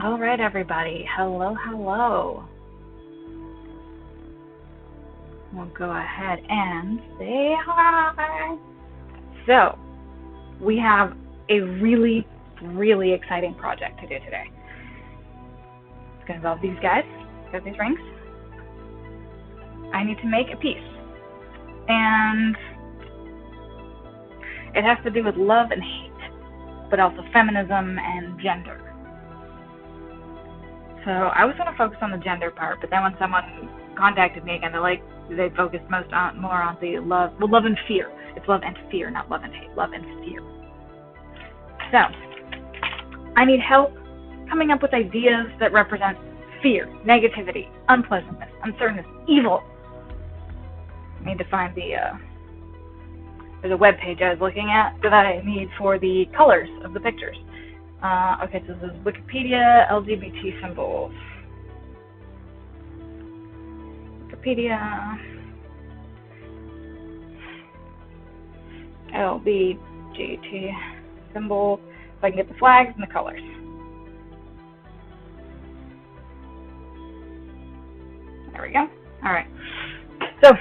All right, everybody. Hello, hello. We'll go ahead and say hi. So, we have a really, really exciting project to do today. It's going to involve these guys. Got these rings. I need to make a piece. And it has to do with love and hate, but also feminism and gender. So I was going to focus on the gender part, but then when someone contacted me again, they focused more on the love and fear. It's love and fear, not love and hate. Love and fear. So I need help coming up with ideas that represent fear, negativity, unpleasantness, uncertainness, evil. I need to find there's a web page I was looking at that I need for the colors of the pictures. Okay, so this is Wikipedia, LGBT symbols. Wikipedia, LGBT symbol, if I can get the flags and the colors. There we go. All right. So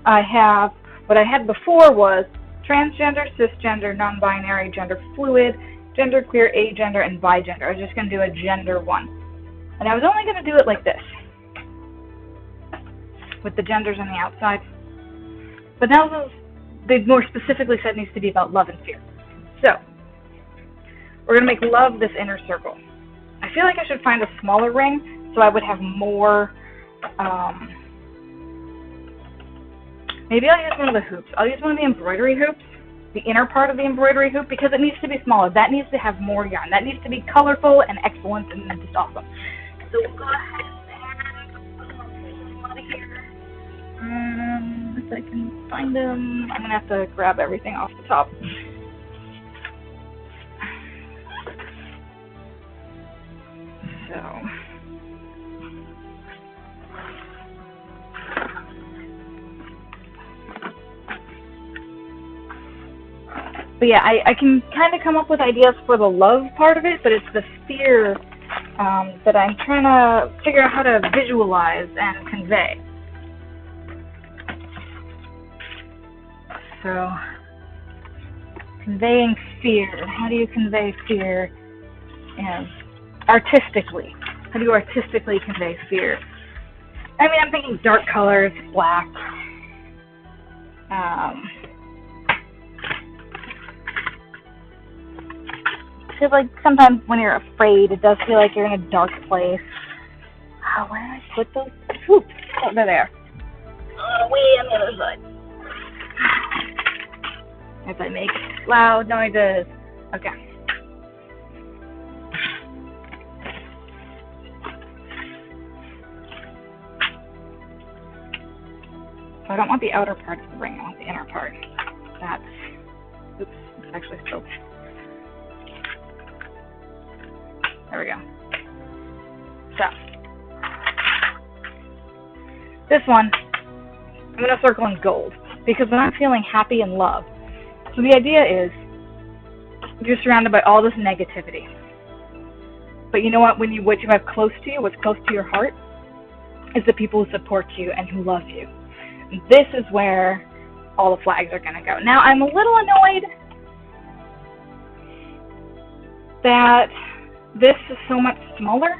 I have, what I had before was transgender, cisgender, non-binary, gender fluid, genderqueer, agender, and bigender. I was just going to do a gender one. And I was only going to do it like this, with the genders on the outside. But now they more specifically said it needs to be about love and fear. So, we're going to make love this inner circle. I feel like I should find a smaller ring so I would have more, maybe I'll use one of the hoops. I'll use one of the embroidery hoops, the inner part of the embroidery hoop, because it needs to be smaller. That needs to have more yarn. That needs to be colorful and excellent and just awesome. So we'll go ahead and out of here. If I can find them, I'm going to have to grab everything off the top. So, but yeah, I can kind of come up with ideas for the love part of it, but it's the fear that I'm trying to figure out how to visualize and convey. So, conveying fear. How do you convey fear? Artistically. How do you artistically convey fear? I mean, I'm thinking dark colors, black. I feel like sometimes when you're afraid, it does feel like you're in a dark place. Oh, where did I put those hoops? Oh, they're there. Way on the other side. If I make loud noises. Okay. So I don't want the outer part of the ring, I want the inner part. Oops, it's actually still. There we go. So, this one, I'm going to circle in gold, because when I'm feeling happy and love, so the idea is, you're surrounded by all this negativity. But you know what, what you have close to you, what's close to your heart, is the people who support you and who love you. And this is where all the flags are going to go. Now, I'm a little annoyed that this is so much smaller.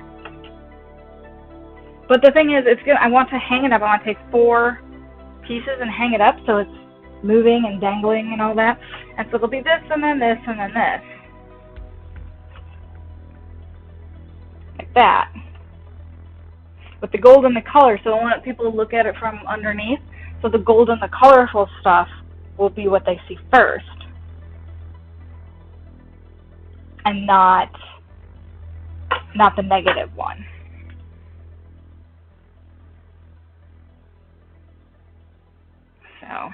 But the thing is, I want to hang it up. I want to take 4 pieces and hang it up so it's moving and dangling and all that. And so it'll be this and then this and then this. Like that. With the gold and the color, so I want people to look at it from underneath. So the gold and the colorful stuff will be what they see first. And not the negative one. So,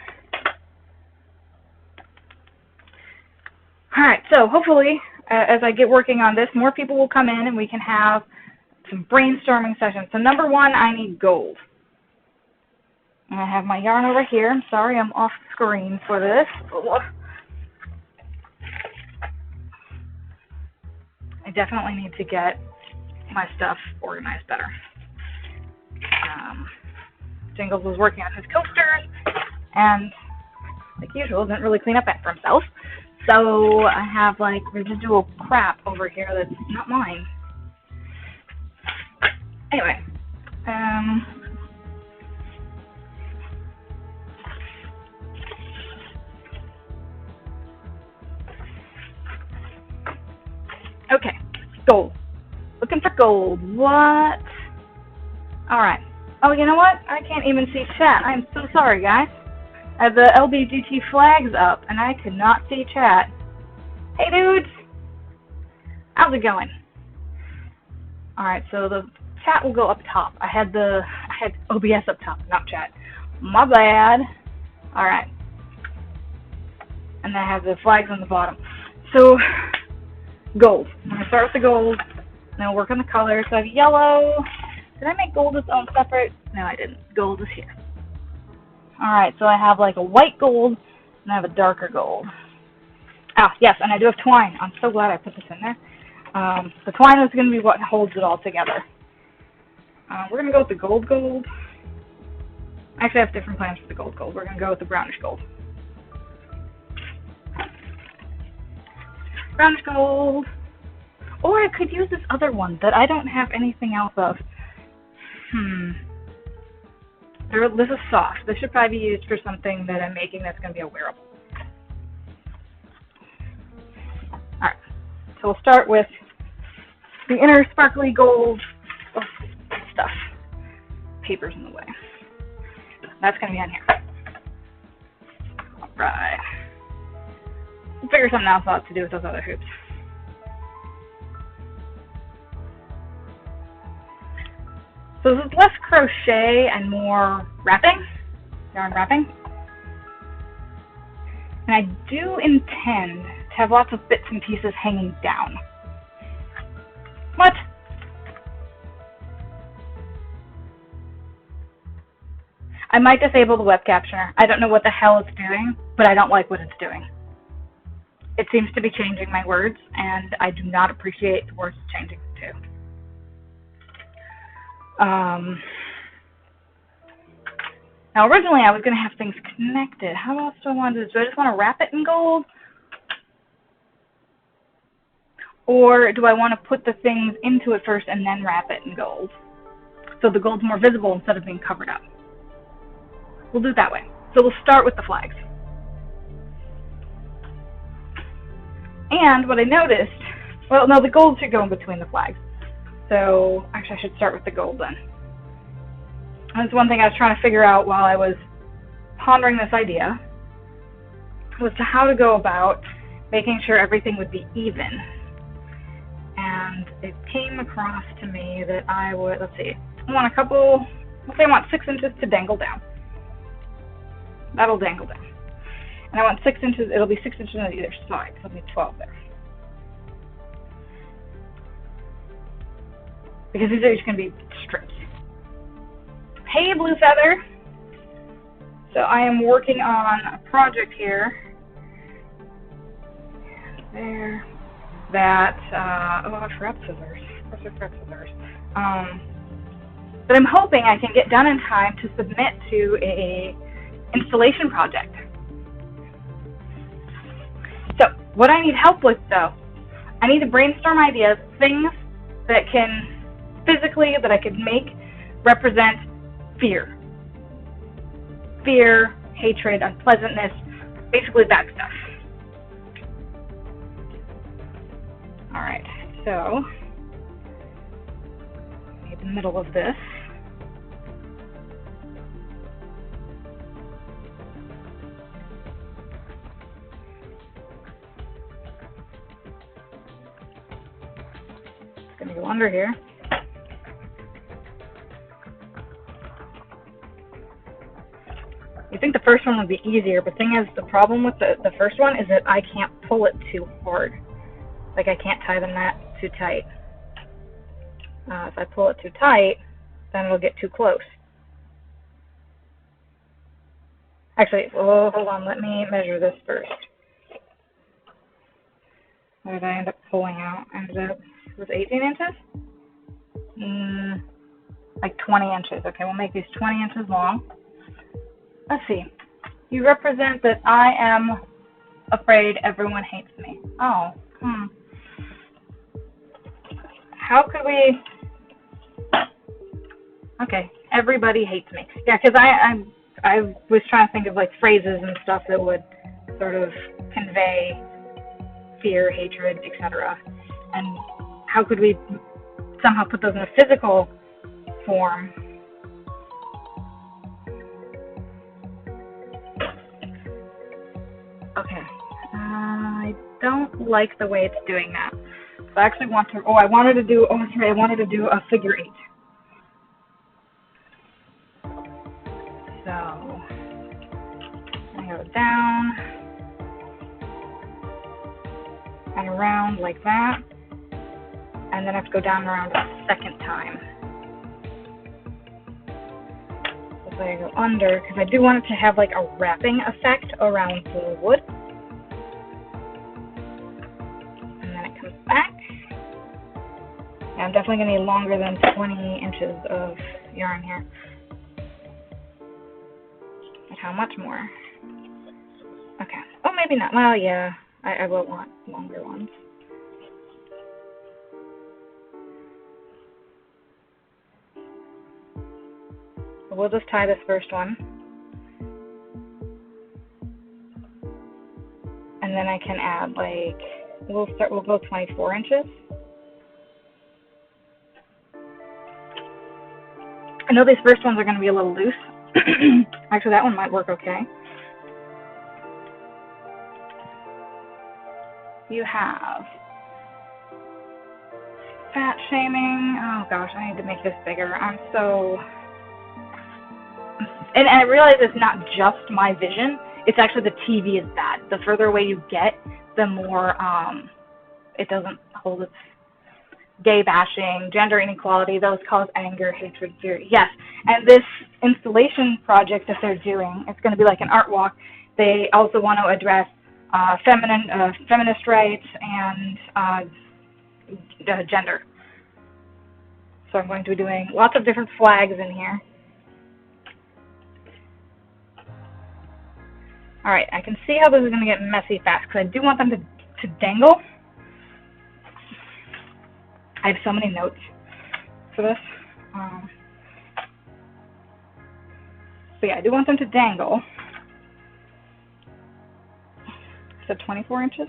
alright, so hopefully, as I get working on this, more people will come in and we can have some brainstorming sessions. So number 1, I need gold. And I have my yarn over here. I'm sorry, I'm off screen for this. I definitely need to get my stuff organized better. Jingles was working on his coasters, and like usual, didn't really clean up after himself. So I have like residual crap over here that's not mine. Anyway, okay, gold. Looking for gold. What? Alright. Oh, you know what? I can't even see chat. I'm so sorry, guys. I have the LBGT flags up, and I could not see chat. Hey, dudes! How's it going? Alright, so the chat will go up top. I had OBS up top, not chat. My bad. Alright. And then I have the flags on the bottom. So, gold. I'm going to start with the gold, and then I'll work on the colors. So I have yellow. Did I make gold its own separate? No, I didn't. Gold is here. Alright, so I have like a white gold, and I have a darker gold. Ah, yes, and I do have twine. I'm so glad I put this in there. The twine is going to be what holds it all together. We're going to go with the gold. Actually, I have different plans for the gold. We're going to go with the brownish gold. Brownish gold. Or I could use this other one that I don't have anything else of. This is soft. This should probably be used for something that I'm making that's going to be a wearable. Alright, so we'll start with the inner sparkly gold stuff. Paper's in the way. That's going to be on here. Alright. We'll figure something else out to do with those other hoops. So this is less crochet and more wrapping, yarn wrapping. And I do intend to have lots of bits and pieces hanging down. What? I might disable the web captioner. I don't know what the hell it's doing, but I don't like what it's doing. It seems to be changing my words, and I do not appreciate the words it's changing to. Now originally I was going to have things connected. How else do I want to do this? Do I just want to wrap it in gold? Or do I want to put the things into it first and then wrap it in gold? So the gold's more visible instead of being covered up. We'll do it that way. So we'll start with the flags. And what I noticed, well, no, the gold should go in between the flags. So actually I should start with the gold then. That's one thing I was trying to figure out while I was pondering this idea, was to how to go about making sure everything would be even. And it came across to me that I would, let's see, I want a couple, let's say I want 6 inches to dangle down. That'll dangle down. And I want 6 inches, it'll be 6 inches on either side, so it'll be 12 there. Because these are just going to be strips. Hey, Blue Feather! So I am working on a project here. There. That, oh, I forgot scissors. Where's the correct scissors? But I'm hoping I can get done in time to submit to a installation project. So, what I need help with, though, I need to brainstorm ideas, things that can physically, that I could make represent fear. Fear, hatred, unpleasantness, basically bad stuff. Alright, so, I need the middle of this. It's going to go under here. You think the first one would be easier, but the thing is, the problem with the first one is that I can't pull it too hard. Like, I can't tie the knot too tight. If I pull it too tight, then it'll get too close. Actually, oh, hold on, let me measure this first. What did I end up pulling out? It was 18 inches? like 20 inches. Okay, we'll make these 20 inches long. Let's see. You represent that I am afraid everyone hates me. Oh, How could we? Okay, everybody hates me. Yeah, because I was trying to think of like phrases and stuff that would sort of convey fear, hatred, etc. And how could we somehow put those in a physical form? Okay, I don't like the way it's doing that. So I actually want to. I wanted to do. I wanted to do a figure 8. So I go down and around like that, and then I have to go down and around a second time. So I go under, because I do want it to have like a wrapping effect around the wood. And then it comes back. And I'm definitely going to need longer than 20 inches of yarn here. And how much more? Okay. Oh, maybe not. Well, yeah, I will want longer ones. We'll just tie this first one. And then I can add like, we'll go 24 inches. I know these first ones are going to be a little loose. Actually, that one might work okay. You have fat shaming. Oh gosh, I need to make this bigger. And I realize it's not just my vision. It's actually the TV is bad. The further away you get, the more it doesn't hold its gay bashing, gender inequality. Those cause anger, hatred, fear. Yes, and this installation project that they're doing, it's going to be like an art walk. They also want to address feminist rights and gender. So I'm going to be doing lots of different flags in here. Alright, I can see how this is going to get messy fast, because I do want them to dangle. I have so many notes for this. So yeah, I do want them to dangle. So 24 inches.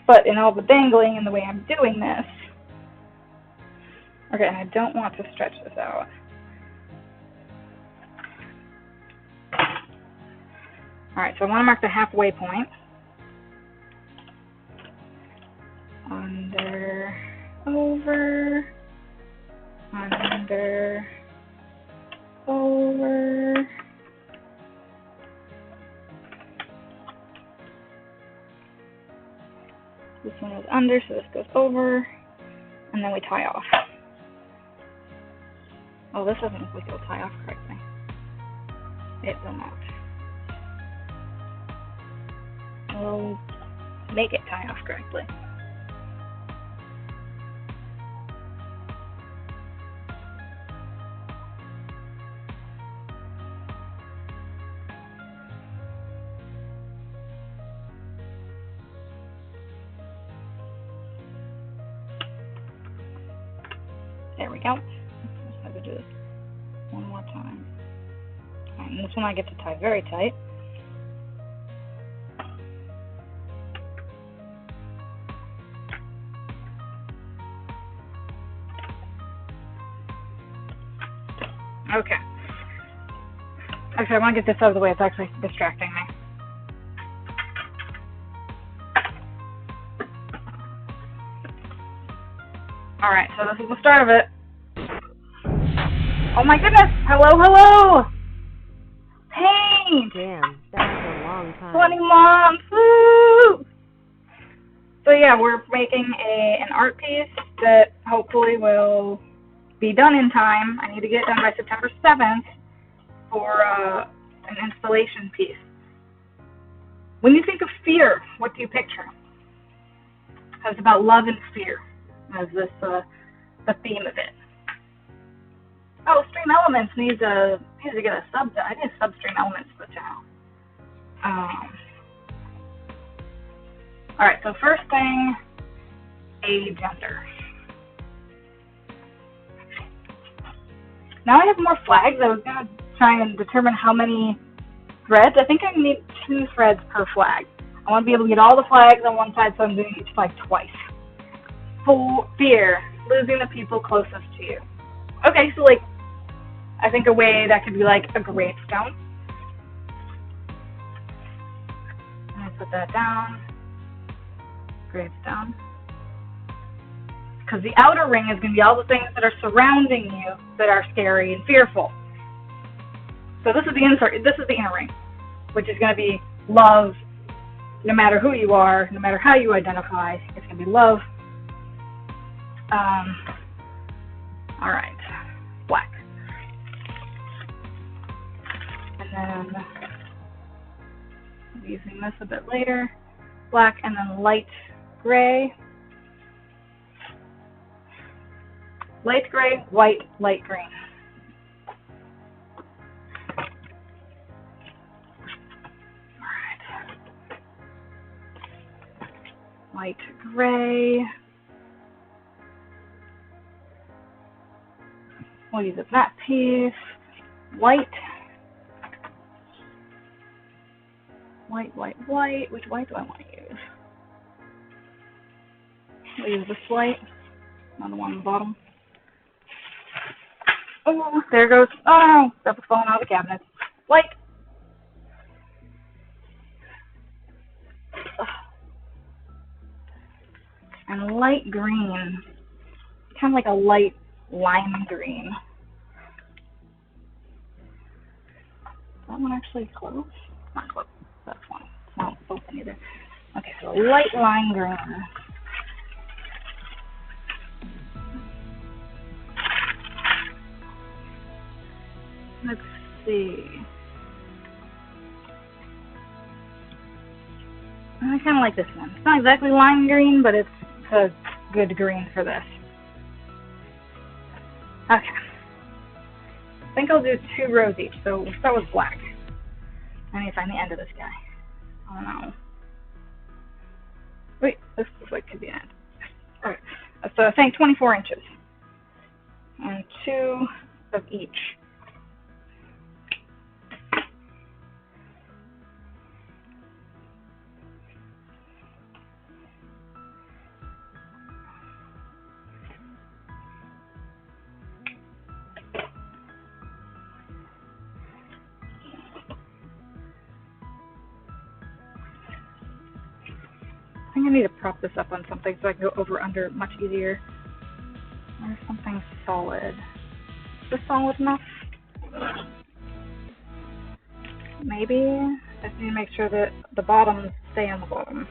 But in all the dangling and the way I'm doing this, okay, and I don't want to stretch this out. Alright, so I want to mark the halfway point. Under, over, under, over. This one is under, so this goes over, and then we tie off. Oh, this doesn't look like it'll tie off correctly. It will not. We'll make it tie off correctly. There we go. Let's have to do this one more time. And this one I get to tie very tight. Okay. Actually, I want to get this out of the way. It's actually distracting me. Alright, so this is the start of it. Oh my goodness! Hello, hello! Paint! Damn, that was a long time. 20 months! Woo! So yeah, we're making an art piece that hopefully will be done in time. I need to get it done by September 7th for an installation piece. When you think of fear, what do you picture? It's about love and fear. As this the theme of it. Oh, Stream Elements needs to get a sub. I need a sub Stream Elements to the channel. All right. So first thing, a gender. Now I have more flags. I was gonna try and determine how many threads. I think I need 2 threads per flag. I want to be able to get all the flags on one side, so I'm doing each flag twice. Fear, losing the people closest to you. Okay, so like, I think a way that could be like a gravestone. Let me put that down. Gravestone. Because the outer ring is going to be all the things that are surrounding you that are scary and fearful. So this is the inner ring, which is going to be love, no matter who you are, no matter how you identify. It's going to be love. All right, black. And then I'm using this a bit later. Black and then light gray. Light gray, white, light green. Alright. Light gray. We'll use that piece. White. White, white, white. Which white do I want to use? We'll use this white. Another one on the bottom. Oh, there goes. Oh no, stuff is falling out of the cabinet. White. And light green. Kind of like a light lime green. Is that one actually close? Not close. That's one. It's not open either. Okay, so light lime green. Let's see. I kind of like this one. It's not exactly lime green, but it's a good green for this. Okay. I think I'll do 2 rows each, so we'll start with black. I need to find the end of this guy. Oh no. Wait, this looks like it could be an end. Alright, so I think 24 inches. And 2 of each. I think I need to prop this up on something so I can go over under much easier. Or something solid. Is this solid enough? Maybe. I just need to make sure that the bottoms stay on the bottom.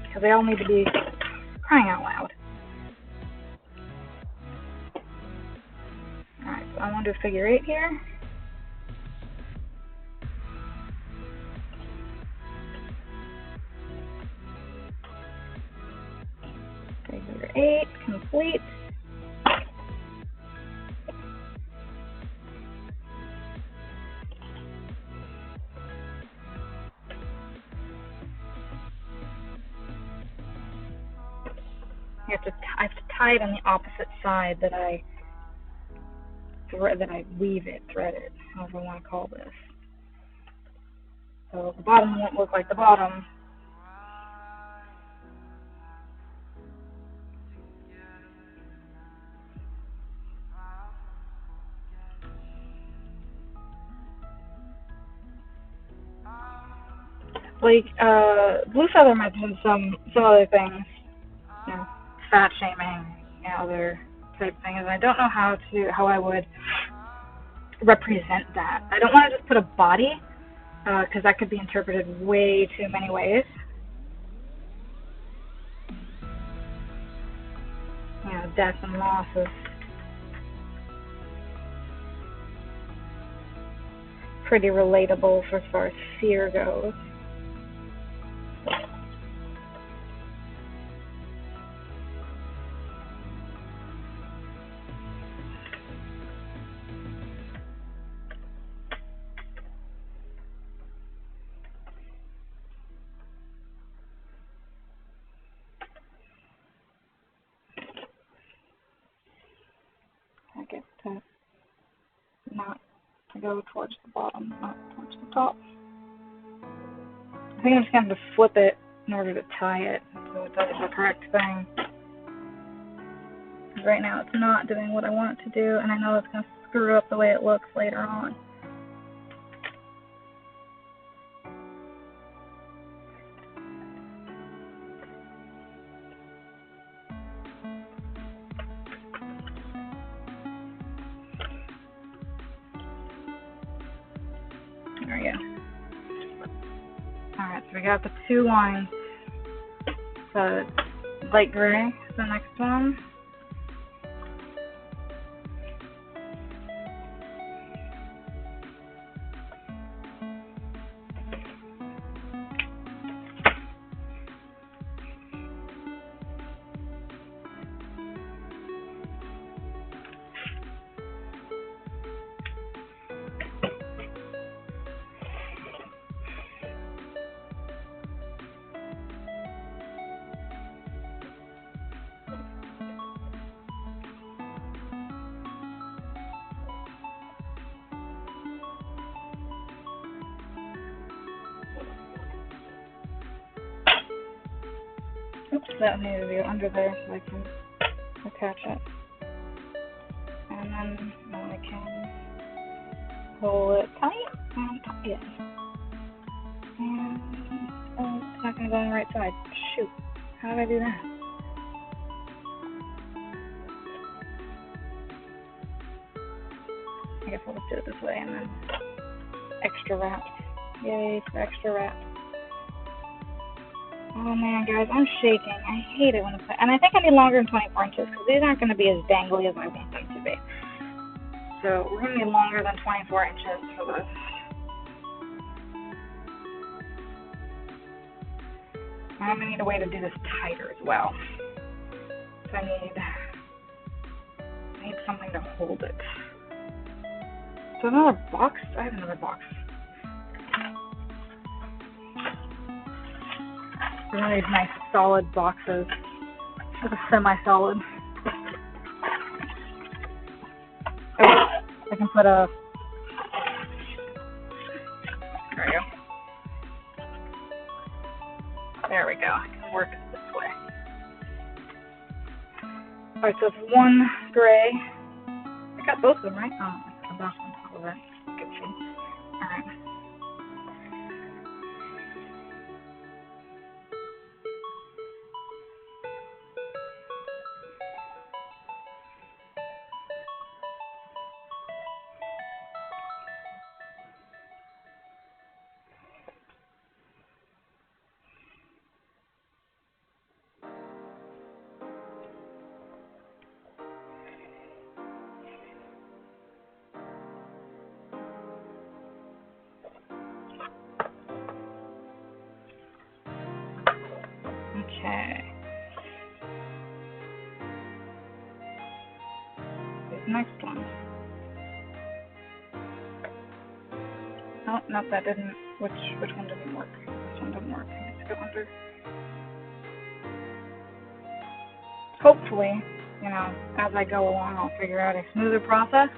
Because they all need to be crying out loud. Alright, so I want to do a figure 8 here. Figure 8, complete. I have to tie it on the opposite side that I weave it, thread it, however I want to call this. So the bottom won't look like the bottom. Like, Blue Feather mentioned some other things, you know, fat shaming and other type things, and I don't know how I would represent that. I don't want to just put a body, because that could be interpreted way too many ways. You know, death and loss is pretty relatable for as far as fear goes. to go towards the bottom, not towards the top. I think I'm just going to have to flip it in order to tie it so it does the correct thing. Because right now it's not doing what I want it to do, and I know it's going to screw up the way it looks later on. There we go. Alright, so we got the two lines. So light gray is the next one. Oops, that needed to be under there so I can attach it. And then I can pull it tight and tie it. And oh, it's not going to go on the right side. Shoot. How did I do that? I guess I'll just do it this way and then extra wrap. Yay for extra wrap. Oh man, guys, I'm shaking. I hate it when it's and I think I need longer than 24 inches because these aren't going to be as dangly as I want them to be. So we're going to need longer than 24 inches for this. And I'm going to need a way to do this tighter as well. So I need something to hold it. So another box? I have another box. One of these nice solid boxes. Like a semi-solid. I can put a... There we go. There we go. I can work it this way. Alright, so it's one gray. I got both of them, right? Oh, it's the box on top of it. Good see. Alright. Okay. This next one. Oh, nope, that didn't. Which one didn't work? This one didn't work. I need to go under. Hopefully, you know, as I go along, I'll figure out a smoother process.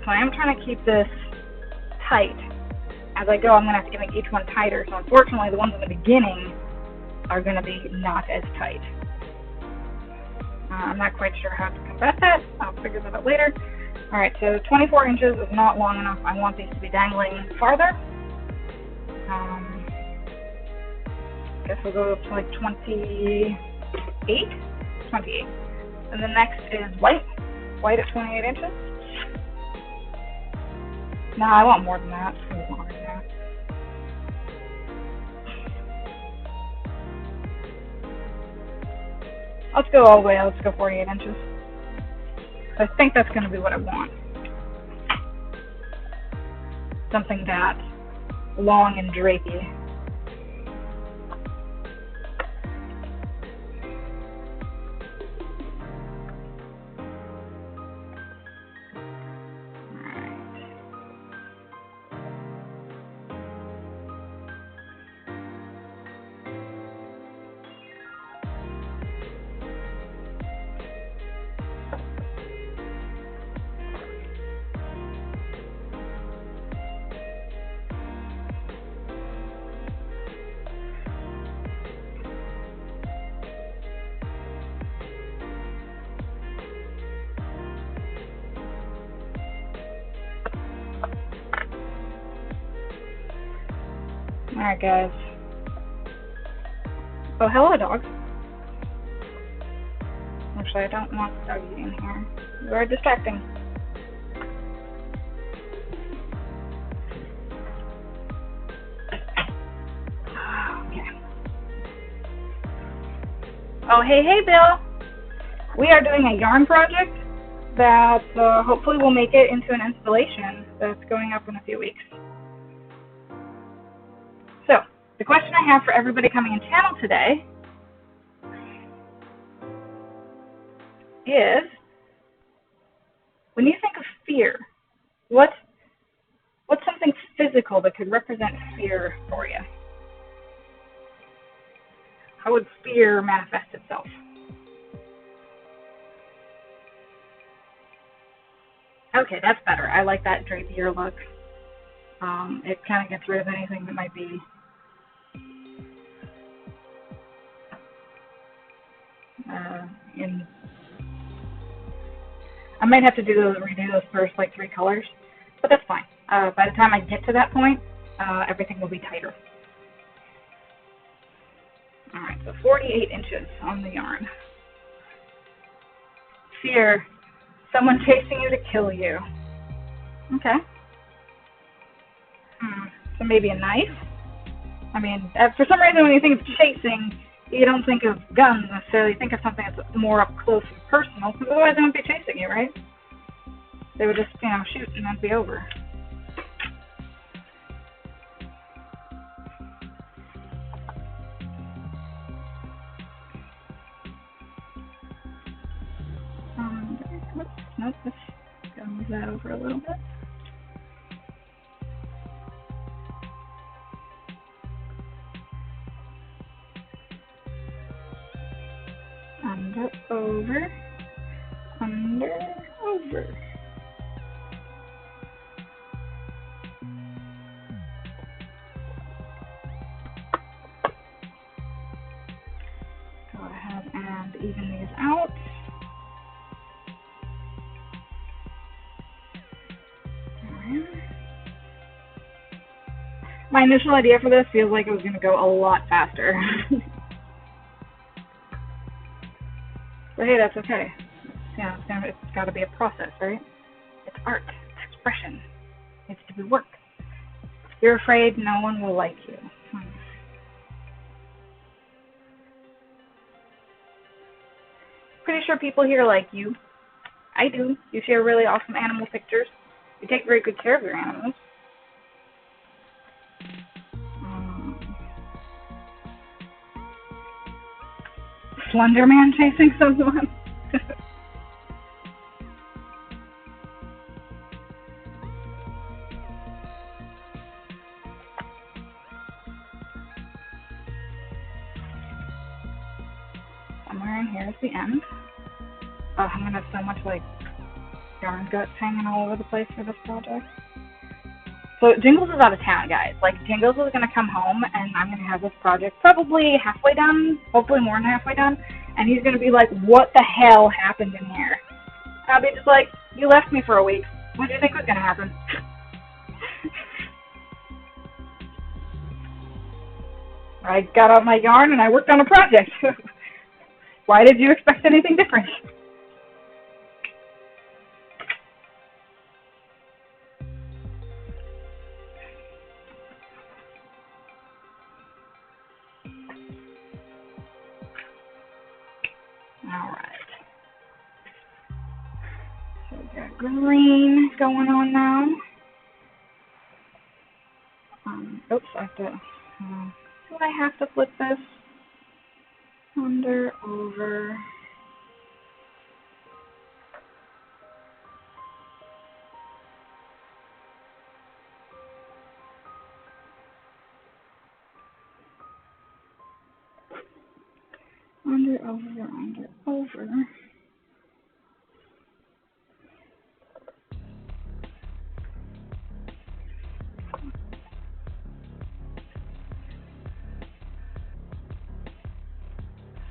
So I am trying to keep this tight. As I go, I'm going to have to make each one tighter. So unfortunately, the ones in the beginning are going to be not as tight. I'm not quite sure how to combat that. I'll figure that out later. Alright, so 24 inches is not long enough. I want these to be dangling farther. Guess we'll go up to like 28? 28. And the next is white. White at 28 inches. No, I want more than that. It's going to be longer than that. Let's go all the way. Let's go 48 inches. I think that's going to be what I want. Something that long and drapey. Alright, guys. Oh, hello, dog. Actually, I don't want doggy in here. You are distracting. Okay. Oh, hey, Bill. We are doing a yarn project that hopefully will make it into an installation that's going up in a few weeks. So, the question I have for everybody coming in channel today is, when you think of fear, what's something physical that could represent fear for you? How would fear manifest itself? Okay, that's better. I like that drapier look. It kind of gets rid of anything that might be in. I might have to redo those first like 3 colors, but that's fine. By the time I get to that point, everything will be tighter. All right, so 48 inches on the yarn. Fear, someone chasing you to kill you. Okay. So maybe a knife? I mean, for some reason when you think of chasing, you don't think of guns necessarily. You think of something that's more up close and personal, because otherwise they wouldn't be chasing you, right? They would just, shoot and then be over. Nope, let's go move that over a little bit. Under, over, under, over. Go ahead and even these out. My initial idea for this feels like it was going to go a lot faster. But hey, that's okay. It's got to be a process, right? It's art, it's expression, it needs to be work. You're afraid no one will like you. Pretty sure people here like you. I do. You share really awesome animal pictures. You take very good care of your animals. Slender Man chasing someone. Somewhere in here is the end. Oh, I'm gonna have so much yarn guts hanging all over the place for this project. So Jingles is out of town, guys. Jingles is going to come home, and I'm going to have this project probably halfway done, hopefully more than halfway done, and he's going to be like, what the hell happened in here? And I'll be just like, you left me for a week. What do you think was going to happen? I got out my yarn, and I worked on a project. Why did you expect anything different? Alright. So we've got green going on now. Oops, I have to, do I have to flip this? Under, over. Under, over, under, over.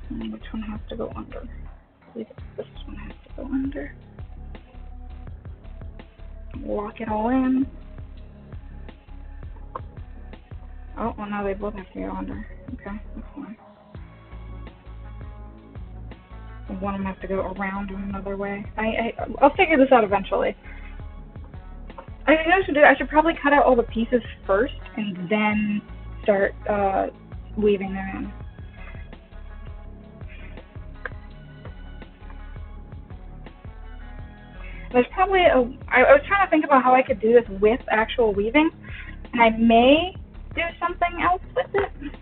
And which one has to go under? I believe this one has to go under. Lock it all in. Oh, well, now they both have to go under. Okay, that's fine. And one of them has to go around in another way. I'll figure this out eventually. I know what I should do. I should probably cut out all the pieces first and then start weaving them in. There's probably I was trying to think about how I could do this with actual weaving, and I may do something else with it.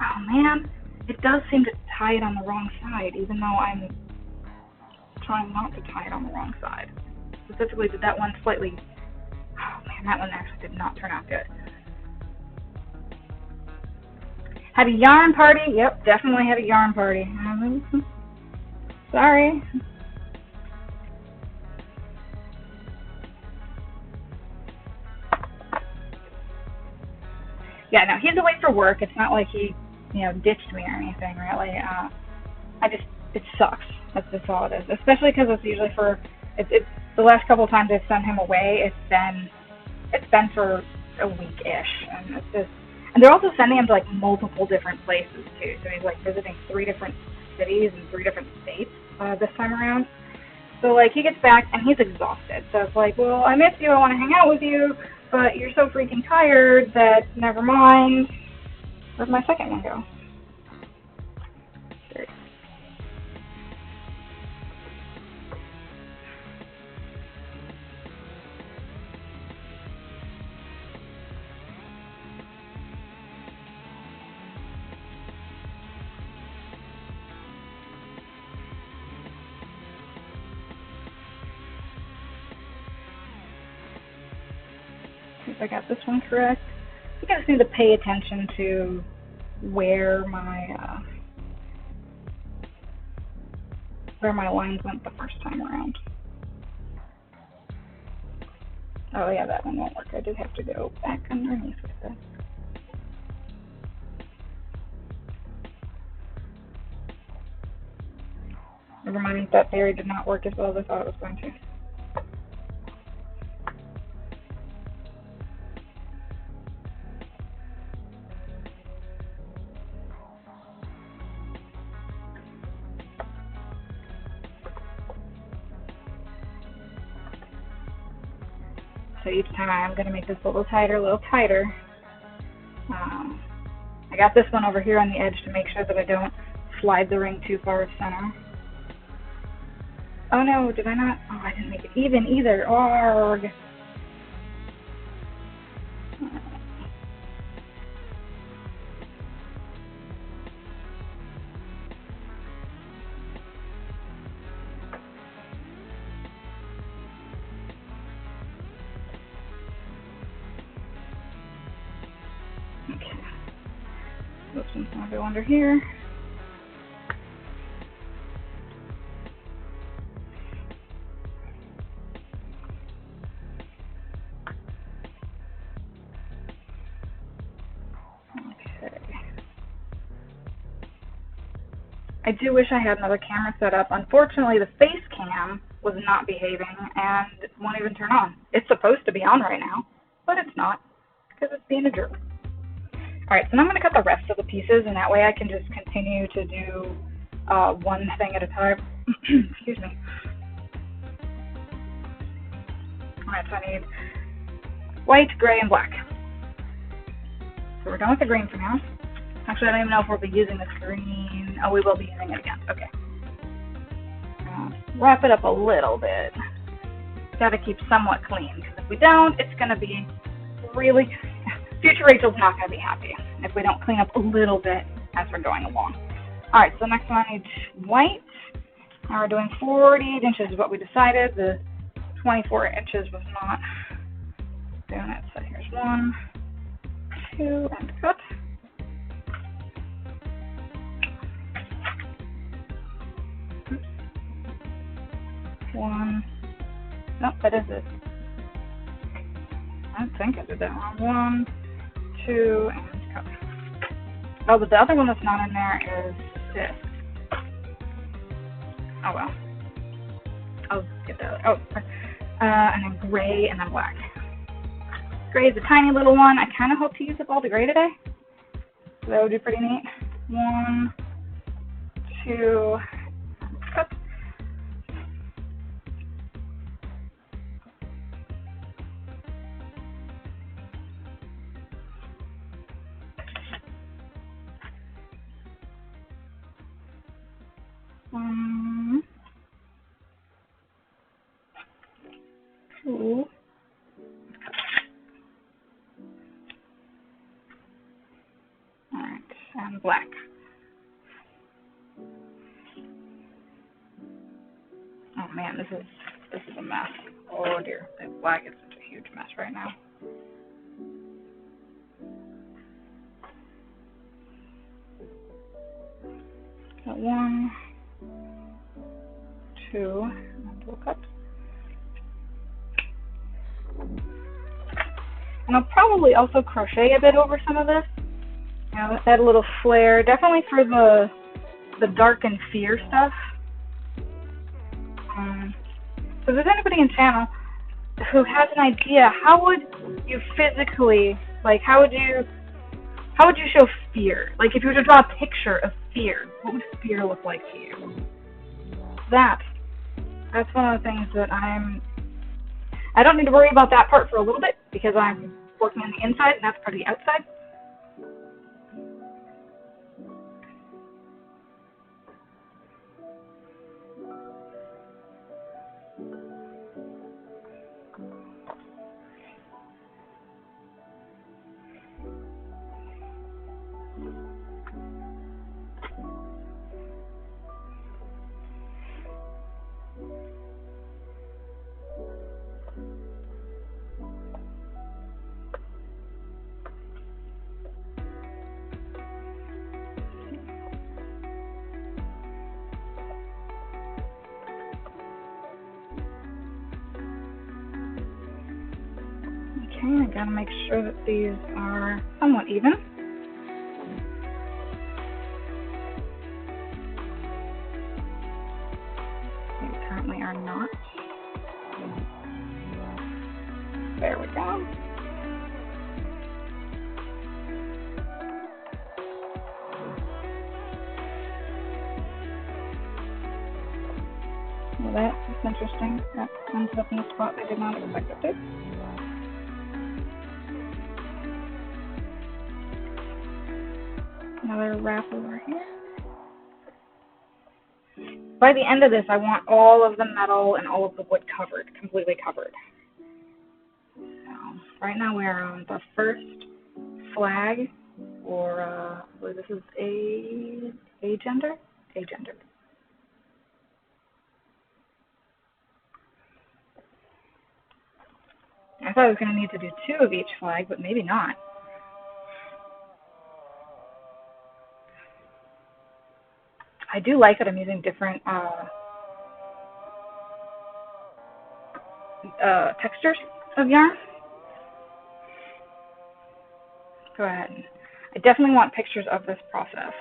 Oh man, it does seem to tie it on the wrong side, even though I'm trying not to tie it on the wrong side. Specifically, did that one slightly... Oh man, that one actually did not turn out good. Had a yarn party? Yep, definitely had a yarn party. Sorry. Yeah, no, he's away for work. It's not like he, ditched me or anything, really. It sucks. That's just all it is. Especially because it's usually it's the last couple of times I've sent him away, it's been for a week-ish, and it's just, and they're also sending him to like multiple different places too. So he's like visiting 3 different cities and 3 different states this time around. So like he gets back and he's exhausted. So it's like, well, I miss you. I want to hang out with you, but you're so freaking tired that never mind. Where'd my second one go? There. See if I got this one correct. I think I just need to pay attention to where my lines went the first time around. Oh yeah, that one won't work. I did have to go back underneath with this. Never mind, that theory did not work as well as I thought it was going to. So each time I'm going to make this a little tighter. I got this one over here on the edge to make sure that I don't slide the ring too far center. Oh no, did I not? Oh, I didn't make it even either. Arg. Okay. This one's going to go under here. I do wish I had another camera set up. Unfortunately, the face cam was not behaving and it won't even turn on. It's supposed to be on right now, but it's not because it's being a jerk. Alright, so now I'm going to cut the rest of the pieces, and that way I can just continue to do one thing at a time. Excuse me. Alright, so I need white, gray, and black. So we're done with the green for now. Actually, I don't even know if we'll be using this green. Oh, we will be using it again. Okay. Wrap it up a little bit. Got to keep somewhat clean, because if we don't, it's going to be really... Future Rachel's not going to be happy if we don't clean up a little bit as we're going along. Alright, so next one I need white. Now we're doing 48 inches is what we decided. The 24 inches was not doing it. So here's 1, 2, and cut. Oops. 1. Nope, that is it. I think I did that wrong. 1, 2, and cut. Oh, but the other one that's not in there is this. Oh well. I'll get that. Oh, and then gray and then black. Gray is a tiny little one. I kind of hope to use up all the gray today. So that would be pretty neat. 1, 2, cut. Two. Alright, and black. Oh man, this is a mess. Oh dear, the black is such a huge mess right now. Got 1, 2, and we'll cut. And I'll probably also crochet a bit over some of this. You know, add a little flair, definitely for the dark and fear stuff. So if there's anybody in channel who has an idea, how would you physically, like, how would you show fear? Like, if you were to draw a picture of fear, what would fear look like to you? That's one of the things that I don't need to worry about that part for a little bit because I'm working on the inside and that's part of the outside. Okay, I gotta make sure that these are somewhat even. They currently are not. There we go. Well, that is interesting. That ended up in a spot I did not expect it to. Another wrap over here. By the end of this, I want all of the metal and all of the wood covered, completely covered. So right now we are on the first flag, or I believe this is agender. I thought I was going to need to do 2 of each flag, but maybe not. I do like that I'm using different textures of yarn. Go ahead. I definitely want pictures of this process.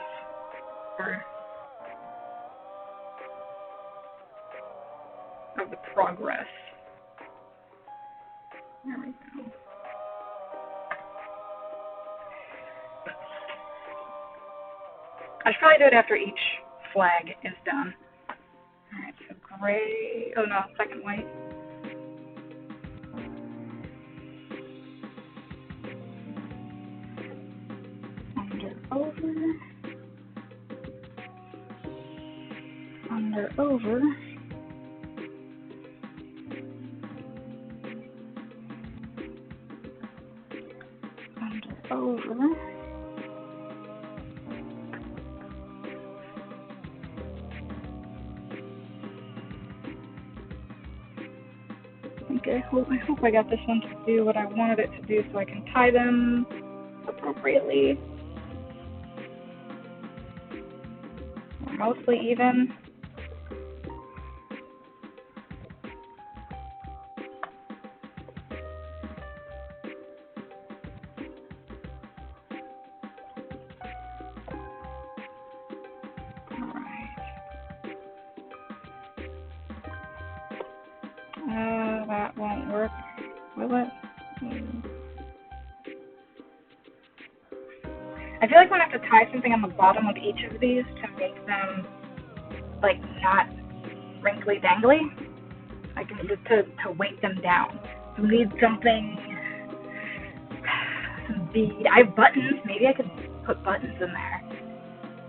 Of the progress. There we go. I should probably do it after each flag is done. Alright, so gray, oh no, second white. Under, over. Okay, I hope I got this one to do what I wanted it to do so I can tie them appropriately. Mostly even. That won't work, will it? I feel like I'm gonna have to tie something on the bottom of each of these to make them like not wrinkly dangly. Like to weight them down. So we need something, some bead. I have buttons. Maybe I could put buttons in there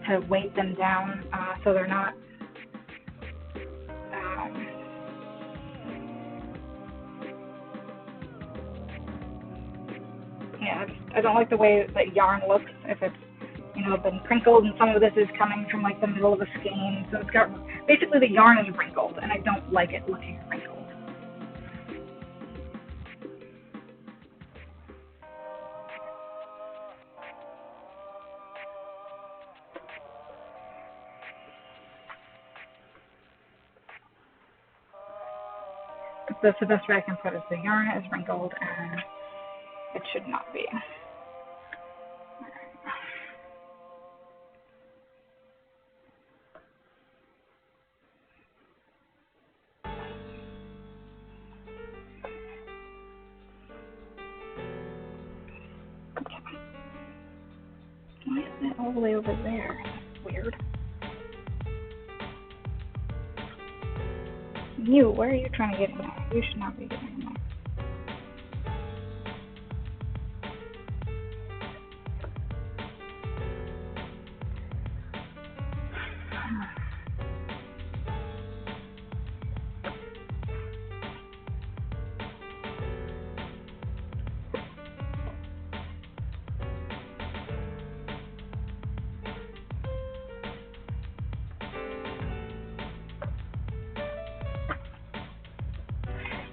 to weight them down, so they're not. Yeah, I don't like the way that yarn looks if it's, been crinkled, and some of this is coming from like the middle of a skein, so it's got, basically the yarn is wrinkled, and I don't like it looking wrinkled. That's the best way I can put it. The yarn is wrinkled, and it should not be. Why is it all the way over there? That's weird. You, where are you trying to get in there? You should not be getting in there.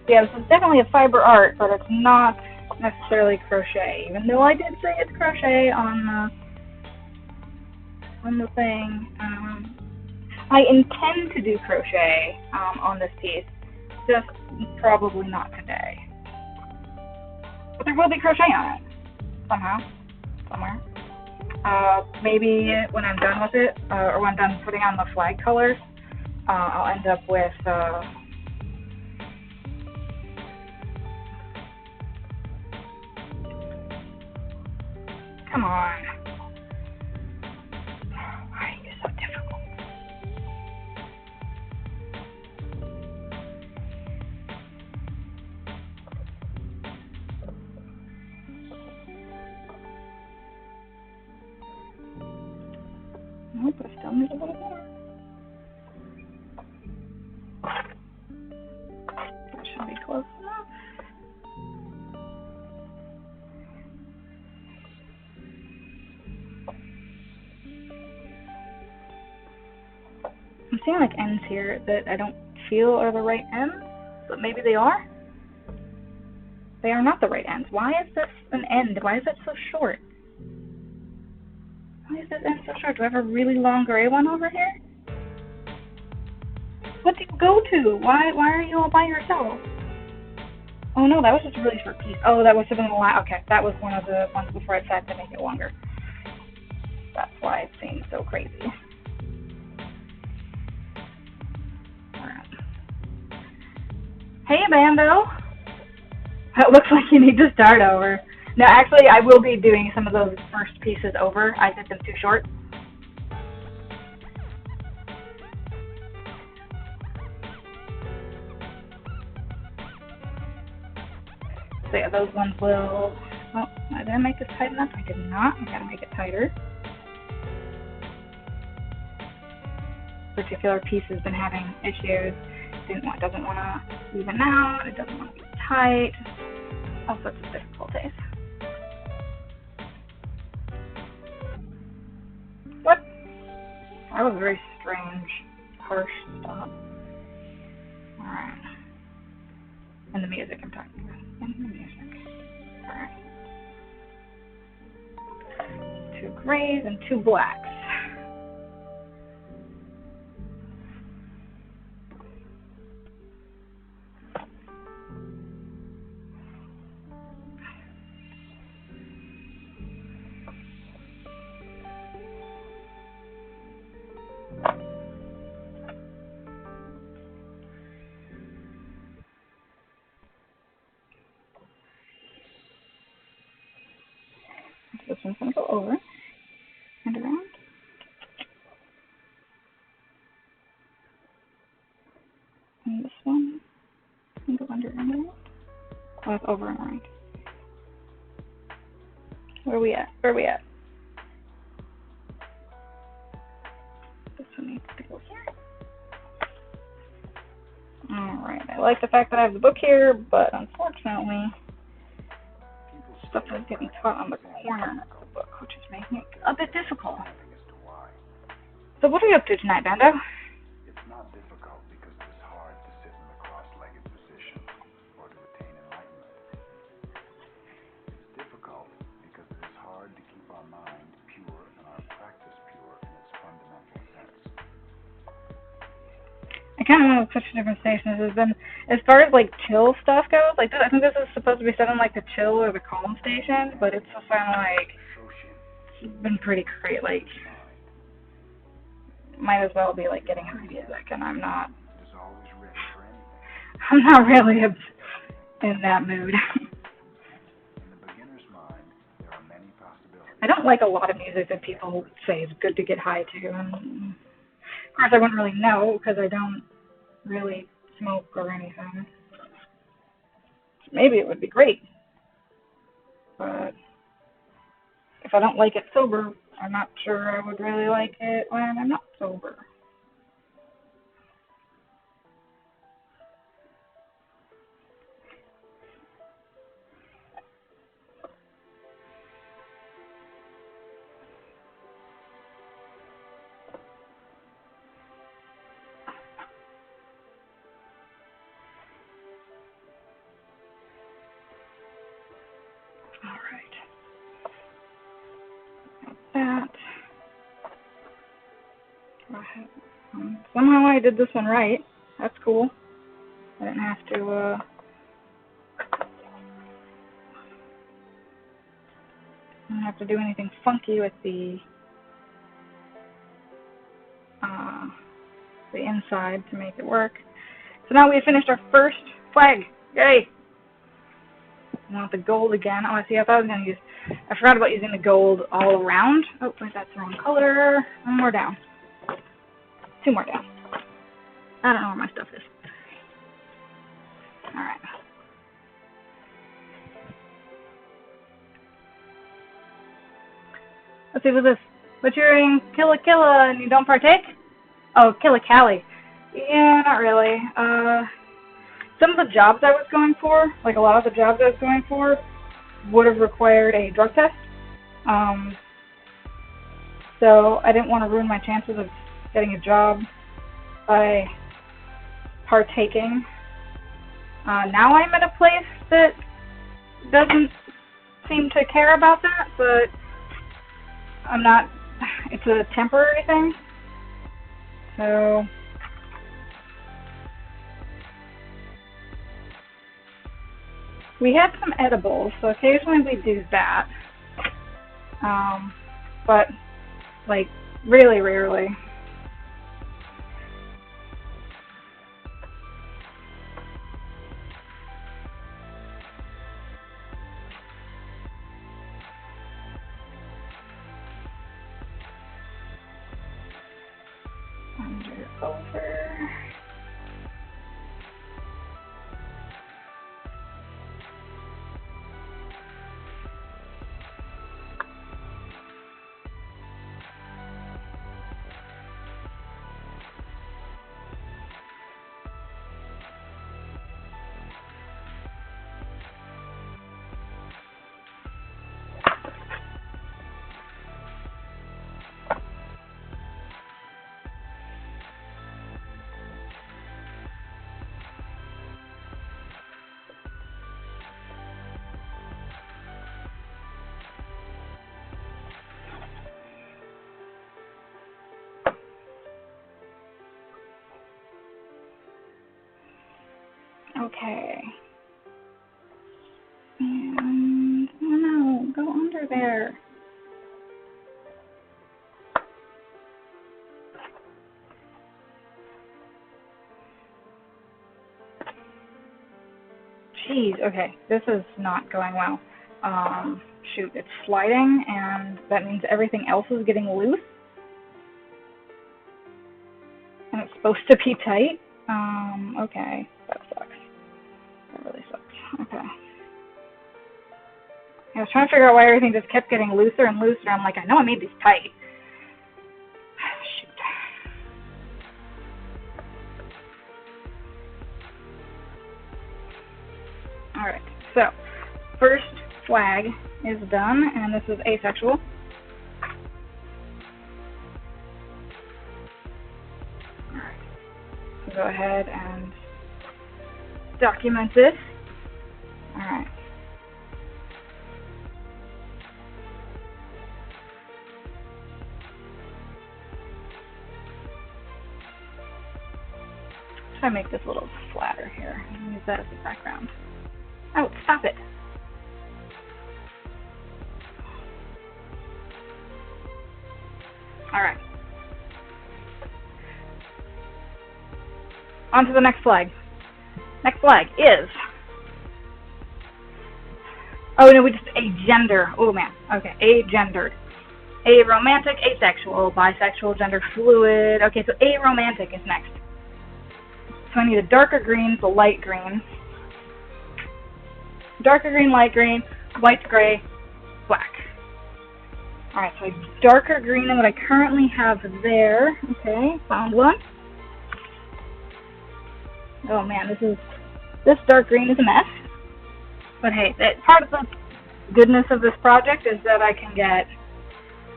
Yeah, this is definitely a fiber art, but it's not necessarily crochet, even though I did say it's crochet on the thing. I intend to do crochet on this piece, just probably not today. But there will be crochet on it, somehow, somewhere. Maybe when I'm done with it, or when I'm done putting on the flag colors, I'll end up with come on. Why are you so difficult? Nope, I still need a little more. That should be close enough. I'm seeing like ends here that I don't feel are the right ends, but maybe they are. They are not the right ends. Why is this an end? Why is it so short? Why is this end so short? Do I have a really long gray one over here? What do you go to? Why are you all by yourself? Oh no, that was just a really short piece. Oh, that was have been the last. Okay, that was one of the ones before I decided to make it longer. That's why it seems so crazy. Alright. Hey, Bando! It looks like you need to start over. No, actually, I will be doing some of those first pieces over. I did them too short. So yeah, those ones will... Oh, did I make this tight enough? I did not. I gotta make it tighter. Particular piece has been having issues. Doesn't want to even out. It doesn't want to be tight. All sorts of difficulties. What? That was a very strange, harsh stop. Alright. And the music I'm talking about. And the music. Alright. 2 grays and 2 blacks. This one's going to go over. under and right? Oh, it's over and right. Where are we at? Where are we at? This one needs to go here. Alright, I like the fact that I have the book here, but unfortunately, stuff is getting caught on the corner of the book, which is making it a bit difficult. So what are you up to tonight, Bando? It's not difficult because it is hard to sit in the cross-legged position or to attain enlightenment. It's difficult because it is hard to keep our mind pure and our practice pure in its fundamental sense. I kind of want to switch to different stations. There's been, as far as like chill stuff goes, like I think this is supposed to be set on like the chill or the calm station, but it's just kind of like it's been pretty crazy. Like, might as well be like getting into music, and I'm not. It is always ready for anything. I'm not really in that mood. In the beginner's mind, there are many possibilities. I don't like a lot of music that people say is good to get high to, and of course I wouldn't really know because I don't really smoke or anything. Maybe it would be great, but if I don't like it sober, I'm not sure I would really like it when I'm not sober. Alright. That. Somehow I did this one right. That's cool. I didn't have to, I don't have to do anything funky with the inside to make it work. So now we have finished our first flag. Yay! I want the gold again. Oh, I see. I thought I was going to use, I forgot about using the gold all around. Oh, wait, that's the wrong color. One more down. Two more down. I don't know where my stuff is. Alright. Let's see, what's this? But you're in Killa Killa and you don't partake? Oh, Killa Cali. Yeah, not really. Some of the jobs I was going for, like a lot of the jobs I was going for, would have required a drug test. So I didn't want to ruin my chances of getting a job by partaking. Now I'm at a place that doesn't seem to care about that, but I'm not, it's a temporary thing. So we have some edibles, so occasionally we do that. But like really rarely. Over. Okay. And, oh no, go under there. Jeez, okay, this is not going well. Shoot, it's sliding, and that means everything else is getting loose. And it's supposed to be tight. Okay, that sucks. I was trying to figure out why everything just kept getting looser and looser. I'm like, I know I made these tight. Shoot. Alright, so first flag is done, and this is asexual. Alright, so go ahead and document this. Alright. Try to make this a little flatter here. Use that as the background. Oh, stop it. Alright. On to the next flag. Next flag is... Oh, no, we just agender. Oh, man. Okay, agendered. Aromantic, asexual, bisexual, gender fluid. Okay, so aromantic is next. So I need a darker green, so light green. Darker green, light green, white, gray, black. Alright, so a darker green than what I currently have there. Okay, found one. Oh man, this dark green is a mess. But hey, part of the goodness of this project is that I can get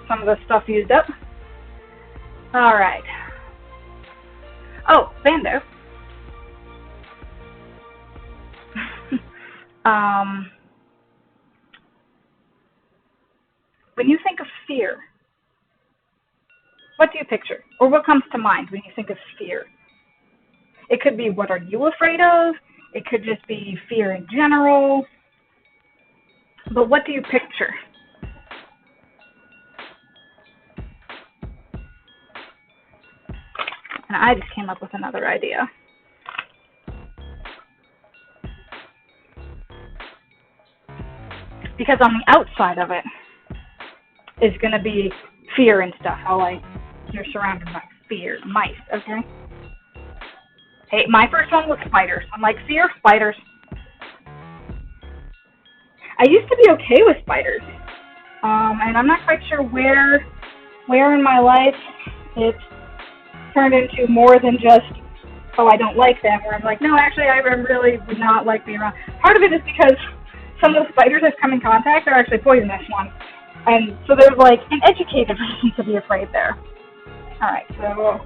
some of the stuff used up. Alright. Oh, Bando. When you think of fear, what do you picture? Or what comes to mind when you think of fear? It could be, what are you afraid of? It could just be fear in general. But what do you picture? And I just came up with another idea. Because on the outside of it is going to be fear and stuff. How like you're surrounded by fear, mice, okay? Hey, my first one was spiders. I'm like, fear, spiders. I used to be okay with spiders. And I'm not quite sure where in my life it's turned into more than just, oh, I don't like them. Where I'm like, no, actually, I really would not like being around. Part of it is because some of the spiders I've come in contact are actually poisonous ones. And so there's like an educated reason to be afraid there. Alright, so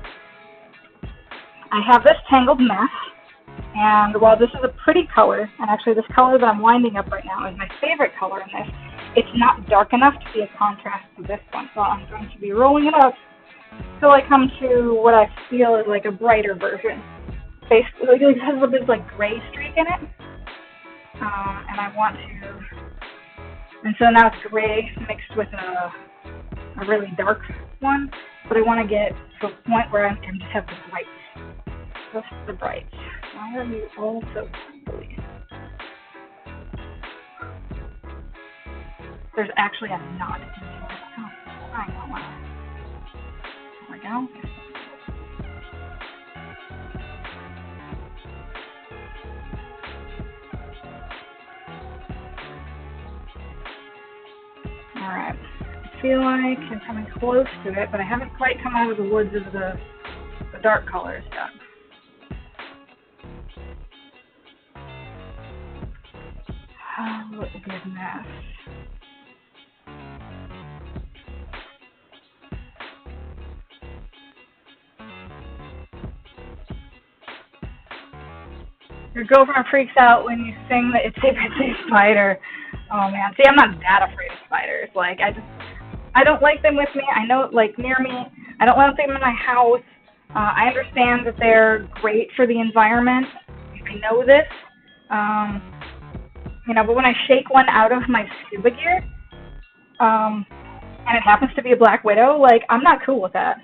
I have this tangled mess. And while this is a pretty color, and actually this color that I'm winding up right now is my favorite color in this, it's not dark enough to be a contrast to this one. So I'm going to be rolling it up till I come to what I feel is like a brighter version. Basically, it has a little bit of like gray streak in it. And I want to, and so now it's gray mixed with a really dark one, but I want to get to a point where I can just have the brights. Just the brights. Why are you all so ugly? There's actually a knot in here. Oh, I don't want to. There we go. Alright, I feel like I'm coming close to it, but I haven't quite come out of the woods of the dark colors yet. Oh, what a good mess. Your girlfriend freaks out when you sing the Itsy Bitsy Spider. Oh man, see, I'm not that afraid of spiders. Like, I don't like them with me. I know, like, near me. I don't want them in my house. I understand that they're great for the environment. I know this. You know, but when I shake one out of my scuba gear, and it happens to be a black widow, like, I'm not cool with that.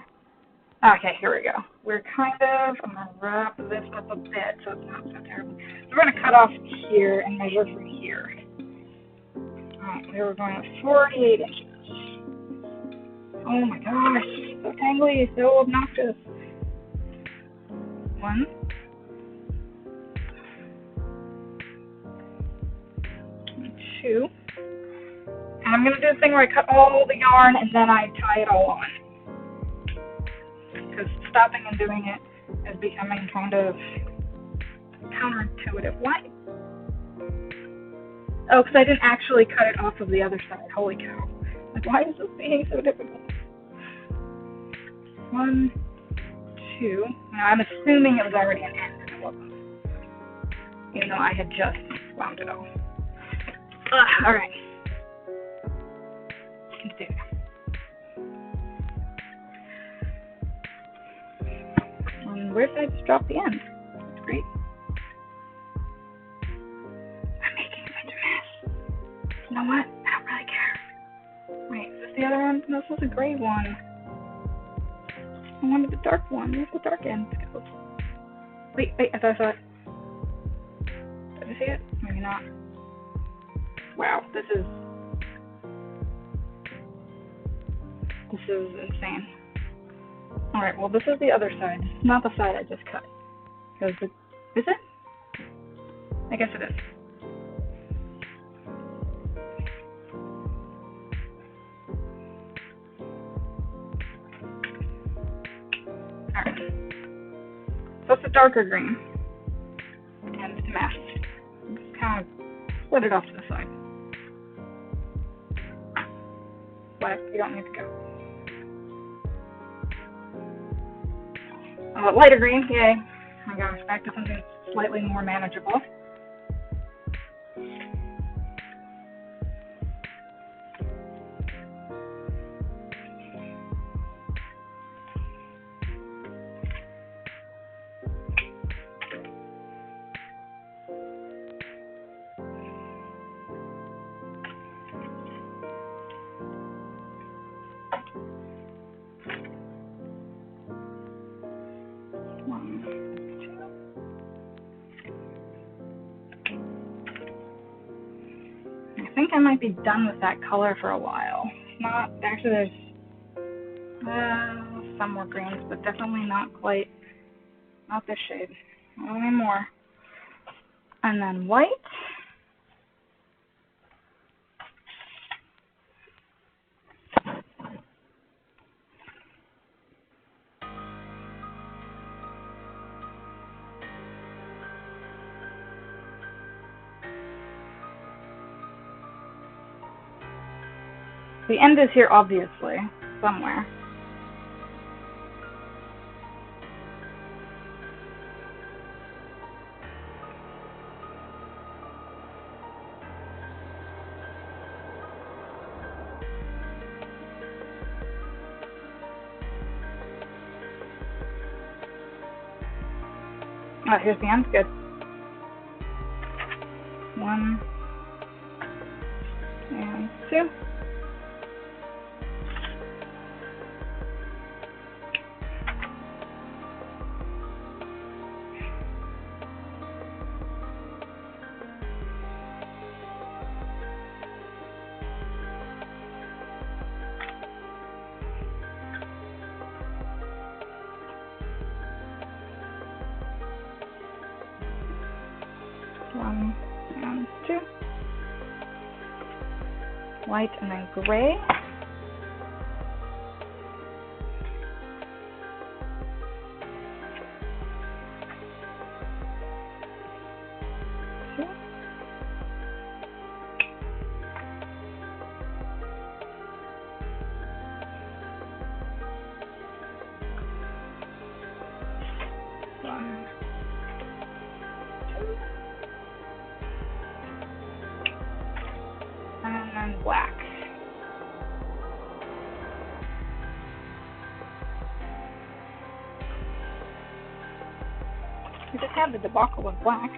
Okay, here we go. We're kind of, I'm going to wrap this up a bit so it's not so terrible. So we're going to cut off here and measure from here. Alright, we were going with 48 inches. Oh my gosh, so tangly, so obnoxious. 1. 2. And I'm going to do the thing where I cut all the yarn and then I tie it all on. Because stopping and doing it is becoming kind of counterintuitive. Why? Oh, because I didn't actually cut it off of the other side. Holy cow. Like, why is this being so difficult? 1, 2. Now, I'm assuming it was already an end, and it wasn't. Even though I had just wound it off. Alright. Continue. And where did I just drop the end? That's great. I'm making such a mess. You know what? I don't really care. Wait, is this the other one? No, this was a gray one. I wanted the dark one. Where's the dark end go? Wait, I thought I saw it. Did I see it? Maybe not. Wow, this is insane. Alright, well this is the other side. This is not the side I just cut. Is it? I guess it is. Alright. So it's a darker green. And it's masked. Just kind of split it off to the side. But you don't need to go. Lighter green, yay. Oh my gosh, back to something slightly more manageable. I think I might be done with that color for a while. Not actually. There's some more greens, but definitely not quite. Not this shade. Not anymore. And then white. The end is here, obviously, somewhere. Oh, here's the end. Good. 1 and 2. One and 2. White and then gray. Two. One. And then black. We just had the debacle of black.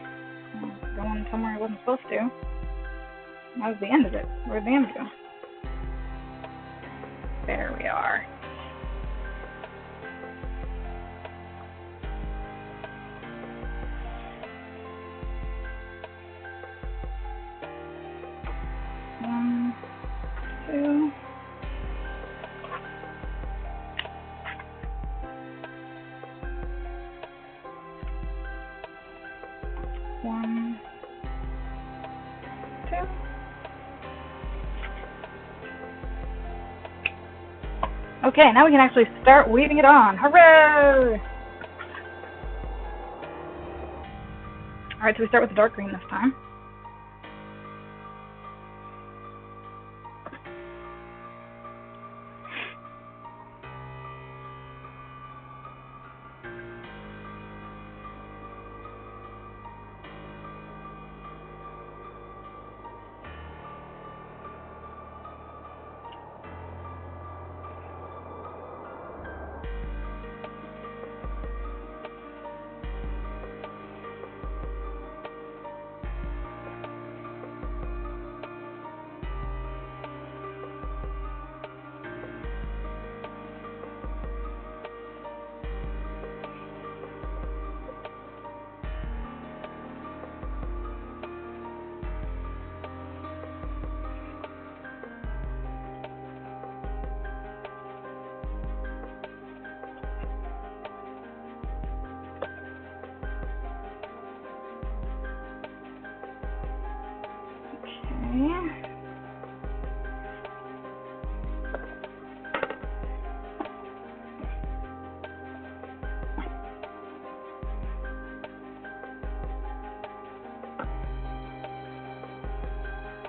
Going somewhere I wasn't supposed to. That was the end of it. Where'd the end go? There we are. One, 2. One, 2. Okay, now we can actually start weaving it on. Hooray! Alright, so we start with the dark green this time.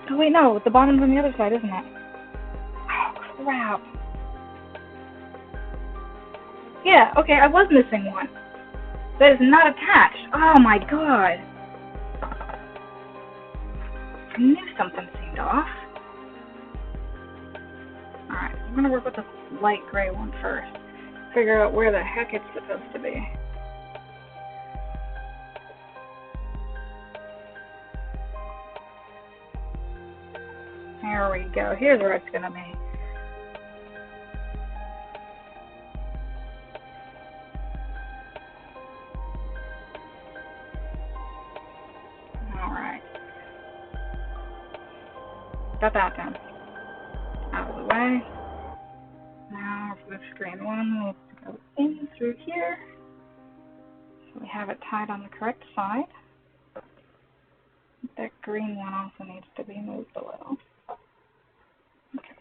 Oh wait, no, the bottom's on the other side, isn't it? Oh, crap. Yeah, okay, I was missing one. That is not attached. Oh my god. I knew something seemed off. Alright, I'm gonna work with the light gray one first. Figure out where the heck it's supposed to be. There we go. Here's where it's gonna be. Alright. Got that done. Out of the way. Now for the screen one, we'll go in through here. So we have it tied on the correct side. That green one also needs to be moved a little. Okay.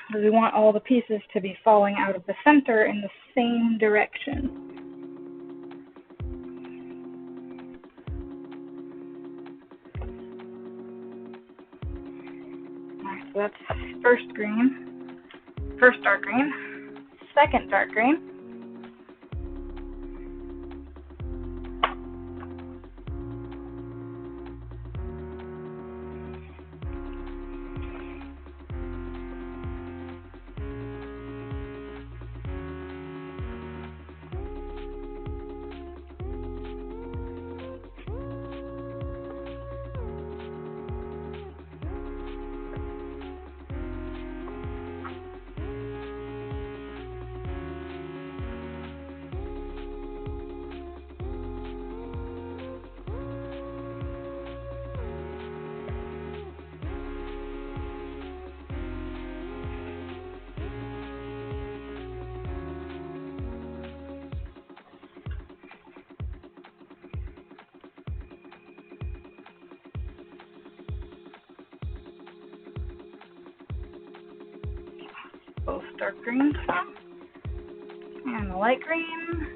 Because we want all the pieces to be falling out of the center in the same direction. Alright, so that's first dark green, second dark green. Both dark greens and the light green.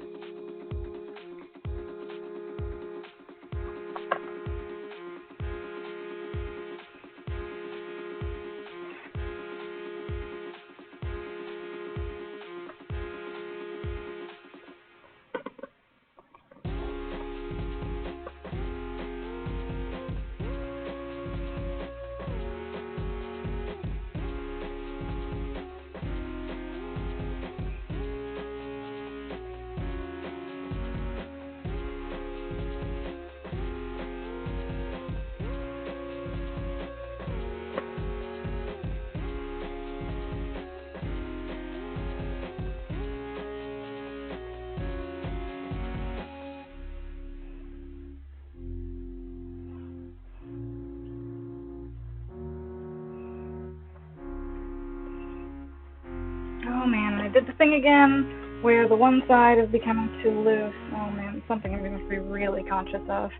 Oh man, I did the thing again where the one side is becoming too loose. Oh man, something I'm going to be really conscious of.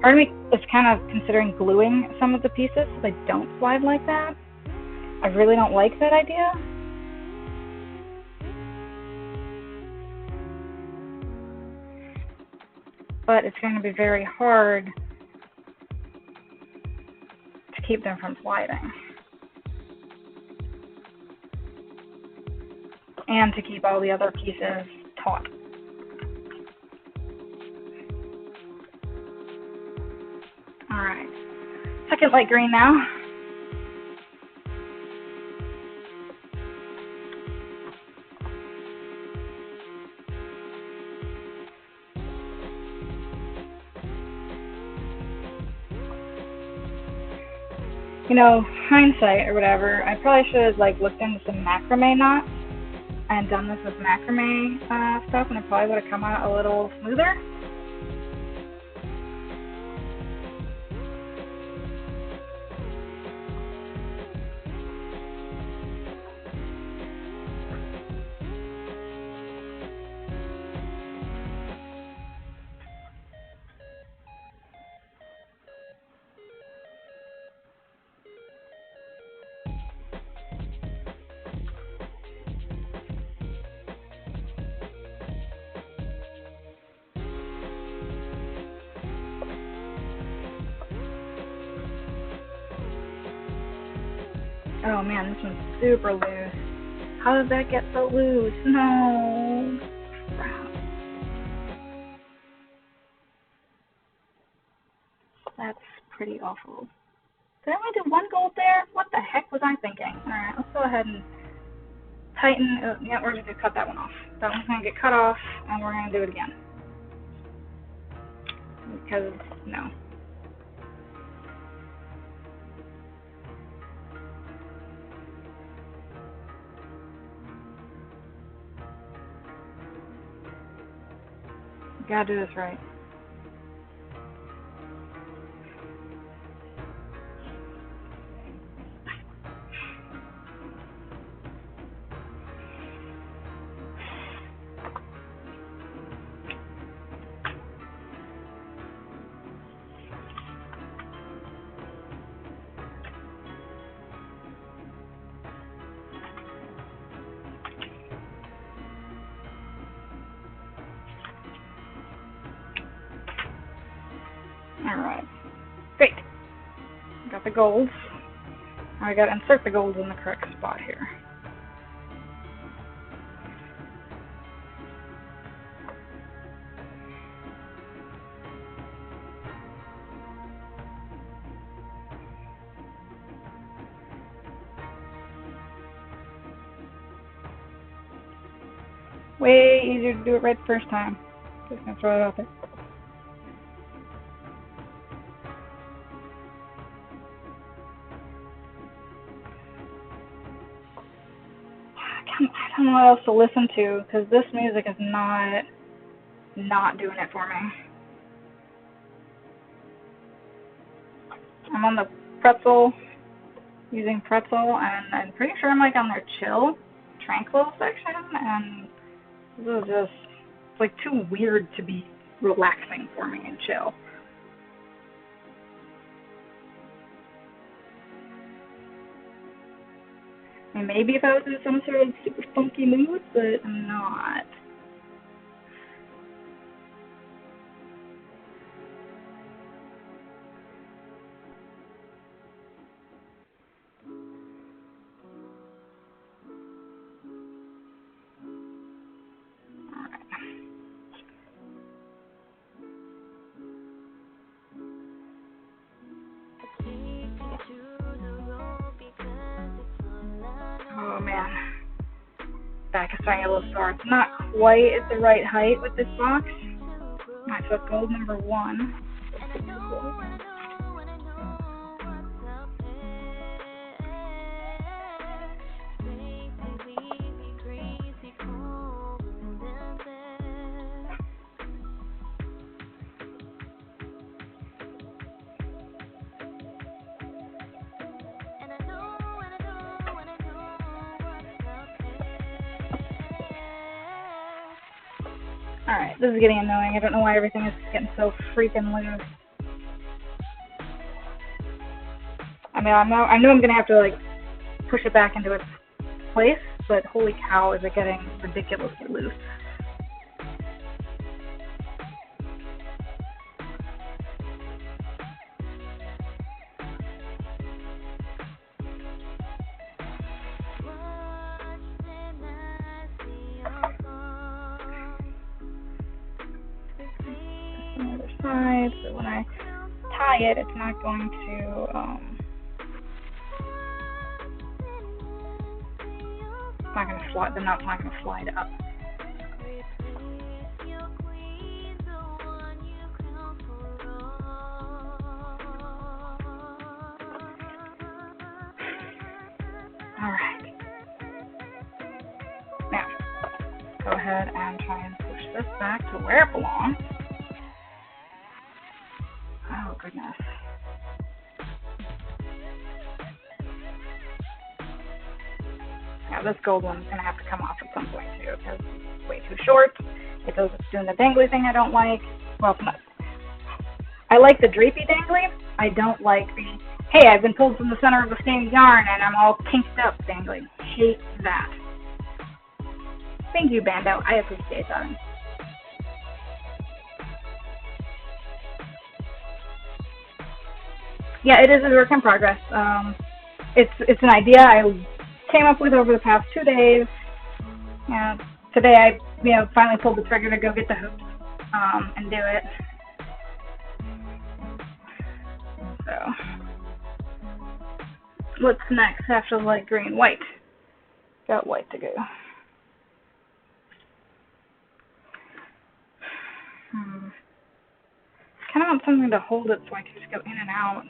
Part of me is kind of considering gluing some of the pieces so they don't slide like that. I really don't like that idea. But it's going to be very hard to keep them from sliding. And to keep all the other pieces taut. Alright. Second light green now. You know, hindsight or whatever, I probably should have like looked into some macrame knots and done this with macrame stuff, and it probably would have come out a little smoother. Oh man, this one's super loose. How did that get so loose? No. Crap. That's pretty awful. Did I only do one gold there? What the heck was I thinking? Alright, let's go ahead and tighten. Yeah, we're just going to cut that one off. That one's going to get cut off, and we're going to do it again. Because, no. Gotta do this right. Alright. Great. Got the golds. Now I gotta insert the golds in the correct spot here. Way easier to do it right the first time. Just gonna throw it out there. I don't know what else to listen to, because this music is not doing it for me. I'm on the pretzel, using pretzel, and I'm pretty sure I'm like on their chill, tranquil section, and this is just, it's like too weird to be relaxing for me and chill. I mean, maybe if I was in some sort of super funky mood, but I'm not. Oh man, back is starting a little sore. It's not quite at the right height with this box. Alright, so it's gold number 1. Alright, this is getting annoying. I don't know why everything is getting so freaking loose. I mean, I know I'm gonna have to like push it back into its place, but holy cow, is it getting ridiculously loose. On the other side, so when I tie it, it's not going to, it's not going to slide, the knot's not going to slide up. Alright. Now, go ahead and try and push this back to where it belongs. Oh, goodness. Now, this gold one's going to have to come off at some point, too, because it's way too short. It's doing the dangly thing I don't like. Well, it's not. I like the drapey dangly. I don't like the, hey, I've been pulled from the center of the same yarn and I'm all kinked up dangly. Hate that. Thank you, Bando. I appreciate that. Yeah, it is a work in progress. It's an idea I came up with over the past 2 days. Today I finally pulled the trigger to go get the hoops and do it. So, what's next after light green? White. Got white to go. Kind of want something to hold it so I can just go in and out.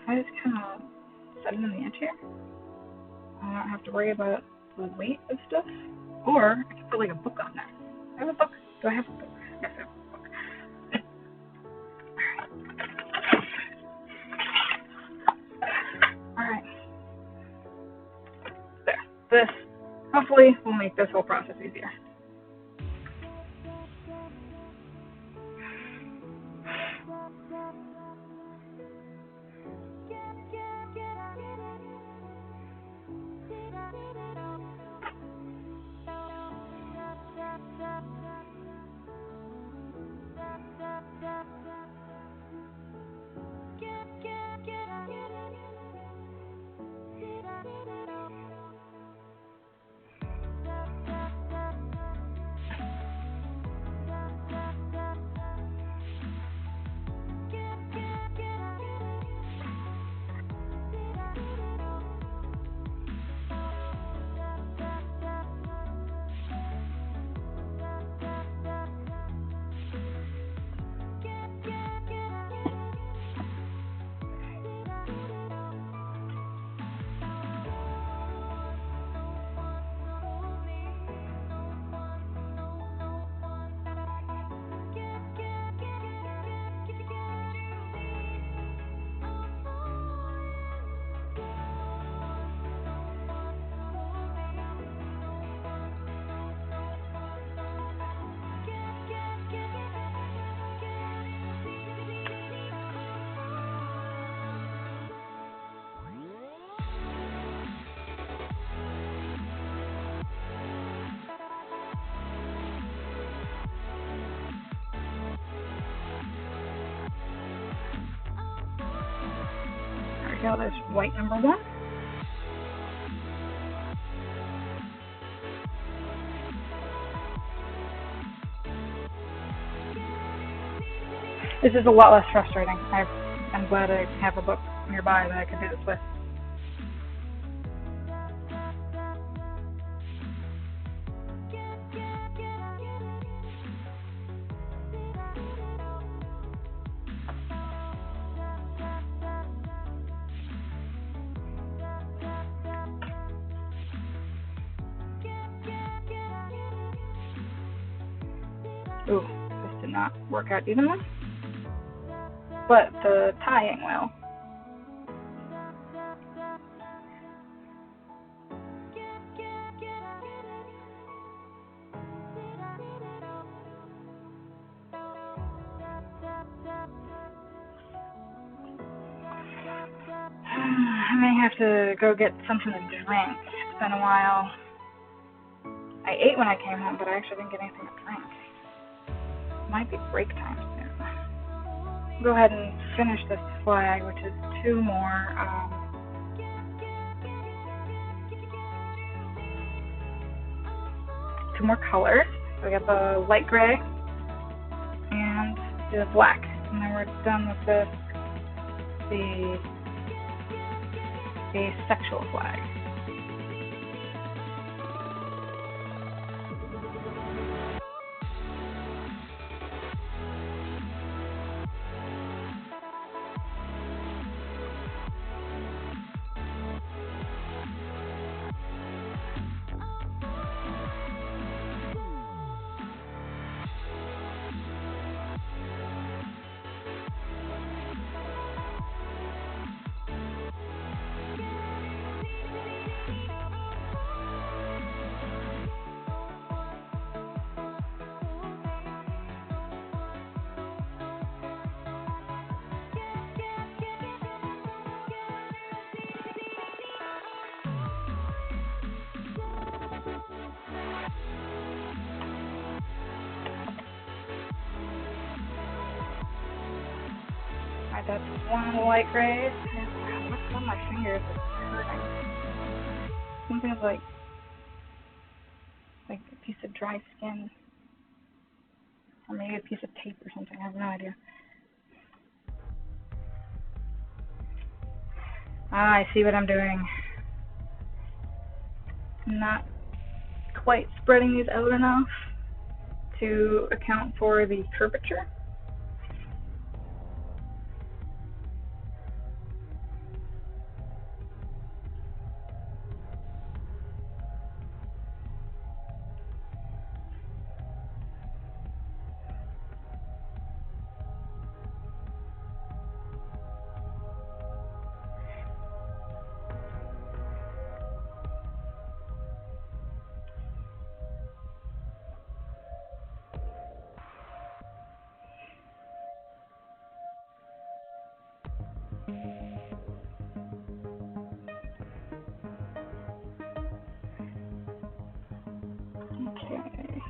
I just kind of set it in the edge here. I don't have to worry about the weight of stuff. Or I can put like a book on there. I have a book. Do I have a book? Yes, I have a book. Alright. There. This hopefully will make this whole process easier. There we go, there's white number 1. This is a lot less frustrating. I'm glad I have a book nearby that I can do this with. Ooh, this did not work out evenly, but the tying will. I may have to go get something to drink. It's been a while. I ate when I came home, but I actually didn't get anything to drink. Might be break time soon. Go ahead and finish this flag, which is two more. Two more colors. So we got the light gray and the black. And then we're done with this, the sexual flag. That's one light gray. What's on my fingers? It's hurting. Something like a piece of dry skin. Or maybe a piece of tape or something. I have no idea. I see what I'm doing. I'm not quite spreading these out enough to account for the curvature. Okay.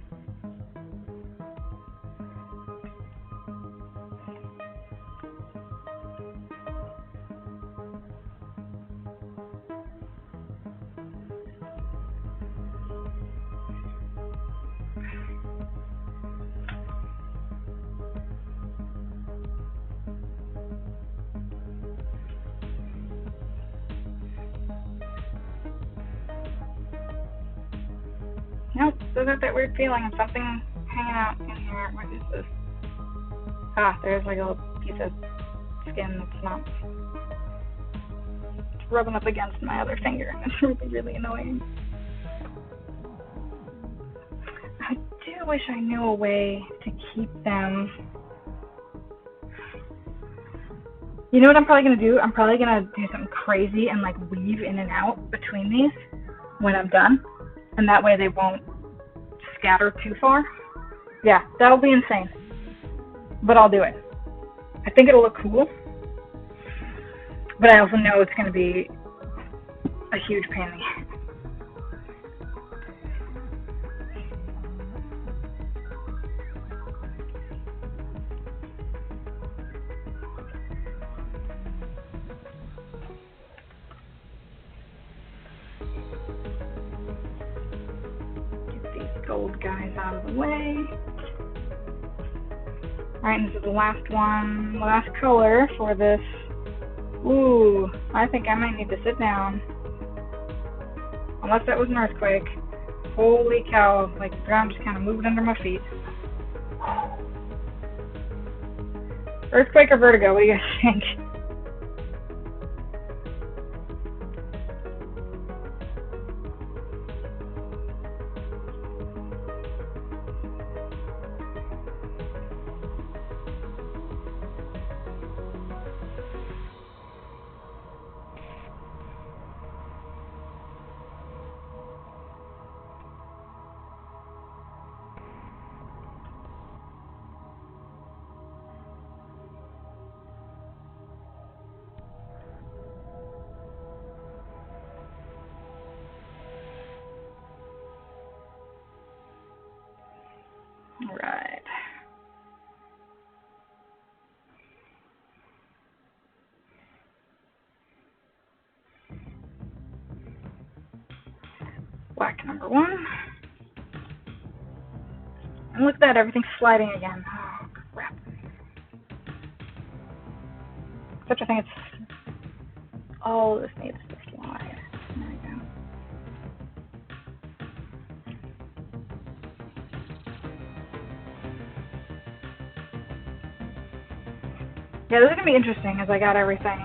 Nope, still got that weird feeling of something hanging out in here. What is this? Ah, there's like a little piece of skin that's not. It's rubbing up against my other finger. It's really, really annoying. I do wish I knew a way to keep them. You know what I'm probably going to do? I'm probably going to do something crazy and like weave in and out between these when I'm done. And that way they won't scatter too far. Yeah, that'll be insane. But I'll do it. I think it'll look cool. But I also know it's going to be a huge pain in the ass. Gold guys out of the way. Alright, this is the last one, last color for this. Ooh, I think I might need to sit down. Unless that was an earthquake. Holy cow, like the ground just kind of moved under my feet. Earthquake or vertigo, what do you guys think? All right. Whack number 1. And look at that, everything's sliding again. Oh, crap. Such a thing, it's all of this needs to slide. There we go. Yeah, this is going to be interesting as I got everything.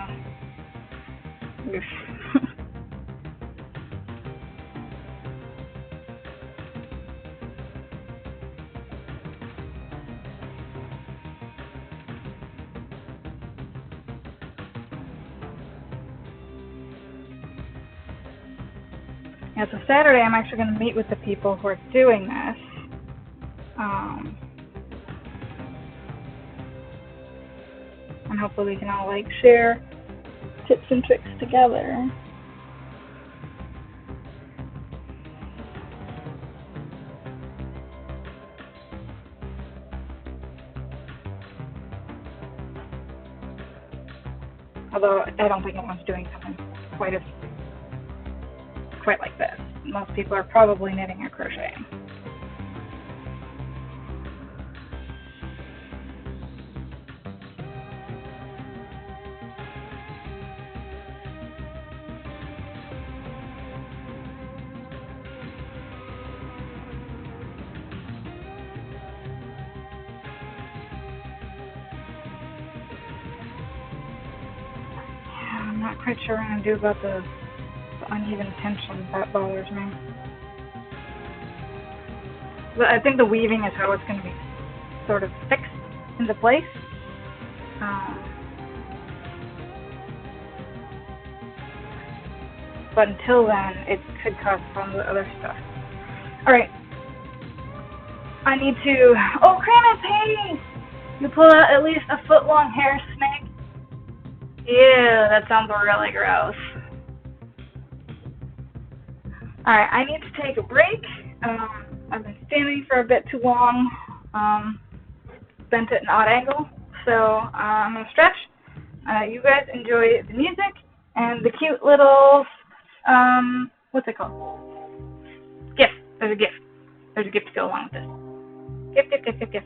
Oof. Yeah, so Saturday I'm actually going to meet with the people who are doing this. And hopefully we can all like share tips and tricks together. Although I don't think anyone's doing something quite like this. Most people are probably knitting or crocheting. I'm not quite sure what I'm going to do about the uneven tension. That bothers me. But I think the weaving is how it's going to be sort of fixed into place. But until then, it could cause some of the other stuff. Alright. I need to... Oh, Krampus, hey! You pull out at least a foot-long hair snake? Ew, that sounds really gross. Alright, I need to take a break. I've been standing for a bit too long. Bent at an odd angle. So I'm going to stretch. You guys enjoy the music and the cute little, what's it called? Gift. There's a gift. There's a gift to go along with this. Gift.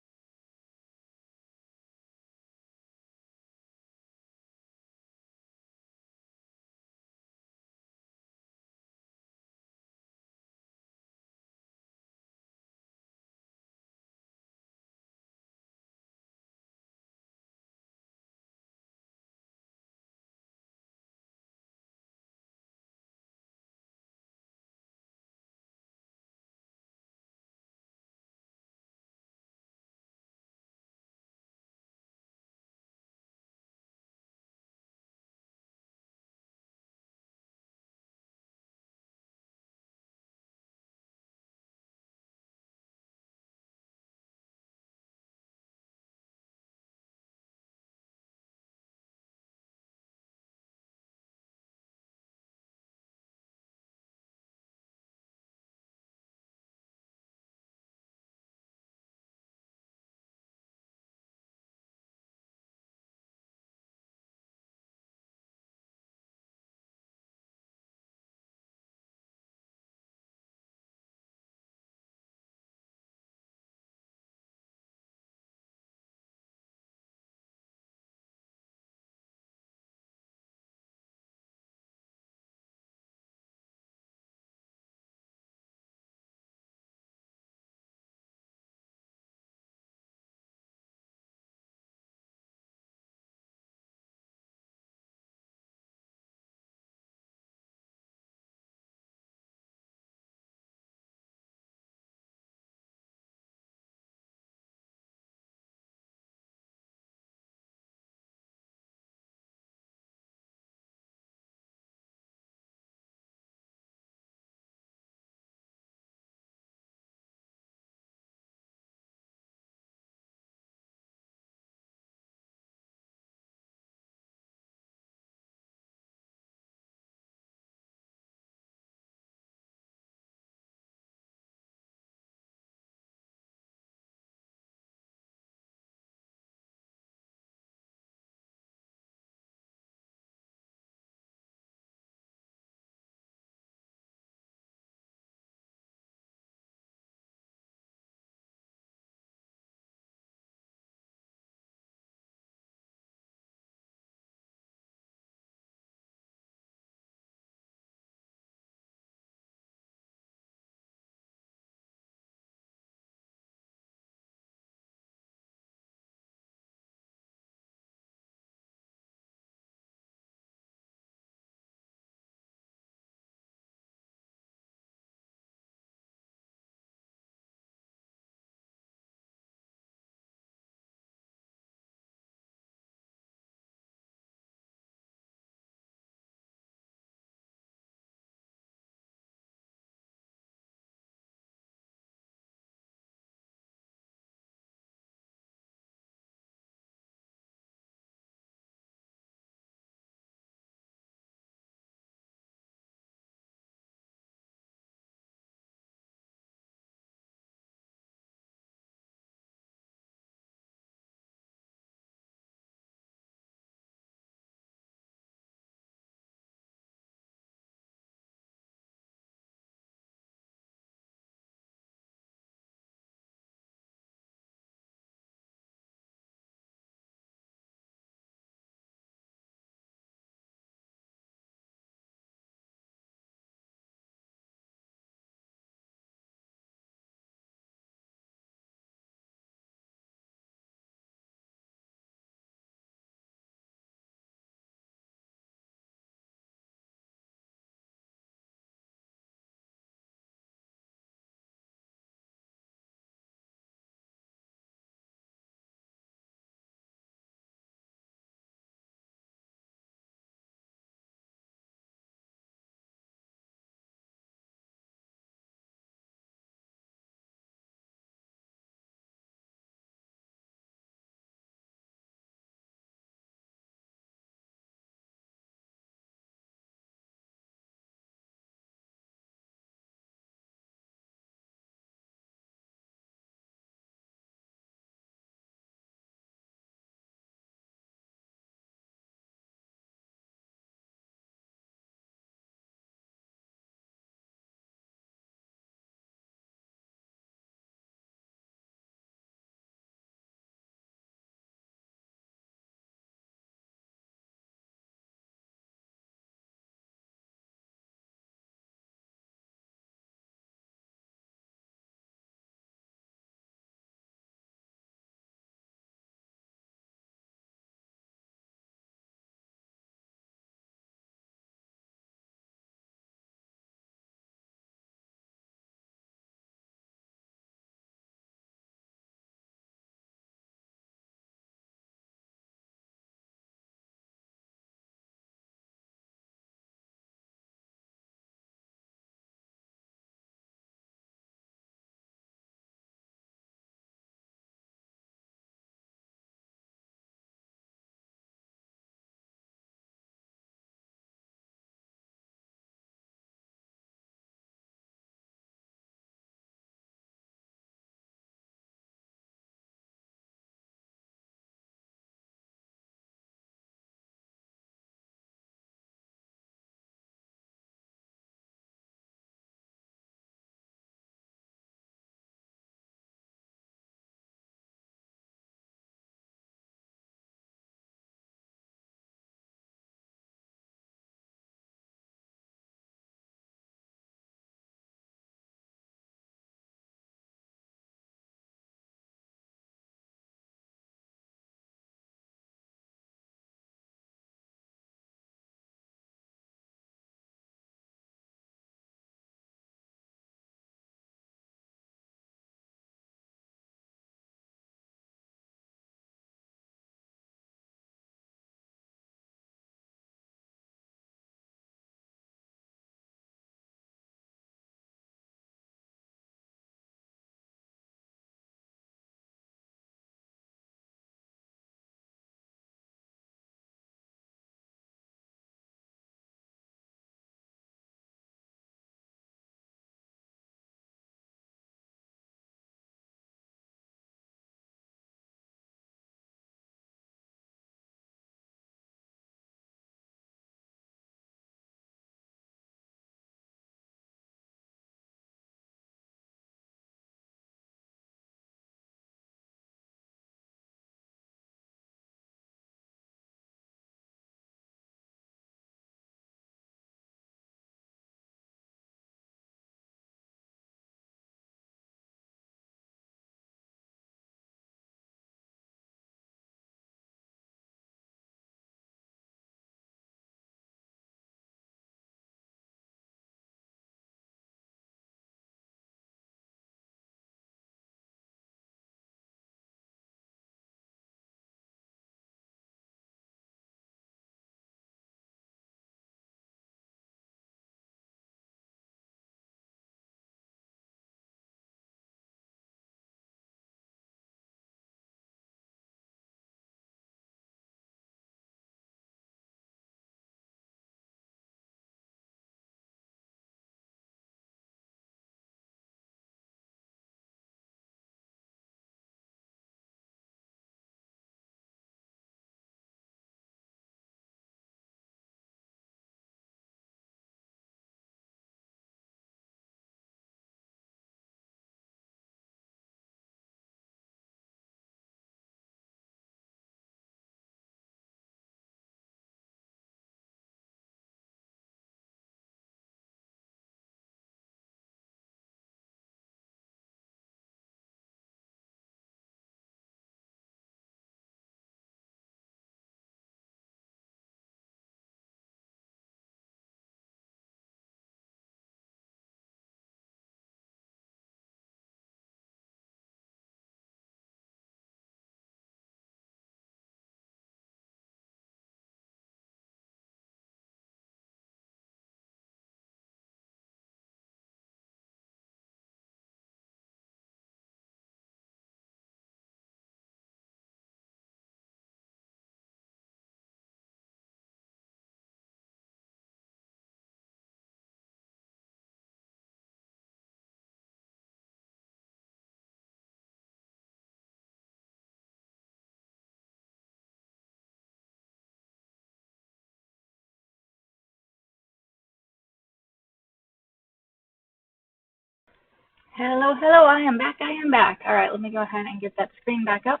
Hello, hello, I am back, I am back. All right, let me go ahead and get that screen back up.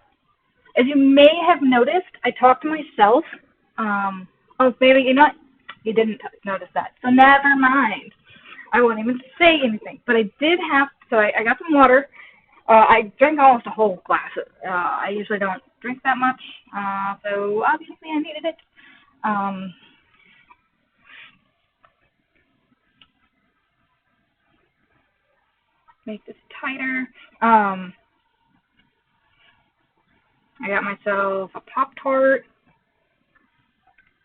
As you may have noticed, I talked to myself. Oh, maybe you not. You didn't notice that, so never mind. I won't even say anything. But I did have, so I got some water. I drank almost a whole glass. I usually don't drink that much, so obviously I needed it. Um, make this tighter. I got myself a Pop-Tart.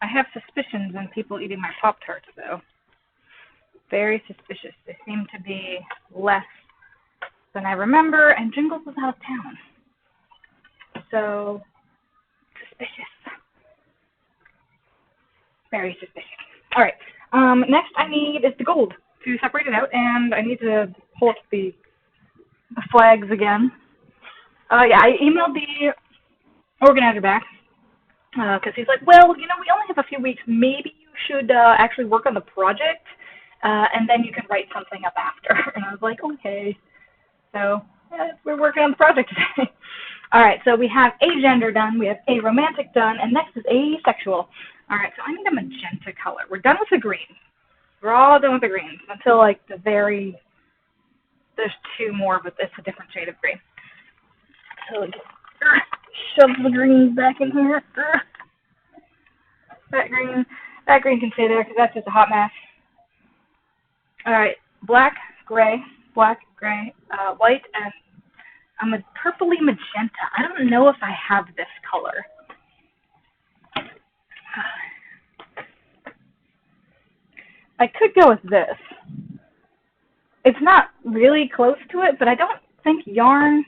I have suspicions on people eating my Pop-Tarts, though. Very suspicious. They seem to be less than I remember, and Jingles was out of town. So, suspicious. Very suspicious. All right. Next I need is the gold to separate it out, and I need to pull up the flags again. Yeah, I emailed the organizer back because he's like, well, you know, we only have a few weeks. Maybe you should actually work on the project, and then you can write something up after. And I was like, okay. So we're working on the project today. All right, so we have agender done, we have aromantic done, and next is asexual. All right, so I need a magenta color. We're done with the green. We're all done with the greens until like there's two more, but it's a different shade of green. So shove the greens back in here. That green can stay there because that's just a hot mess. All right, black, gray, white, and I'm a purpley magenta. I don't know if I have this color. I could go with this. It's not really close to it, but I don't think yarn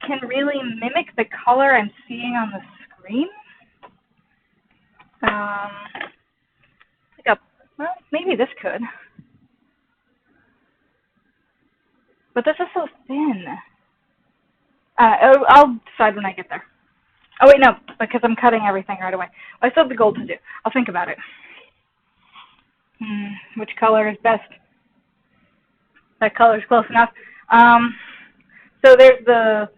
can really mimic the color I'm seeing on the screen. Well, maybe this could. But this is so thin. I'll decide when I get there. Oh, wait, no, because I'm cutting everything right away. I still have the gold to do. I'll think about it. Which color is best? That color is close enough. So there's the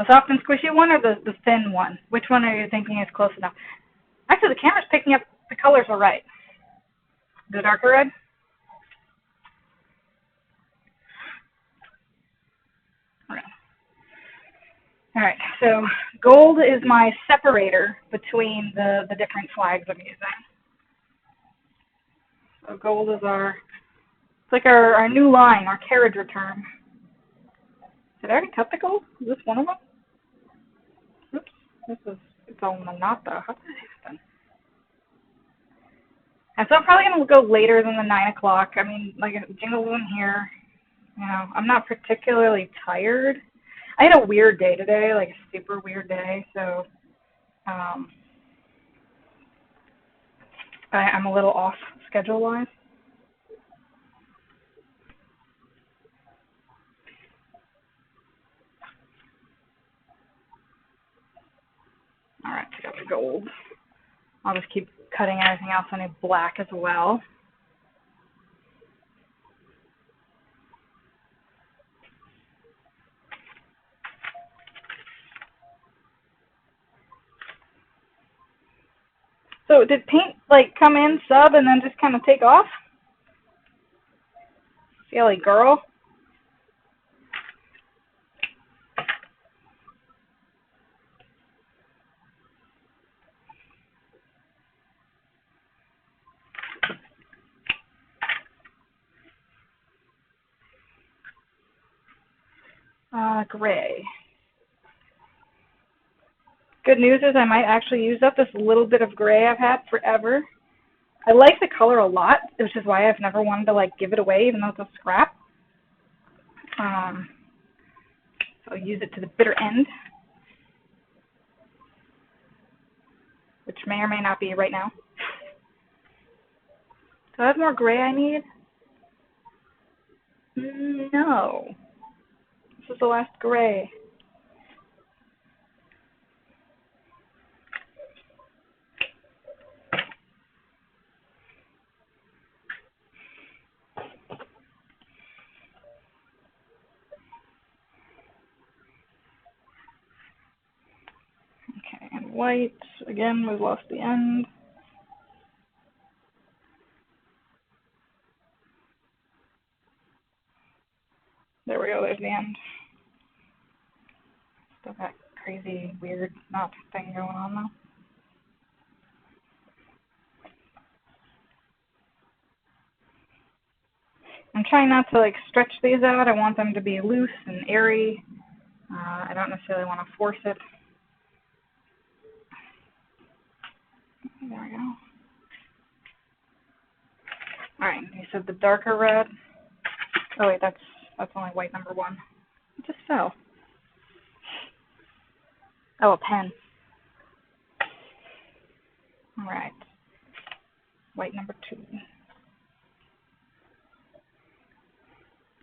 soft and squishy one or the thin one? Which one are you thinking is close enough? Actually, the camera's picking up the colors all right. The darker red? All right, so gold is my separator between the different flags I'm using. So gold is it's like our new line, our carriage return. Did I already cut the gold? Is this one of them? Oops, it's all not though. How did that happen? And so I'm probably going to go later than the 9 o'clock. I mean, like, Jingles in here. You know, I'm not particularly tired. I had a weird day today, like a super weird day, so I'm a little off schedule-wise. All right, so I got the gold. I'll just keep cutting everything else. I need black as well. So did paint like come in, sub, and then just kind of take off? Silly girl. Gray. Good news is I might actually use up this little bit of gray I've had forever. I like the color a lot, which is why I've never wanted to like give it away, even though it's a scrap. So I'll use it to the bitter end, which may or may not be right now. Do I have more gray I need? No. This is the last gray. white. Again, we've lost the end. There we go, there's the end. Still got crazy, weird knot thing going on though. I'm trying not to like stretch these out. I want them to be loose and airy. I don't necessarily want to force it. There we go. Alright, you said the darker red. Oh wait, that's only white number 1. It just fell. Oh, a pen. Alright. White number 2.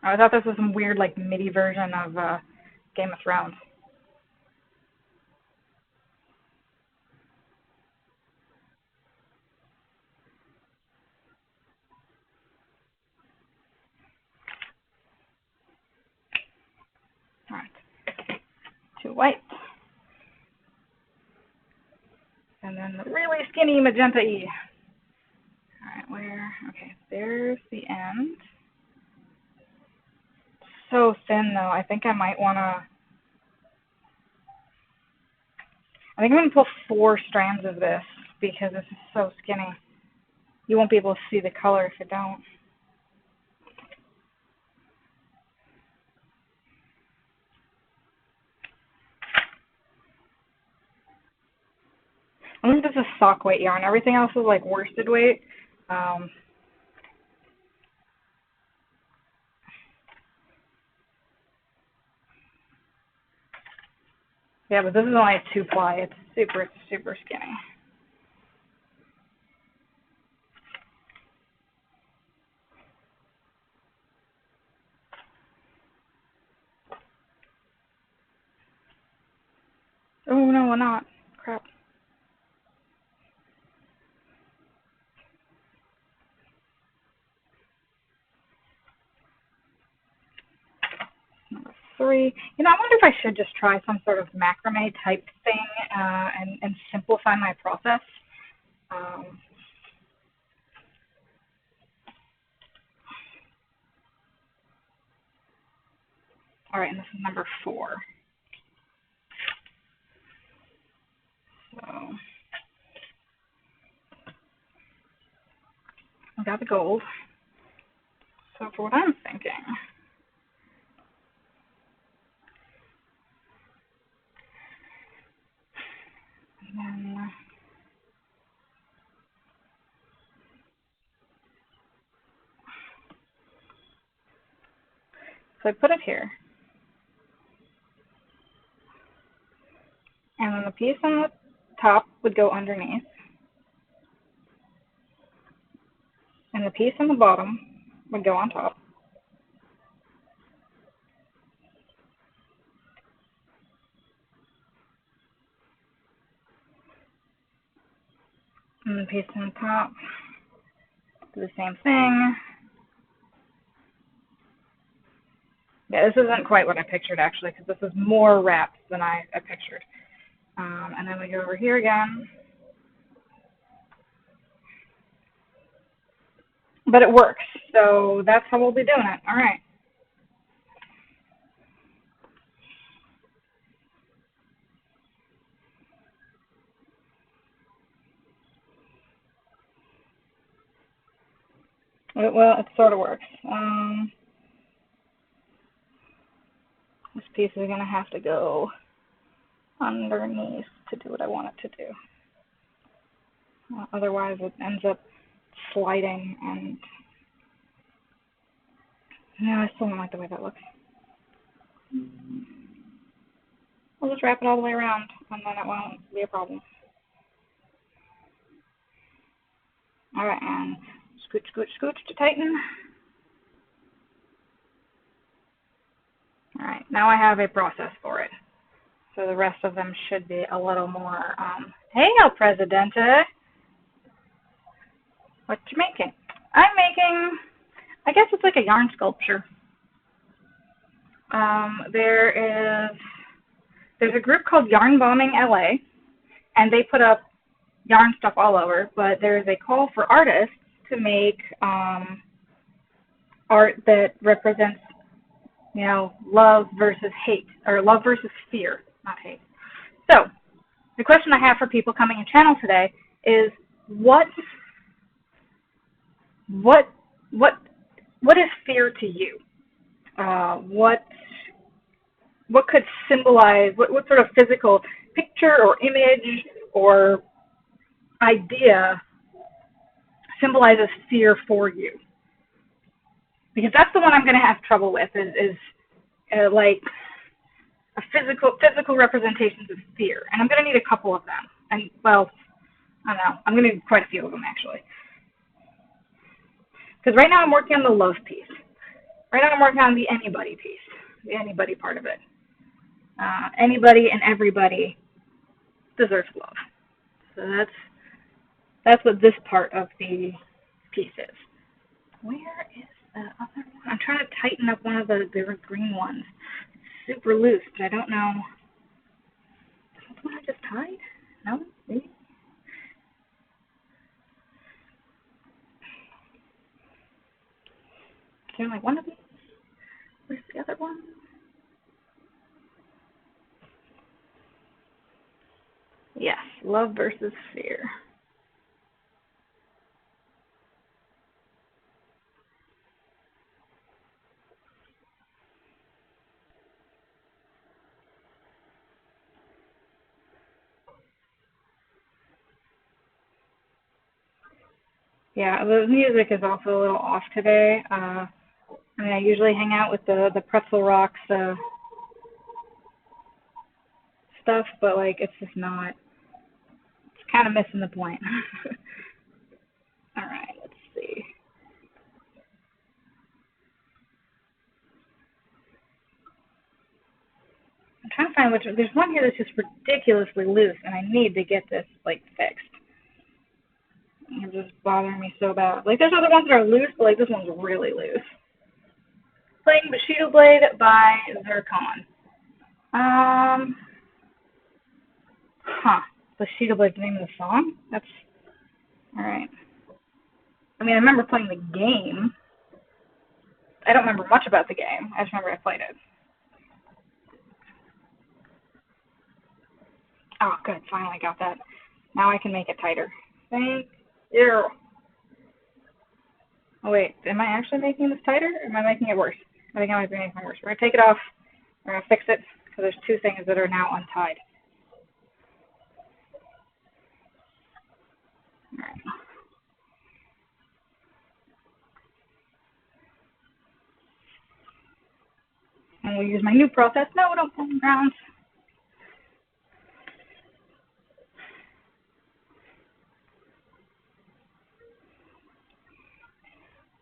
Oh, I thought this was some weird like MIDI version of Game of Thrones. Alright. 2 white. And then the really skinny magenta E. Alright, where? Okay, there's the end. So thin though. I think I might want to. I think I'm going to pull 4 strands of this because this is so skinny. You won't be able to see the color if you don't. I think this is sock weight yarn. Everything else is like worsted weight. Yeah, but this is only a 2-ply. It's super, super skinny. Oh, no, we're not. Crap. Number 3. You know, I wonder if I should just try some sort of macrame type thing and simplify my process. All right, and this is number 4. So I got the gold. So for what I'm thinking, and then so I put it here. And then the piece on the top would go underneath. And the piece on the bottom would go on top. And the piece on the top, do the same thing. Yeah, this isn't quite what I pictured actually, because this is more wraps than I pictured. And then we go over here again. But it works, so that's how we'll be doing it. All right. Well, it sort of works. This piece is going to have to go underneath to do what I want it to do. Otherwise, it ends up sliding, and no, I still don't like the way that looks. We'll just wrap it all the way around, and then it won't be a problem. All right, and scooch, scooch, scooch to tighten. All right, now I have a process for it. So the rest of them should be a little more, hey, El Presidente. What you making? I'm making, I guess it's like a yarn sculpture. There's a group called Yarn Bombing LA, and they put up yarn stuff all over, but there's a call for artists to make art that represents, love versus hate, or love versus fear, not hate. So the question I have for people coming in channel today is, what is fear to you? What could symbolize, what sort of physical picture or image or idea symbolizes fear for you? Because that's the one I'm going to have trouble with, is like a physical representations of fear. And I'm going to need a couple of them. And, well, I don't know. I'm going to need quite a few of them, actually. Because right now I'm working on the love piece. Right now I'm working on the anybody piece, the anybody part of it. Anybody and everybody deserves love. So that's what this part of the piece is. Where is the other one? I'm trying to tighten up one of the green ones. It's super loose, but I don't know. Is that the one I just tied? No? Maybe? Is there only one of these? Where's the other one? Yes, love versus fear. Yeah, the music is also a little off today. I usually hang out with the Pretzel Rocks stuff, but like it's just not. It's kind of missing the point. All right, let's see. I'm trying to find which. There's one here that's just ridiculously loose, and I need to get this like fixed. It's just bothering me so bad. Like there's other ones that are loose, but like this one's really loose. Playing Bushido Blade by Zircon. Bushido Blade's the name of the song? That's alright. I remember playing the game. I don't remember much about the game. I just remember I played it. Oh, good. Finally got that. Now I can make it tighter. Thank you. Oh, wait. Am I actually making this tighter, or am I making it worse? I think I might be making it worse. We're going to take it off. We're going to fix it, because there's two things that are now untied. All right. And we'll use my new process. No, don't pull them around.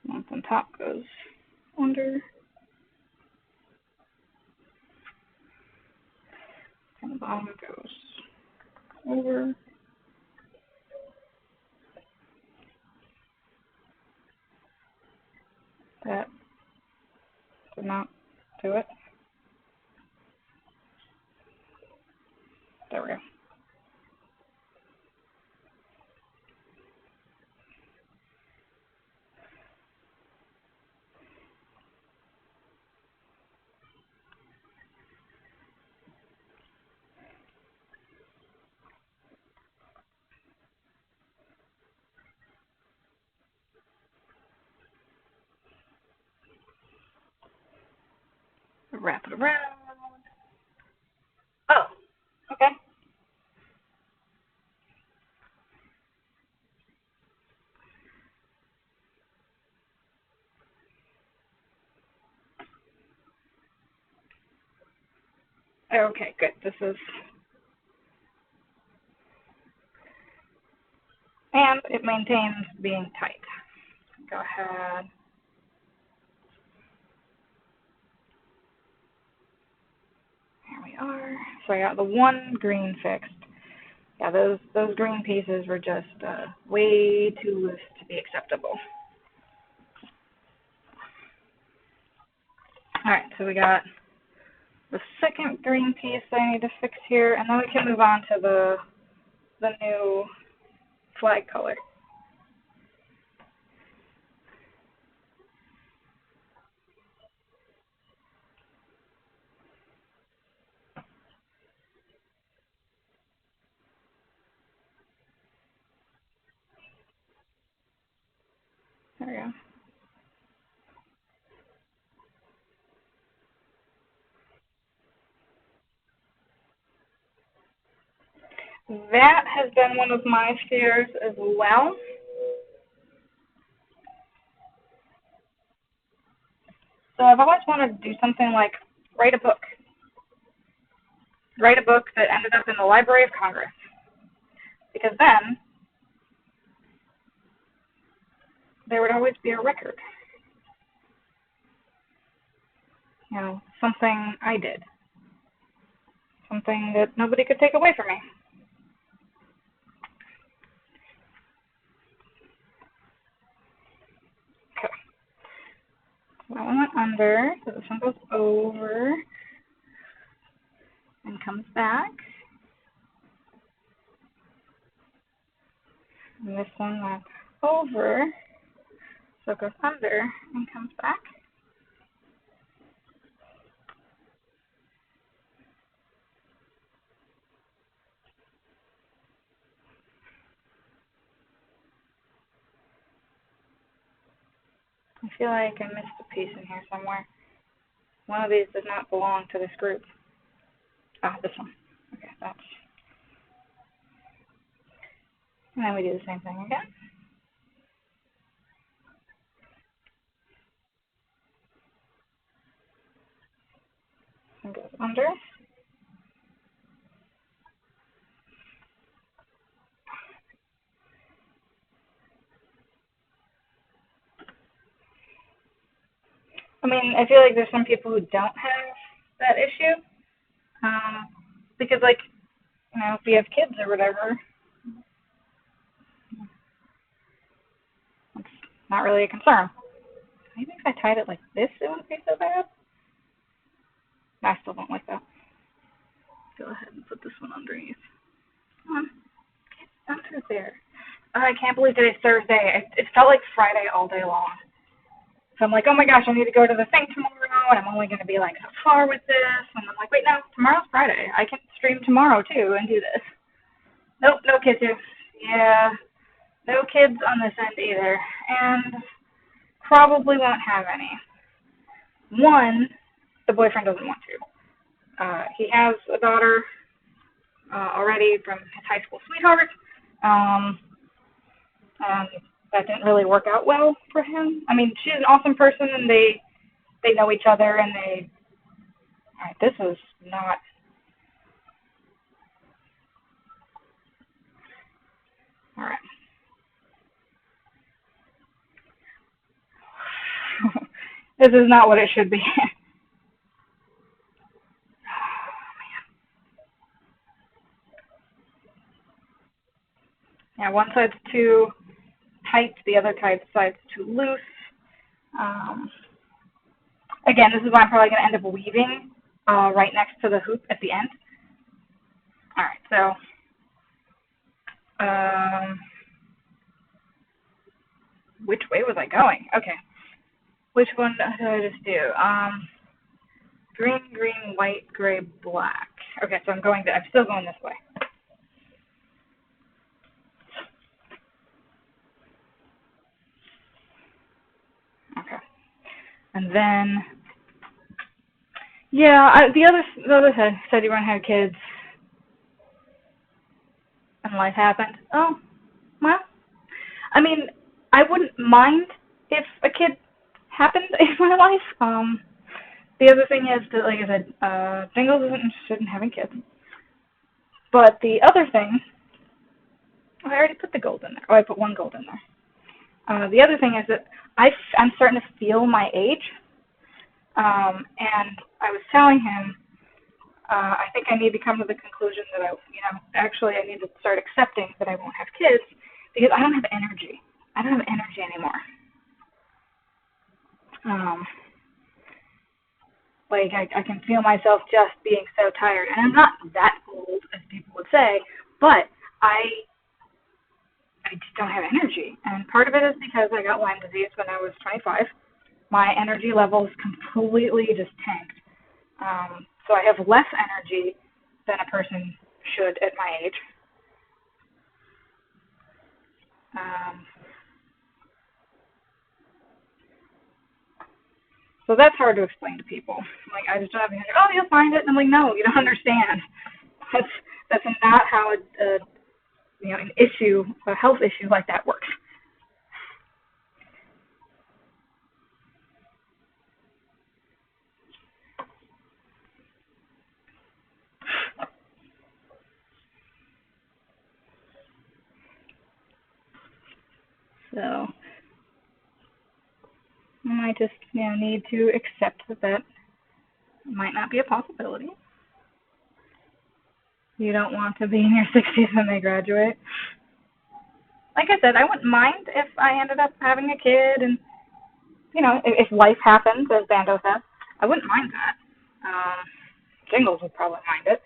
Once on top goes under. And the bottom goes over. That did not do it. There we go. Wrap it around. Oh, okay. Okay, good. This is, and it maintains being tight. Go ahead. There we are. So I got the one green fixed. Yeah, those green pieces were just way too loose to be acceptable. All right, so we got the second green piece I need to fix here, and then we can move on to the new flag color? There we go. That has been one of my fears as well. So I've always wanted to do something like write a book. Write a book that ended up in the Library of Congress. Because then there would always be a record. You know, something I did. Something that nobody could take away from me. Okay. So that one went under, so this one goes over and comes back. And this one went over, so it goes under and comes back. I feel like I missed a piece in here somewhere. One of these does not belong to this group. Ah, this one. Okay, that's. And then we do the same thing again. And goes under. I mean, I feel like there's some people who don't have that issue. Because, like, you know, if you have kids or whatever, it's not really a concern. Maybe if I tied it like this, it wouldn't be so bad. I still don't like that. Go ahead and put this one underneath. Come on. Get under there. I can't believe today's Thursday. It felt like Friday all day long. So I'm like, oh my gosh, I need to go to the thing tomorrow, and I'm only going to be like so far with this. And I'm like, wait, no, tomorrow's Friday. I can stream tomorrow too and do this. Nope, no kids here. Yeah, no kids on this end either. And probably won't have any. One, the boyfriend doesn't want to. He has a daughter already from his high school sweetheart. And that didn't really work out well for him. I mean, she's an awesome person, and they know each other, and they. All right, this is not. All right. This is not what it should be. Yeah, one side's too tight, the other side's too loose. Again, this is why I'm probably going to end up weaving right next to the hoop at the end. All right, so which way was I going? Okay. Which one did I just do? Green, green, white, gray, black. Okay, so I'm still going this way. Okay. And then, yeah, the other said you weren't have kids, and life happened. Oh, well, I mean, I wouldn't mind if a kid happened in my life. The other thing is that, like I said, Jingles isn't interested in having kids. But the other thing, I already put the gold in there. Oh, I put one gold in there. The other thing is that I'm starting to feel my age. And I was telling him, I think I need to come to the conclusion that actually I need to start accepting that I won't have kids because I don't have energy. I don't have energy anymore. Like, I can feel myself just being so tired. And I'm not that old, as people would say, but I just don't have energy. And part of it is because I got Lyme disease when I was 25. My energy levels completely just tanked. So I have less energy than a person should at my age. Um, so that's hard to explain to people. Like, I just don't have any, oh, you'll find it. And I'm like, no, you don't understand. That's, that's not how an issue, a health issue like that works. So I just, need to accept that might not be a possibility. You don't want to be in your 60s when they graduate. Like I said, I wouldn't mind if I ended up having a kid and, if life happens, as Bando says, I wouldn't mind that. Jingles would probably mind it,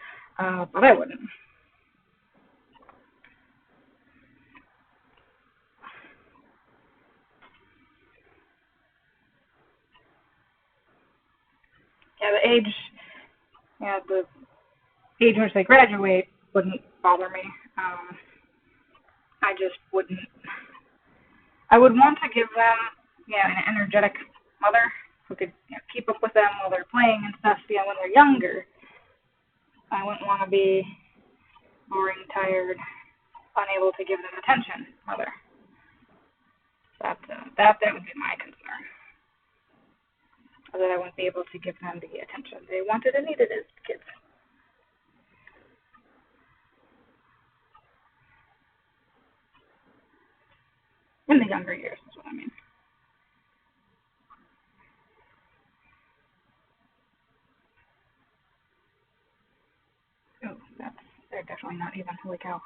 but I wouldn't. Yeah, the age in which they graduate wouldn't bother me. I just wouldn't. I would want to give them, an energetic mother who could keep up with them while they're playing and stuff. When they're younger, I wouldn't want to be boring, tired, unable to give them attention mother. That would be my concern. That I wouldn't be able to give them the attention they wanted and needed as kids. In the younger years is what I mean. Oh, they're definitely not even. Holy cow.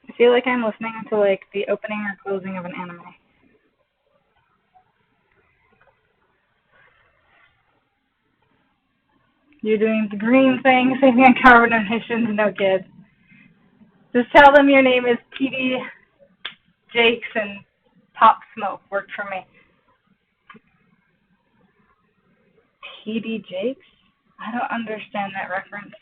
I feel like I'm listening to like the opening or closing of an anime. You're doing the green thing, saving on carbon emissions, no kids. Just tell them your name is PD Jakes and Pop Smoke. Worked for me. PD Jakes? I don't understand that reference.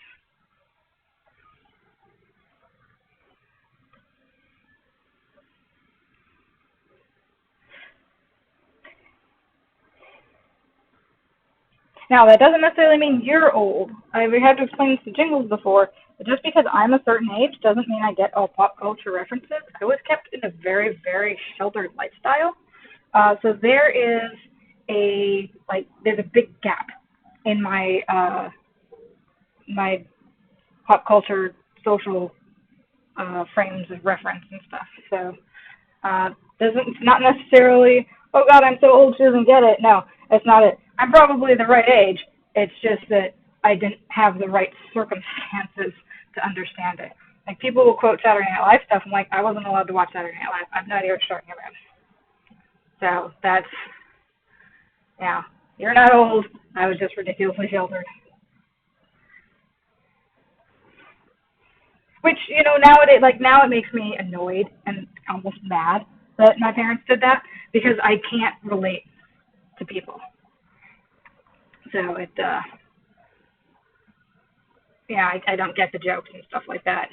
Now, that doesn't necessarily mean you're old. I've had to explain this to Jingles before. But just because I'm a certain age doesn't mean I get all pop culture references. I was kept in a very, very sheltered lifestyle. So there's a big gap in my pop culture social frames of reference and stuff. So it's not necessarily, oh God, I'm so old she doesn't get it. No, that's not it. I'm probably the right age. It's just that I didn't have the right circumstances to understand it. Like, people will quote Saturday Night Live stuff. I'm like, I wasn't allowed to watch Saturday Night Live. I have no idea what you're talking about. So that's, you're not old. I was just ridiculously sheltered. Which, nowadays, now it makes me annoyed and almost mad that my parents did that because I can't relate to people. So I don't get the jokes and stuff like that.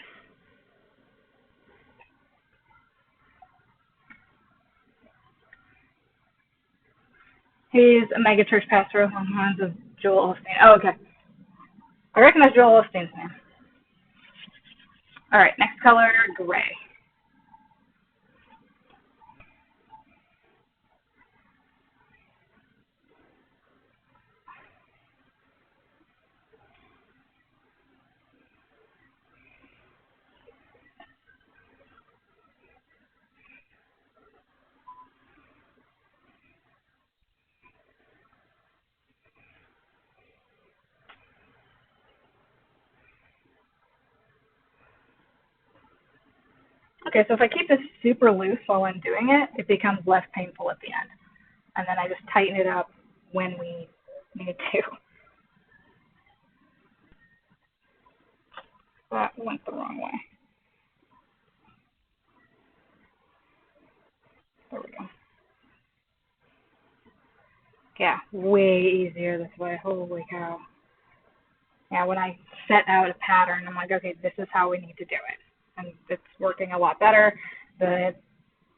He's a megachurch pastor along the lines of Joel Osteen. Oh, okay. I recognize Joel Osteen's name. All right, next color, gray. Okay, so if I keep this super loose while I'm doing it, it becomes less painful at the end. And then I just tighten it up when we need to. That went the wrong way. There we go. Yeah, way easier this way. Holy cow. Yeah, when I set out a pattern, I'm like, okay, this is how we need to do it. And it's working a lot better. They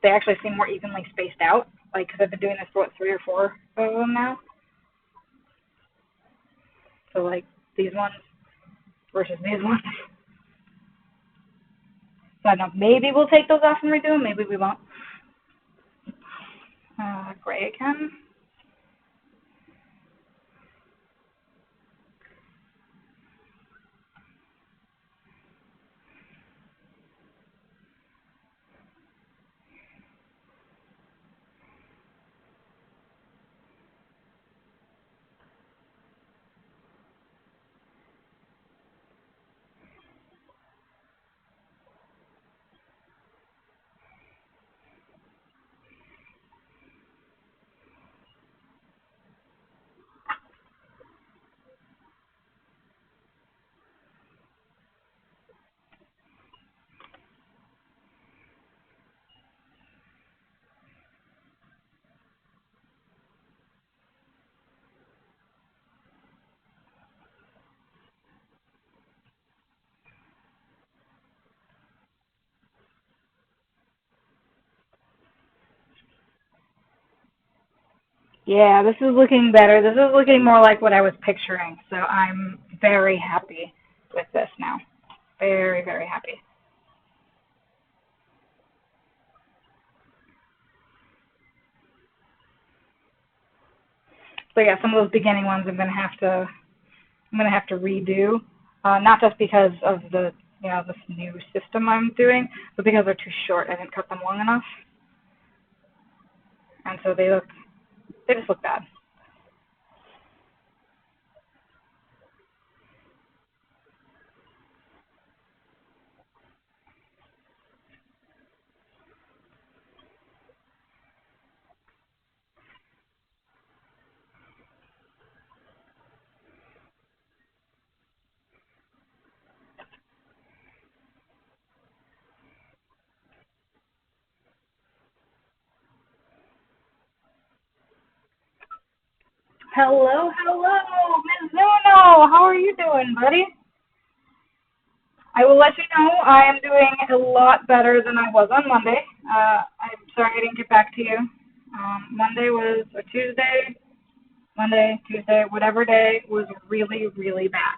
actually seem more evenly spaced out, like, because I've been doing this for, what, 3 or 4 of them now? So, like, these ones versus these ones. So I don't know, maybe we'll take those off and redo them, maybe we won't. Gray again. Yeah, this is looking better. This is looking more like what I was picturing. So I'm very happy with this now. Very, very happy. So yeah, some of those beginning ones I'm gonna have to redo. Not just because of the this new system I'm doing, but because they're too short. I didn't cut them long enough, and so they just look bad. Hello, hello, Mizuno. How are you doing, buddy? I will let you know I am doing a lot better than I was on Monday. I'm sorry I didn't get back to you. Monday was a Tuesday, Monday, Tuesday, whatever day was really, really bad.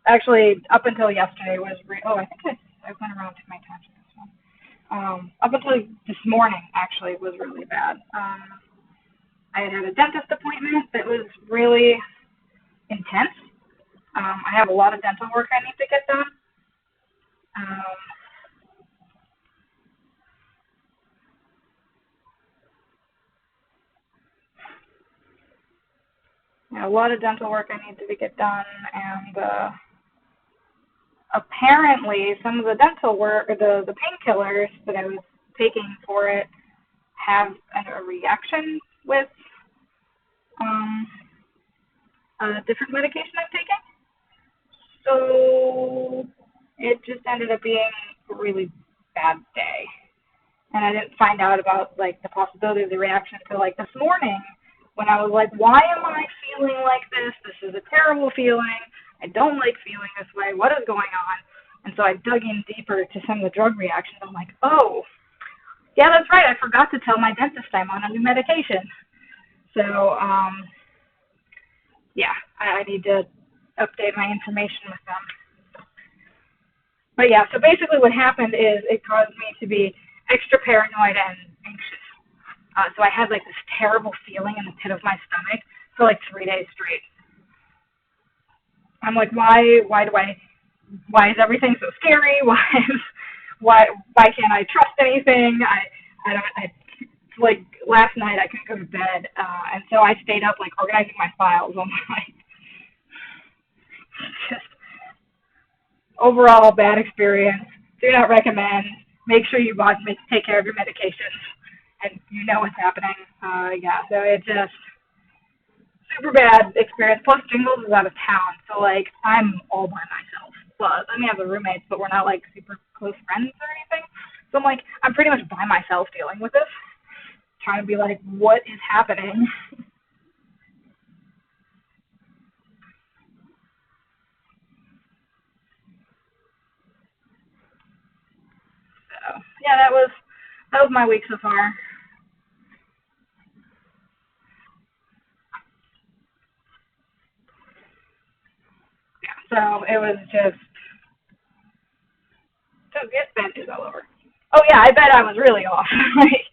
Actually, up until yesterday was I think I went around to my time for this one. Up until this morning, actually, was really bad. I had a dentist appointment that was really intense. I have a lot of dental work I need to get done. Um, a lot of dental work I need to get done, and apparently some of the dental work, or the painkillers that I was taking for it, have a reaction with um, a different medication I'm taking. So it just ended up being a really bad day. And I didn't find out about like the possibility of the reaction until like this morning when I was like, why am I feeling like this? This is a terrible feeling. I don't like feeling this way. What is going on? And so I dug in deeper to some of the drug reactions. I'm like, oh, yeah, that's right. I forgot to tell my dentist I'm on a new medication. So, yeah, I need to update my information with them. But yeah, so basically what happened is it caused me to be extra paranoid and anxious. So I had like this terrible feeling in the pit of my stomach for like 3 days straight. I'm like, why is everything so scary? Why can't I trust anything? I don't, I, like last night I couldn't go to bed, and so I stayed up like organizing my files on my, just overall bad experience. Do not recommend. make sure you take care of your medications, and you know what's happening. Yeah, so it just super bad experience. Plus, Jingles is out of town, so like I'm all by myself. Well, I mean, I have a roommate, but we're not like super close friends or anything. So I'm like, I'm pretty much by myself dealing with this, trying to be like, what is happening? So yeah, that was my week so far. Yeah, so it was just so get bad news all over. Oh yeah, I bet I was really off. Like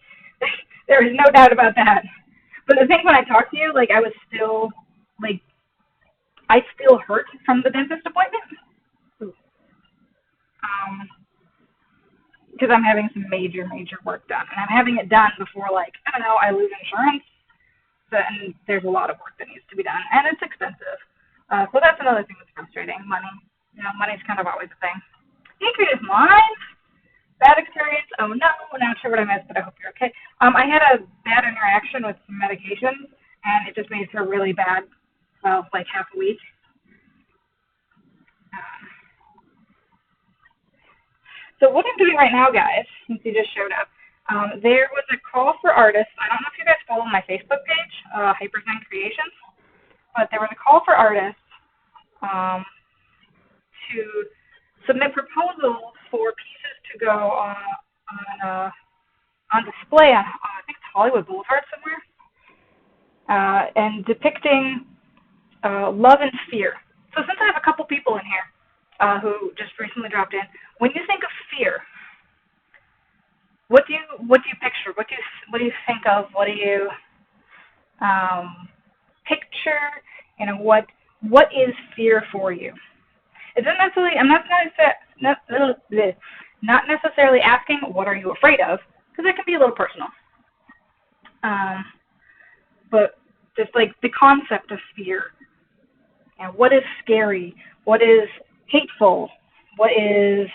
there is no doubt about that. But the thing when I talked to you, like I was still like I still hurt from the dentist appointment. Because I'm having some major work done, and I'm having it done before like I don't know I lose insurance. So, and there's a lot of work that needs to be done, and it's expensive. So that's another thing that's frustrating. Money, money's kind of always a thing. Secret is mine. Bad experience. Oh no, not sure what I missed, but I hope you're okay. I had a bad interaction with some medications, and it just made her really bad. Well, like half a week. Um, so what I'm doing right now, guys, since you just showed up, there was a call for artists. I don't know if you guys follow my Facebook page, Hyperzen Creations, but there was a call for artists um, to submit proposals for pieces to go on display on I think it's Hollywood Boulevard somewhere, and depicting love and fear. So since I have a couple people in here who just recently dropped in, when you think of fear, what do you picture? What do you think of? What do you picture? What is fear for you? It's not necessarily. I'm not necessarily asking what are you afraid of, because that can be a little personal. Um, but just like the concept of fear, and what is scary, what is hateful, what is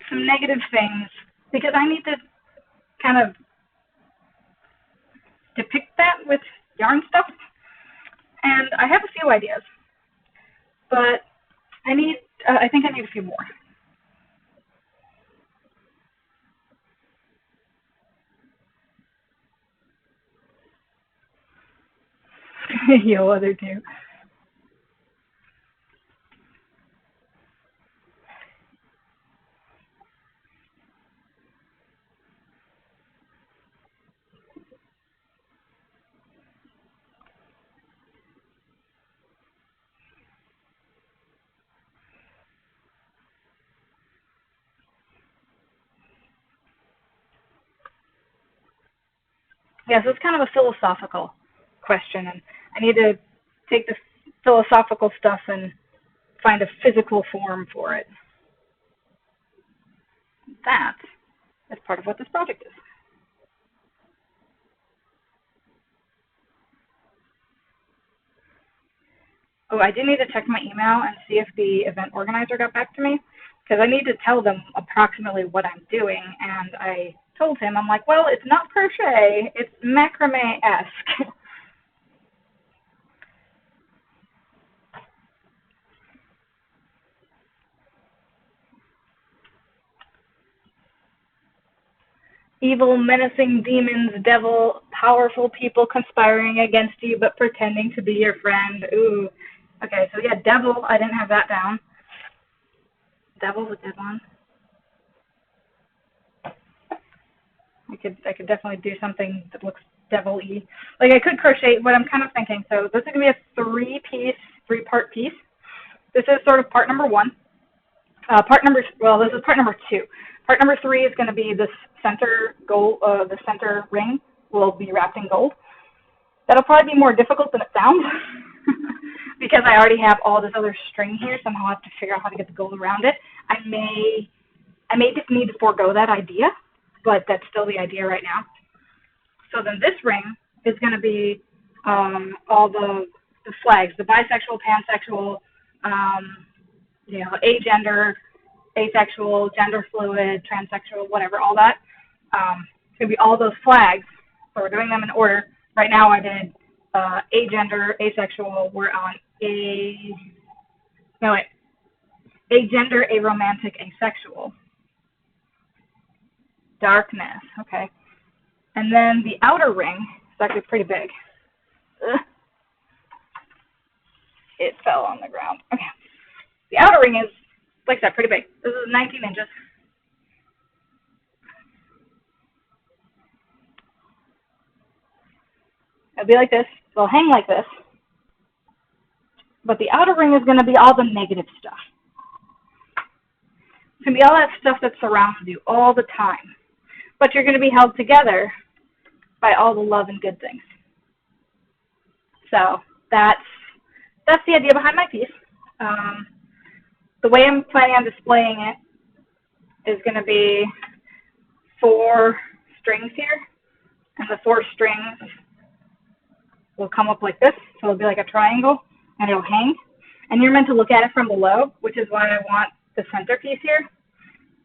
some negative things, because I need to kind of depict that with yarn stuff, and I have a few ideas, but I think I need a few more. Yo, other two. Yeah, so it's kind of a philosophical question, and I need to take the philosophical stuff and find a physical form for it. That is part of what this project is. Oh, I do need to check my email and see if the event organizer got back to me, because I need to tell them approximately what I'm doing. And I told him, I'm like, well, it's not crochet, it's macrame-esque. Evil, menacing demons, devil, powerful people conspiring against you but pretending to be your friend. Ooh. Okay, so yeah, devil, I didn't have that down. Devil's a good one. I could definitely do something that looks devil-y. Like I could crochet. What I'm kind of thinking. So this is gonna be a three-part piece. This is sort of part number one. This is part number two. Part number three is going to be this center gold. The center ring will be wrapped in gold. That'll probably be more difficult than it sounds because I already have all this other string here. Somehow I have to figure out how to get the gold around it. I may just need to forego that idea, but that's still the idea right now. So then this ring is going to be all the flags, the bisexual, pansexual, agender, asexual, gender fluid, transsexual, whatever, all that. It's going to be all those flags. So we're doing them in order. Right now I did agender, asexual. We're on agender, aromantic, asexual. Darkness, okay. And then the outer ring is actually pretty big. Ugh. It fell on the ground. Okay. The outer ring is, like I said, pretty big. This is 19 inches. It'll be like this. It'll hang like this. But the outer ring is going to be all the negative stuff. It's going to be all that stuff that surrounds you all the time. But you're going to be held together by all the love and good things. So that's the idea behind my piece. The way I'm planning on displaying it is going to be 4 strings here. And the 4 strings will come up like this. So it'll be like a triangle, and it'll hang. And you're meant to look at it from below, which is why I want the centerpiece here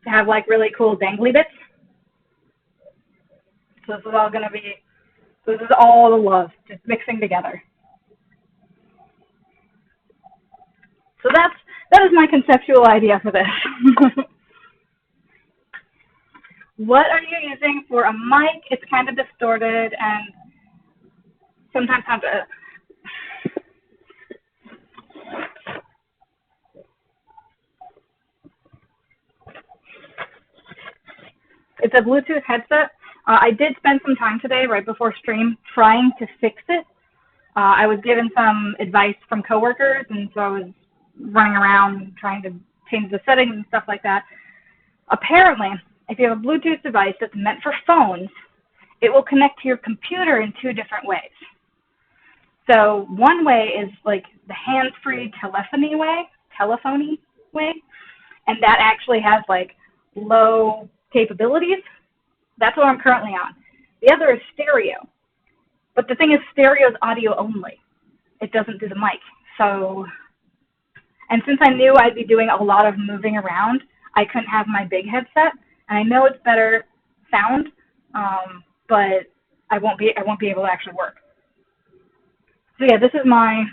to have like really cool dangly bits. So this is all going to be, this is all the love, just mixing together. So that is my conceptual idea for this. What are you using for a mic? It's kind of distorted and sometimes have to... It's a Bluetooth headset. I did spend some time today, right before stream, trying to fix it. I was given some advice from coworkers, and so I was running around trying to change the settings and stuff like that. Apparently, if you have a Bluetooth device that's meant for phones, it will connect to your computer in 2 different ways. So one way is like the hands-free telephony way, and that actually has like low capabilities. That's what I'm currently on. The other is stereo. But the thing is, stereo is audio only. It doesn't do the mic. So, and since I knew I'd be doing a lot of moving around, I couldn't have my big headset. And I know it's better sound, but I won't be able to actually work. So yeah, this is my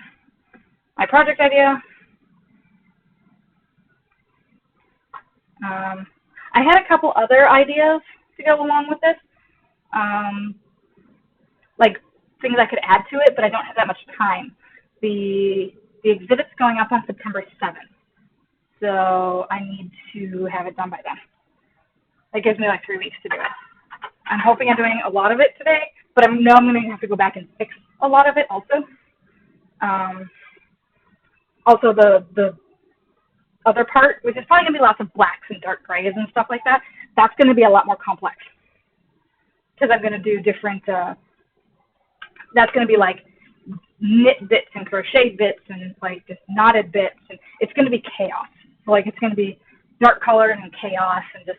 project idea. I had a couple other ideas to go along with this, like things I could add to it, but I don't have that much time. The exhibit's going up on September 7th, so I need to have it done by then. That gives me like 3 weeks to do it. I'm hoping I'm doing a lot of it today, but I know I'm going to have to go back and fix a lot of it also. Also, the other part, which is probably going to be lots of blacks and dark grays and stuff like that, that's going to be a lot more complex. Because I'm going to do different, that's going to be like knit bits and crochet bits and like just knotted bits. And it's going to be chaos. So like it's going to be dark color and chaos and just,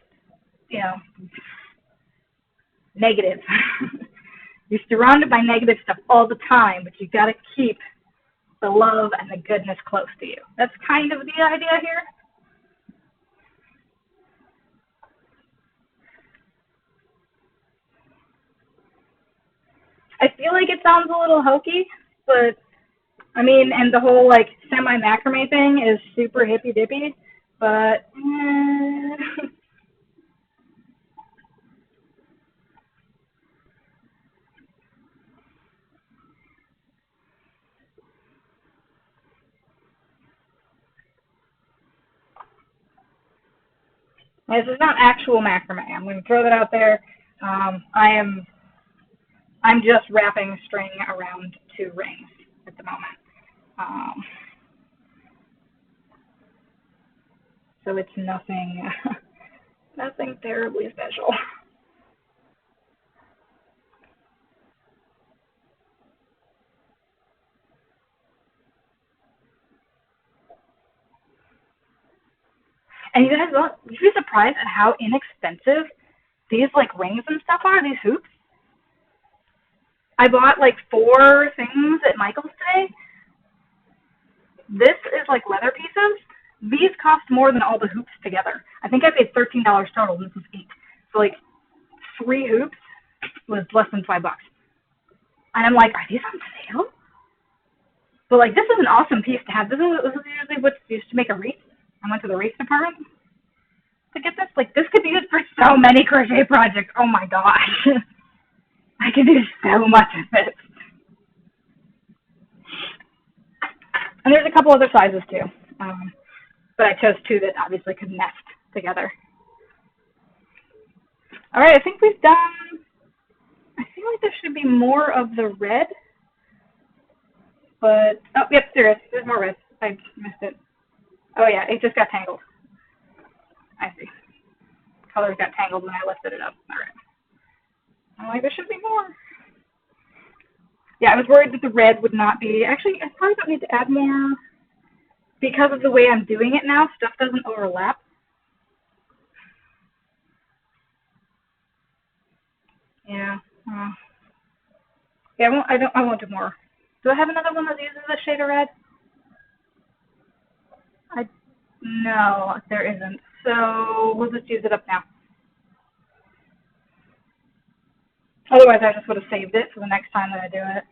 you know, negative. You're surrounded by negative stuff all the time, but you got to keep the love and the goodness close to you. That's kind of the idea here. I feel like it sounds a little hokey, but I mean, and the whole like semi-macrame thing is super hippy-dippy, but this is not actual macrame. I'm going to throw that out there. I'm just wrapping string around 2 rings at the moment. So it's nothing, nothing terribly special. And you guys, you'd be surprised at how inexpensive these like rings and stuff are, these hoops. I bought like 4 things at Michael's today. This is like leather pieces, These cost more than all the hoops together. I think I paid $13 total, and this was 8. So like 3 hoops was less than $5. And I'm like, are these on sale? But like, this is an awesome piece to have. This is usually what's used to make a wreath. I went to the wreath department to get this. Like, this could be used for so many crochet projects. Oh my gosh. I could do so much of it. And there's a couple other sizes too. But I chose 2 that obviously could nest together. All right, I think we've done, I feel like there should be more of the red. But, oh, yep, there is. There's more red. I missed it. Oh, yeah, it just got tangled. I see. Colors got tangled when I lifted it up. All right. I'm like, there should be more. Yeah, I was worried that the red would not be. Actually, I probably don't need to add more. Because of the way I'm doing it now, stuff doesn't overlap. Yeah. Yeah, I won't do more. Do I have another one that uses a shade of red? No, there isn't. So we'll just use it up now. Otherwise, I just would have saved it for the next time that I do it.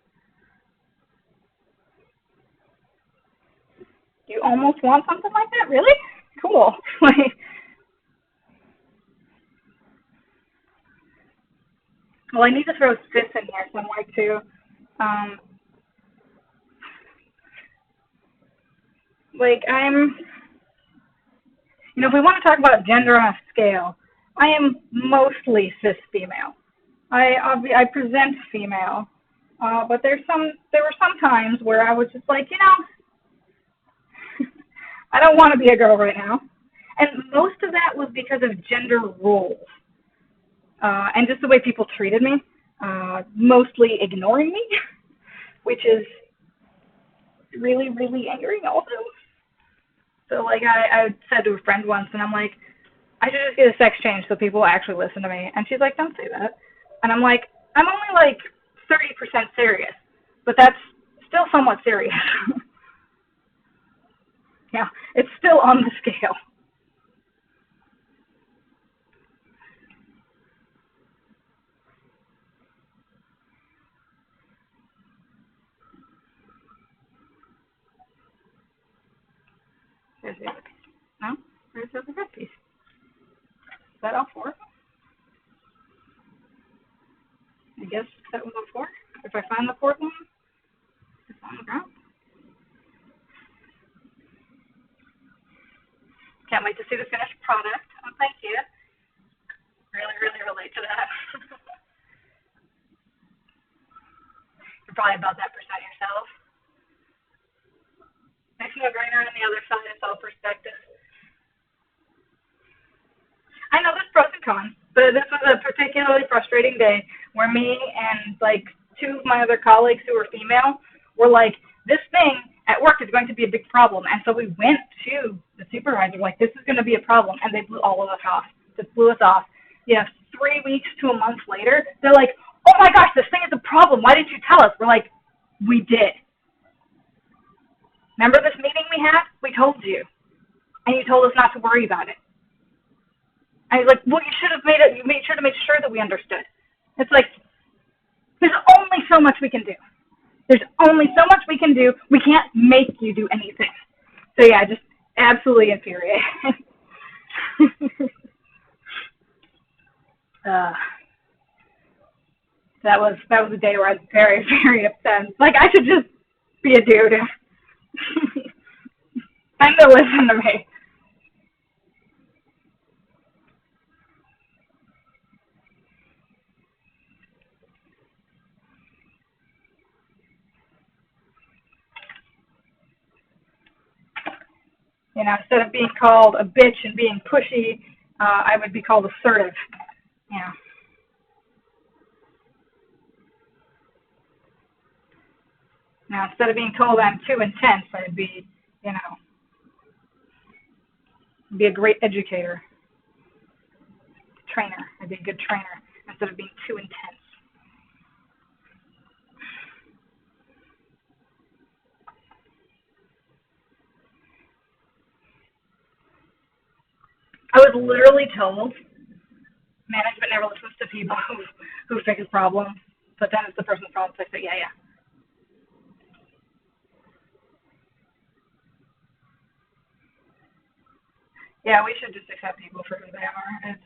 You almost want something like that? Really? Cool. Well, I need to throw sis in here somewhere too. If we want to talk about gender on a scale, I am mostly cis female. I present female, but there were some times where I was just like, I don't want to be a girl right now. And most of that was because of gender roles, and just the way people treated me, mostly ignoring me, which is really, really angering also. So, like, I said to a friend once, and I'm like, I should just get a sex change so people actually listen to me. And she's like, don't say that. And I'm like, I'm only like 30% serious, but that's still somewhat serious. Yeah, it's still on the scale. There's the other piece. No? Where's the other red piece? Is that all 4? I guess that was all 4. If I find the 4th one, it's on the ground. Can't wait to see the finished product. Oh, thank you. Really, really relate to that. You're probably about that percent yourself. Makes no grainer on the other side. It's all perspective. I know there's pros and cons, but this was a particularly frustrating day where me and like 2 of my other colleagues who were female were like, this thing at work is going to be a big problem. And so we went to the supervisor, like, this is going to be a problem. And they blew all of us off. Just blew us off. 3 weeks to a month later, they're like, oh my gosh, this thing is a problem. Why didn't you tell us? We're like, we did. Remember this meeting we had? We told you. And you told us not to worry about it. I was like, well, you should have made sure that we understood. It's like, there's only so much we can do. There's only so much we can do. We can't make you do anything. So yeah, just absolutely infuriating. That was a day where I was very, very upset. Like, I should just be a dude. And to listen to me. Instead of being called a bitch and being pushy, I would be called assertive. Yeah. Now, instead of being told I'm too intense, I'd be, be a great educator, trainer. I'd be a good trainer instead of being too intense. was literally told management never listens to people who fix problems, but then it's the person's problem to fix it. Yeah, yeah. Yeah, we should just accept people for who they are. It's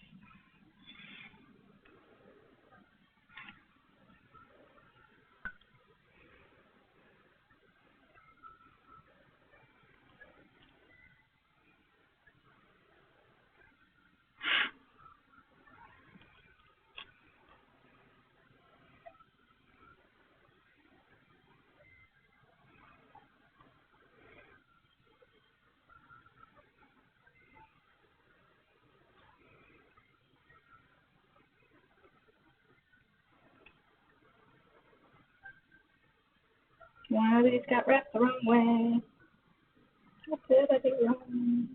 one of these got wrapped the wrong way. What did I do wrong?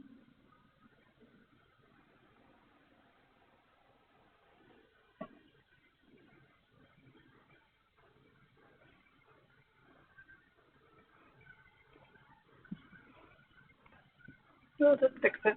We'll just fix it.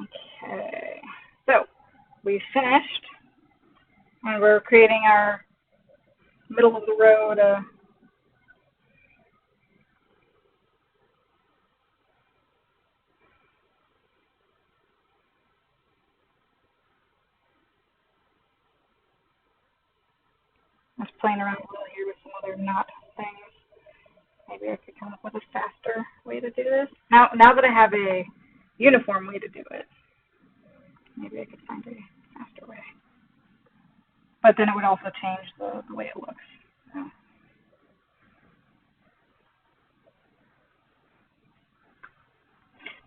Okay, so we finished, and we're creating our middle of the road. I was playing around a little here with some other knot things. Maybe I could come up with a faster way to do this. Now that I have a uniform way to do it, maybe I could find a faster way. But then it would also change the way it looks. So.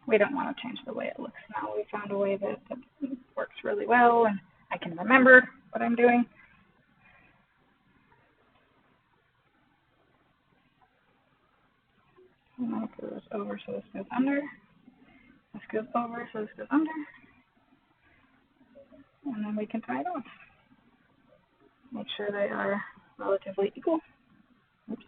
We don't want to change the way it looks now. We found a way that works really well, and I can remember what I'm doing. And then it goes over, so this goes under. This goes over, so this goes under. And then we can tie it off. Make sure they are relatively equal. Oops.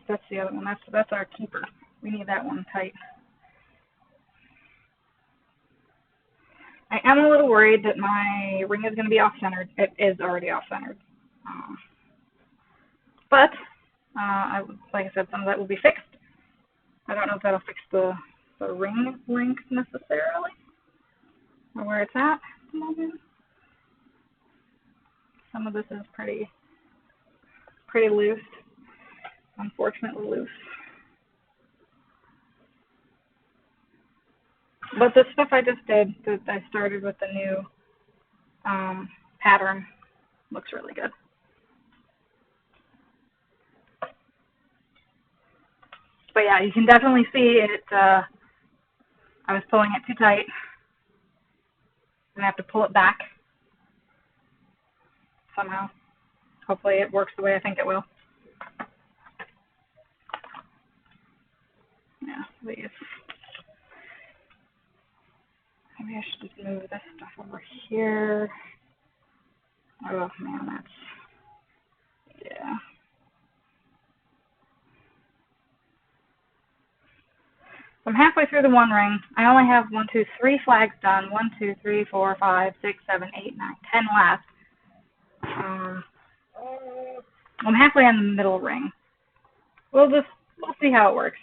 That's the other one. That's our keeper. We need that one tight. I am a little worried that my ring is going to be off-centered. It is already off-centered. But, like I said, some of that will be fixed. I don't know if that'll fix the ring length necessarily, or where it's at the moment. Some of this is pretty loose, unfortunately loose. But the stuff I just did, that I started with the new pattern, looks really good. But yeah, you can definitely see it. I was pulling it too tight, and I have to pull it back somehow. Hopefully it works the way I think it will. Yeah, these. Maybe I should just move this stuff over here. Oh man, that's, yeah. So I'm halfway through the one ring. I only have 3 flags done. 1, 2, 3, 4, 5, 6, 7, 8, 9, 10 left. I'm halfway on the middle ring. We'll see how it works.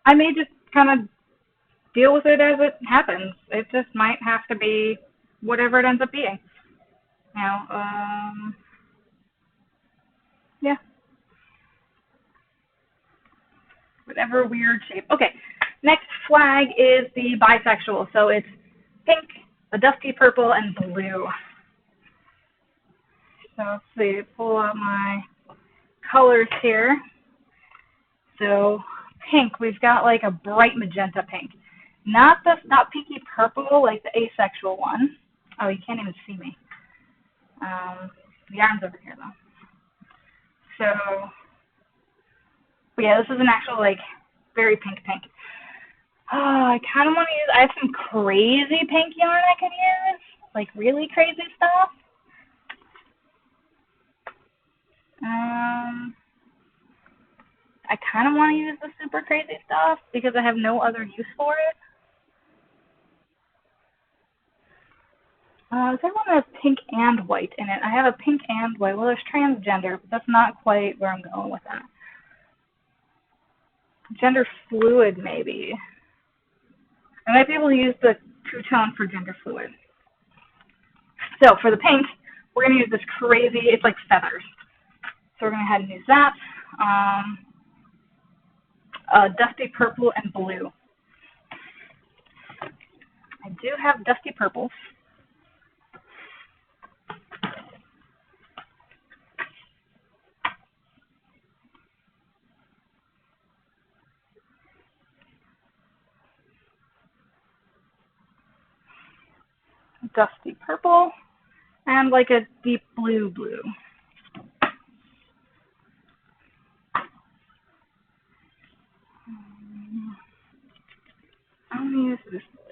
I may just kind of deal with it as it happens. It just might have to be whatever it ends up being. Yeah. Whatever weird shape. Okay, next flag is the bisexual. So it's pink, a dusty purple, and blue. So let's see, pull out my colors here. So pink, we've got like a bright magenta pink. Not pinky purple like the asexual one. Oh, you can't even see me. The yarn's over here though. So, but yeah, this is an actual like very pink. Oh, I kind of want to use. I have some crazy pink yarn I could use, like really crazy stuff. I kind of want to use the super crazy stuff because I have no other use for it. Is there one that has pink and white in it? I have a pink and white. Well, there's transgender, but that's not quite where I'm going with that. Gender fluid, maybe. I might be able to use the two-tone for gender fluid. So for the pink, we're going to use this crazy, it's like feathers. So we're going to go ahead and use that. Dusty purple and blue. I do have dusty purples. Dusty purple and like a deep blue. I'm going to use this blue.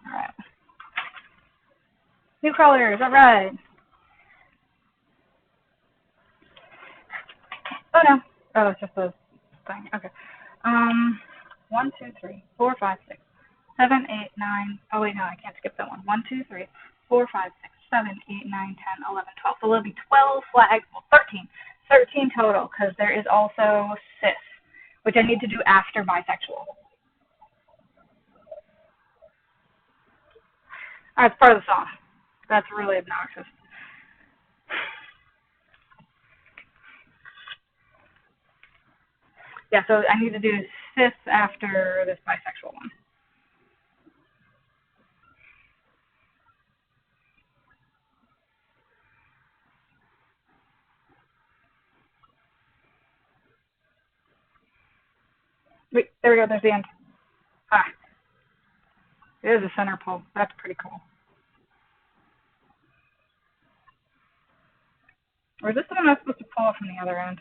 Alright. New colors, alright. Oh no. Oh, it's just a thing. Okay. 1, 2, 3, 4, 5, 6, 7, 8, 9. Oh wait, no, I can't skip that one. 1, 2, 3, 4, 5, 6, 7, 8, 9, 10, 11, 12. So there'll be 12 flags. Well, 13. 13 total, because there is also cis, which I need to do after bisexual. It's part of the song. That's really obnoxious. Yeah, so I need to do cis after this bisexual one. Wait, there we go, there's the end. There's a center pole. That's pretty cool. Or is this the one I was supposed to pull from the other end?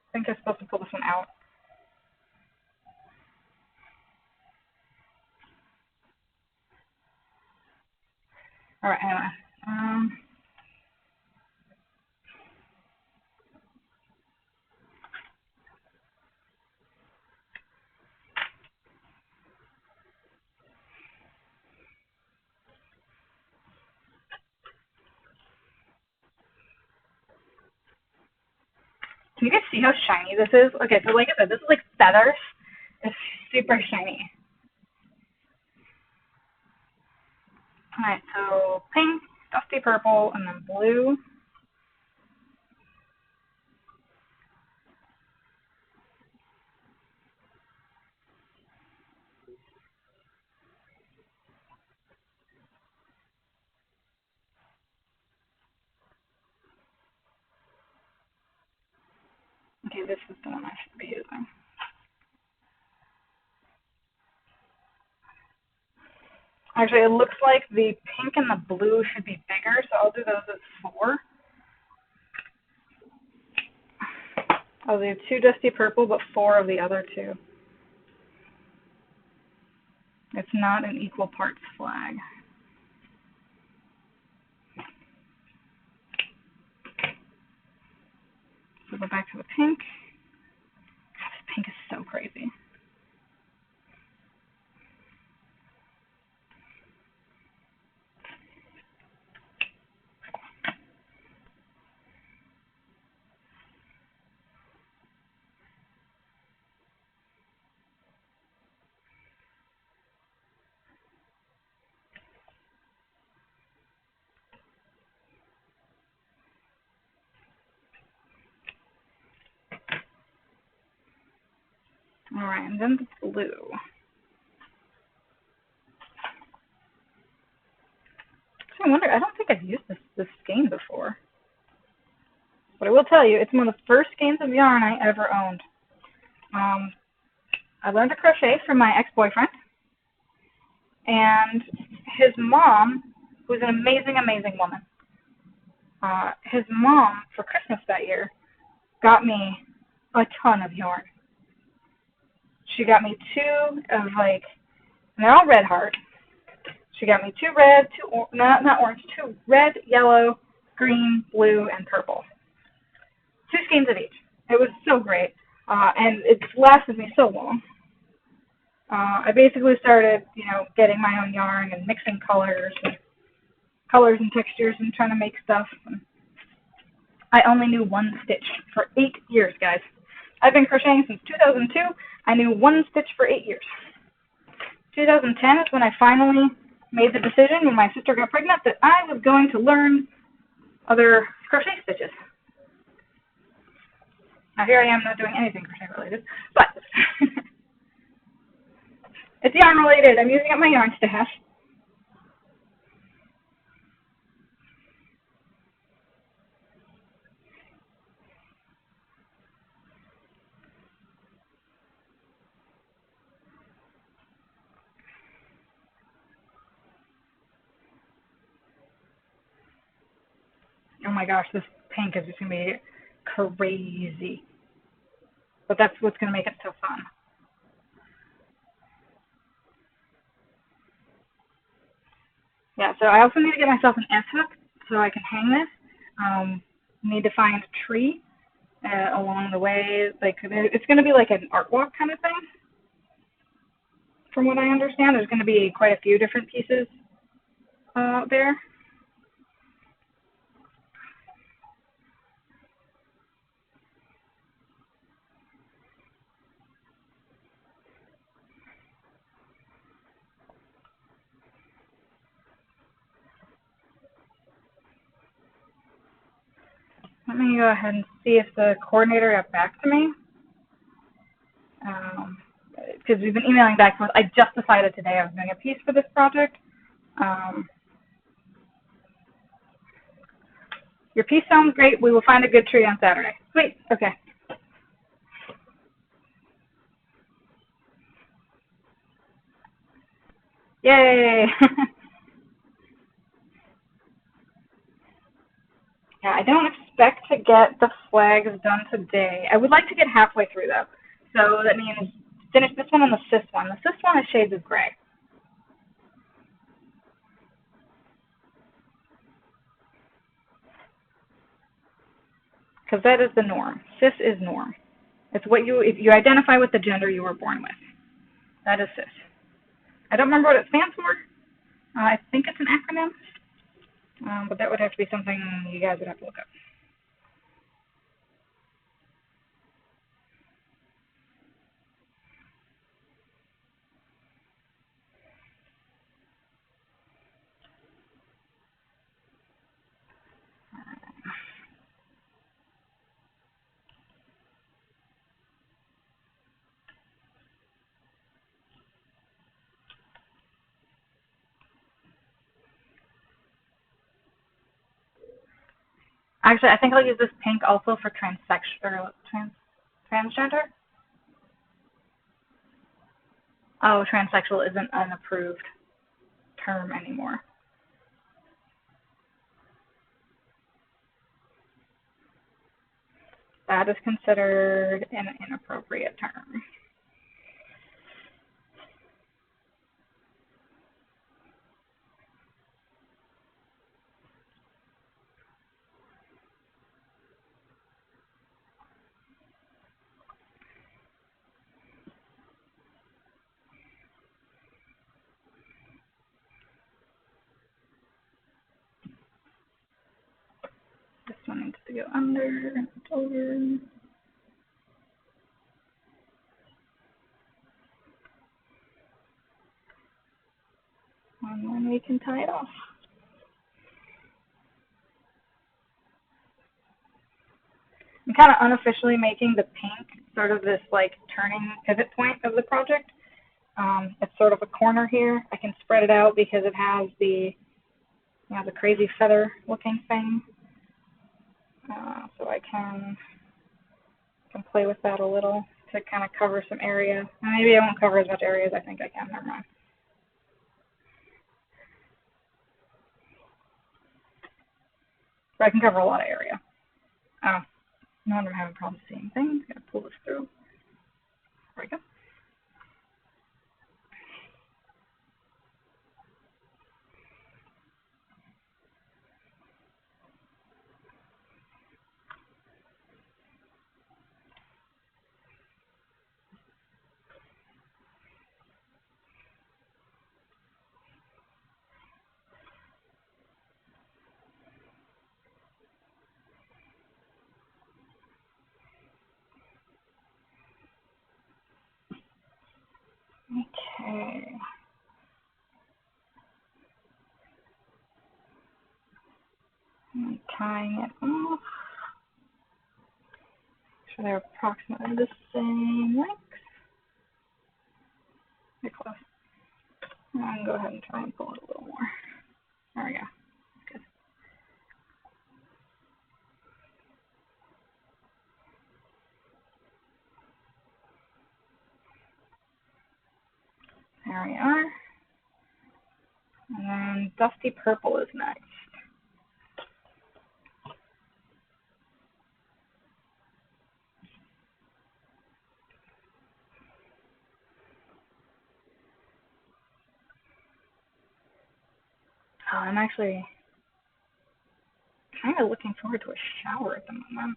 I think I'm supposed to pull this one out. Alright, anyway. Can you guys see how shiny this is? Okay, so like I said, this is like feathers. It's super shiny. Alright, so pink, dusty purple, and then blue. Okay, this is the one I should be using. Actually, it looks like the pink and the blue should be bigger, so I'll do those at 4. I'll do 2 dusty purple, but 4 of the other 2. It's not an equal parts flag. So go back to the pink. God, this pink is so crazy. Alright, and then the blue. wonder, I don't think I've used this skein before. But I will tell you, it's one of the first skeins of yarn I ever owned. I learned to crochet from my ex-boyfriend. And his mom, who's an amazing, amazing woman, his mom, for Christmas that year, got me a ton of yarn. She got me two of, like, and they're all red heart. She got me two red, not orange, two red, yellow, green, blue, and purple. 2 skeins of each. It was so great, and it's lasted me so long. I basically started, getting my own yarn and mixing colors and textures and trying to make stuff. I only knew 1 stitch for 8 years, guys. I've been crocheting since 2002. I knew 1 stitch for 8 years. 2010 is when I finally made the decision, when my sister got pregnant, that I was going to learn other crochet stitches. Now here I am not doing anything crochet related, but it's yarn related. I'm using up my yarn stash. Oh my gosh, this pink is just going to be crazy. But that's what's going to make it so fun. Yeah, so I also need to get myself an S-hook so I can hang this. Need to find a tree along the way. Like, it's going to be like an art walk kind of thing. From what I understand, there's going to be quite a few different pieces there. Let me go ahead and see if the coordinator got back to me. Because we've been emailing back and forth. I just decided today I was doing a piece for this project. Your piece sounds great. We will find a good tree on Saturday. Sweet. Okay. Yay. Yeah, I don't expect to get the flags done today. I would like to get halfway through, though. So that means finish this one and the fifth one. The fifth one is shades of gray. Because that is the norm. Cis is norm. It's what if you identify with the gender you were born with. That is cis. I don't remember what it stands for. I think it's an acronym. But that would have to be something you guys would have to look up. Actually, I think I'll use this pink also for transgender. Oh, transsexual isn't an approved term anymore. That is considered an inappropriate term. This one needs to go under, over. And then we can tie it off. I'm kind of unofficially making the pink sort of this like turning pivot point of the project. It's sort of a corner here. I can spread it out because it has the You know, the crazy feather looking thing. So I can play with that a little to kind of cover some area. Maybe I won't cover as much area as I think I can. Never mind. But I can cover a lot of area. Oh, no wonder I'm having problems seeing things. Gotta pull this through. There we go. Okay. I'm tying it off. So they're approximately the same length. They're close. And I can go ahead and try and pull it a little more. There we go. Good. There we are. And then dusty purple is next. Oh, I'm actually kind of looking forward to a shower at the moment.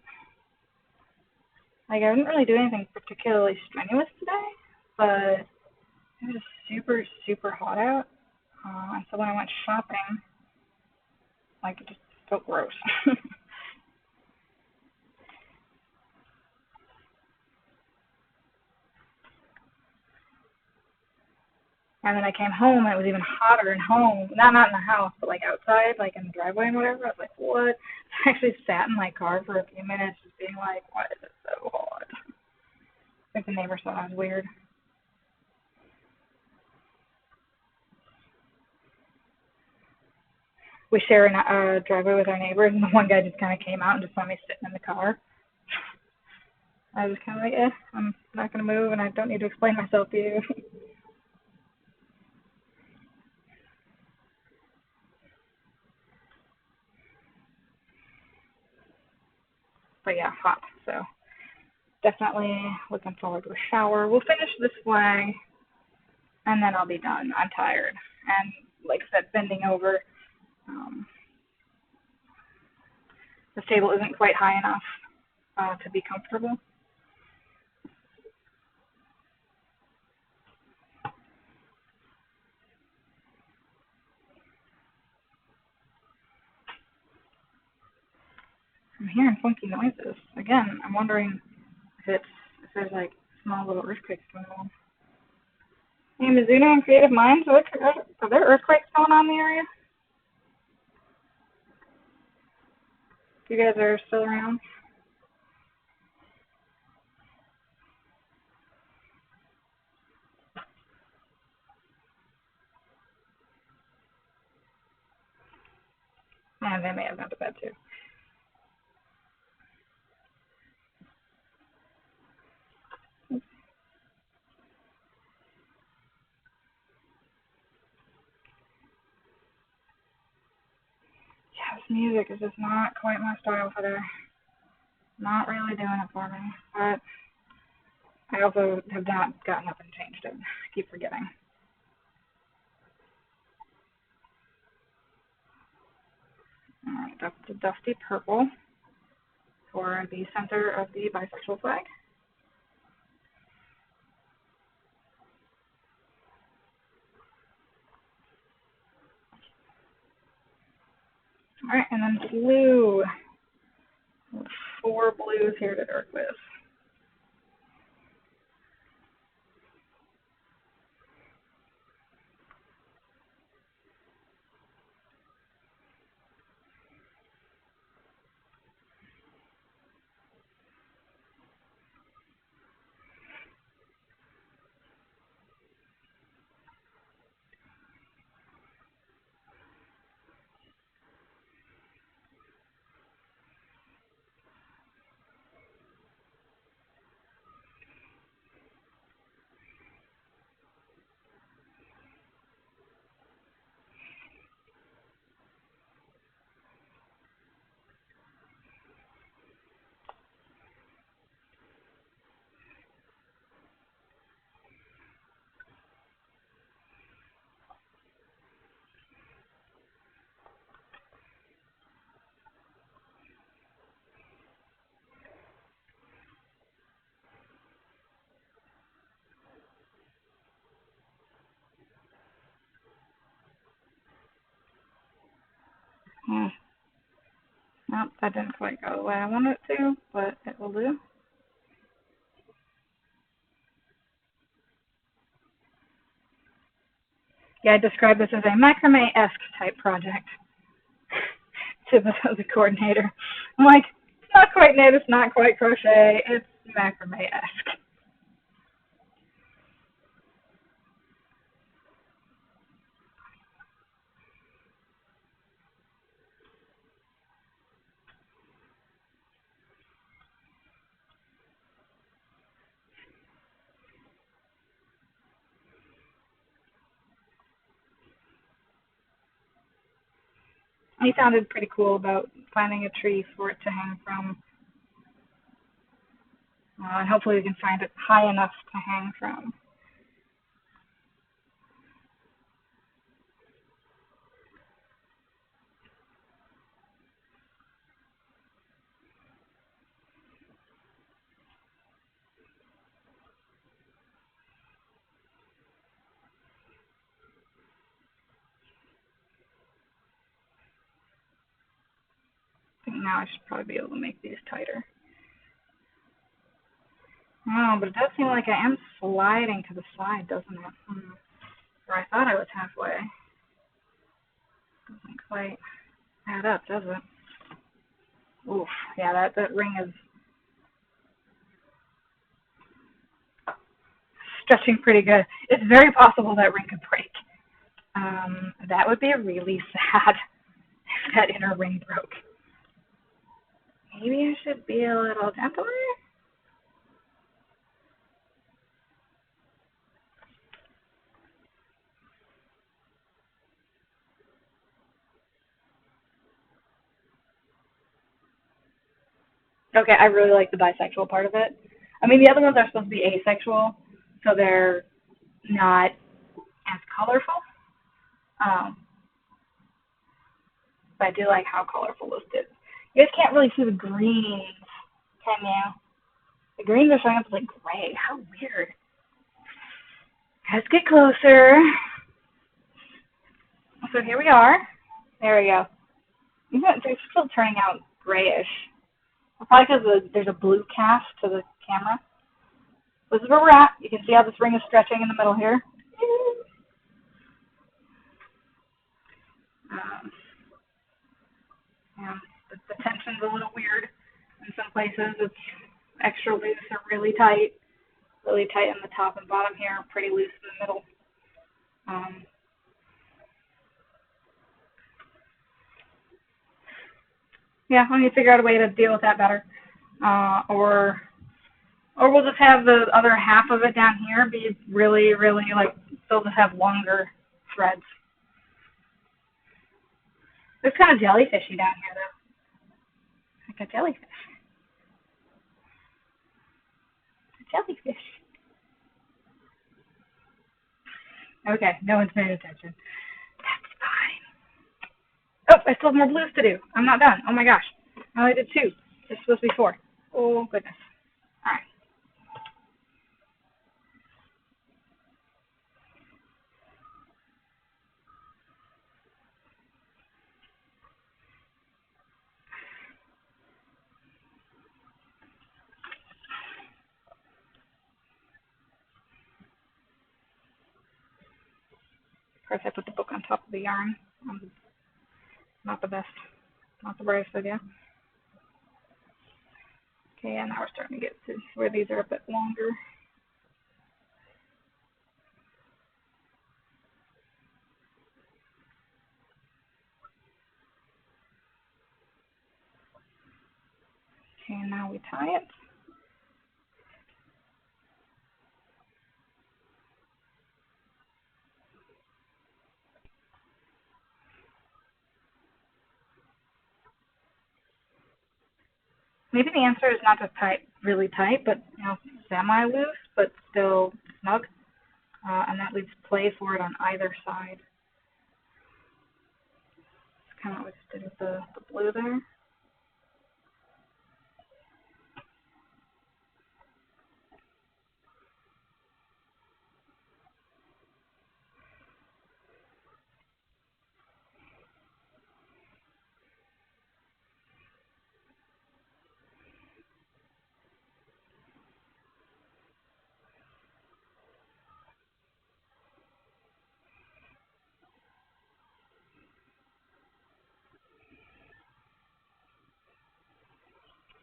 Like, I didn't really do anything particularly strenuous today, but it was super, super hot out. And so when I went shopping, like, it just felt gross. And then I came home, and it was even hotter in home. Not in the house, but, like, outside, like, in the driveway and whatever. I was like, what? I actually sat in my car for a few minutes just being like, why is it so hot? I think the neighbor thought I was weird. We share a driveway with our neighbors, and the one guy just kind of came out and just saw me sitting in the car. I was kind of like, I'm not going to move, and I don't need to explain myself to you. But yeah, hot. So definitely looking forward to a shower. We'll finish this flag, and then I'll be done. I'm tired. And like I said, bending over. This table isn't quite high enough to be comfortable. I'm hearing funky noises. Again, I'm wondering if there's like small little earthquakes going on. Hey, Mizuno and Creative Minds, are there earthquakes going on in the area? You guys are still around? Yeah, they may have gone to bed too. Yeah, this music is just not quite my style today. Not really doing it for me. But I also have not gotten up and changed it. I keep forgetting. Alright, that's the dusty purple for the center of the bisexual flag. Alright, and then blue. 4 blues here to work with. Nope, that didn't quite go the way I wanted it to, but it will do. Yeah, I described this as a macrame-esque type project to the coordinator. I'm like, it's not quite knit, it's not quite crochet, it's macrame-esque. He sounded pretty cool about finding a tree for it to hang from. And hopefully we can find it high enough to hang from. I think now I should probably be able to make these tighter. Oh, but it does seem like I am sliding to the side, doesn't it? Or I thought I was halfway. Doesn't quite add up, does it? Oof, yeah, that ring is stretching pretty good. It's very possible that ring could break. That would be really sad if that inner ring broke. Maybe I should be a little gentler? Okay, I really like the bisexual part of it. I mean, the other ones are supposed to be asexual, so they're not as colorful. Um, but I do like how colorful this is. You guys can't really see the greens, can you? The greens are showing up as like gray. How weird. Let's get closer. So here we are. There we go. They're still turning out grayish. Probably because there's a blue cast to the camera. This is where we're at. You can see how this ring is stretching in the middle here. Yeah, the tension's a little weird in some places. It's extra loose or really tight. Really tight in the top and bottom here, pretty loose in the middle. Yeah, I need to figure out a way to deal with that better. Or we'll just have the other half of it down here be really, really, like, still just have longer threads. It's kind of jellyfishy down here, though. Like a jellyfish. A jellyfish. Okay, no one's paying attention. That's fine. Oh, I still have more blues to do. I'm not done. Oh my gosh. I only did 2. It's supposed to be 4. Oh, goodness. All right. Of course, I put the book on top of the yarn. Not the best. Not the brightest idea. Okay, and now we're starting to get to where these are a bit longer. Okay, and now we tie it. Maybe the answer is not to tie it really tight, but semi-loose, but still snug. And that leaves play for it on either side. It's kind of what I just did with the blue there.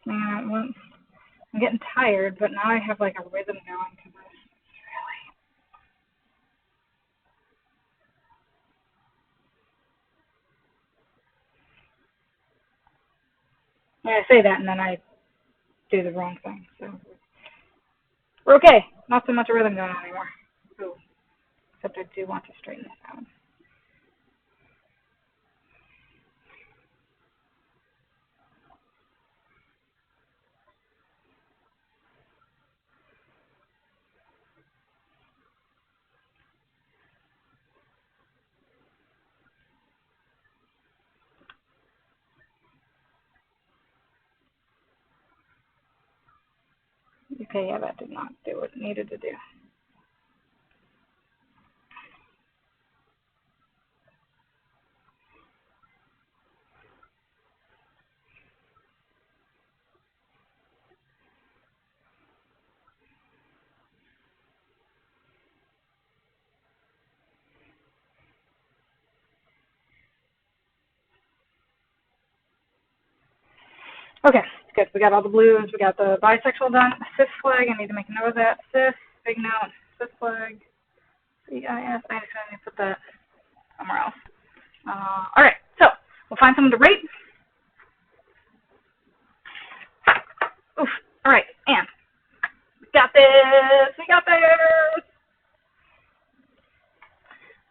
Man, I'm getting tired, but now I have like a rhythm going to this. Really. Yeah, I say that and then I do the wrong thing. So we're okay. Not so much a rhythm going on anymore. Ooh, except I do want to straighten this out. Okay, yeah, that did not do what it needed to do. Okay, good. We got all the blues. We got the bisexual done. Cis flag. I need to make a note of that. Cis, big note. Cis flag. CIS. I just need to put that somewhere else. All right, so we'll find someone to rate. Oof. All right, and we got this. We got this.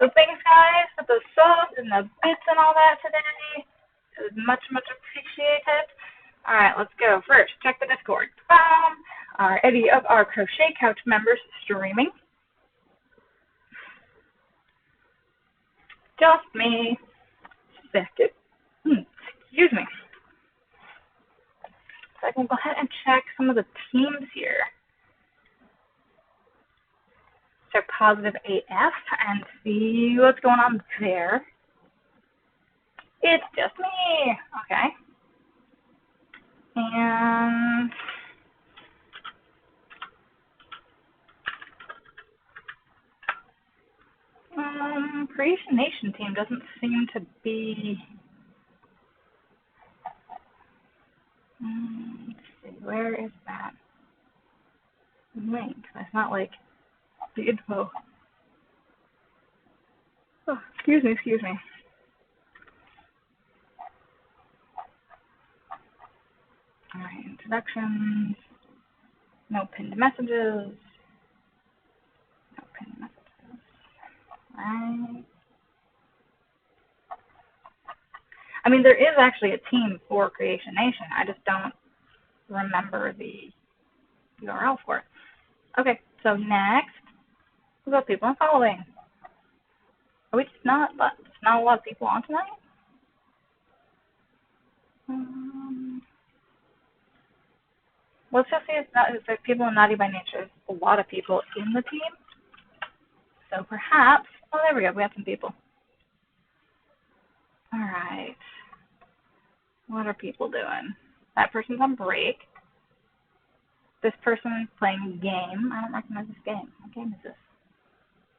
So thanks, guys, for the subs and the bits and all that today. It was much, much appreciated. All right, let's go. First, check the Discord. Any of our Crochet Couch members streaming? Just me. Second. Excuse me. So I can go ahead and check some of the teams here. So positive AF and see what's going on there. It's just me. Okay. And Creation Nation team doesn't seem to be. Let's see, where is that link? That's not like the info. Oh, excuse me. All right, introductions. No pinned messages. Right. I mean, there is actually a team for Creation Nation. I just don't remember the URL for it. Okay, so next, we've got people I'm following. Are we just not a lot of people on tonight? Let's just say it's people in Naughty by Nature. There's a lot of people in the team. So perhaps, oh, there we go. We have some people. All right. What are people doing? That person's on break. This person's playing a game. I don't recognize this game. What game is this?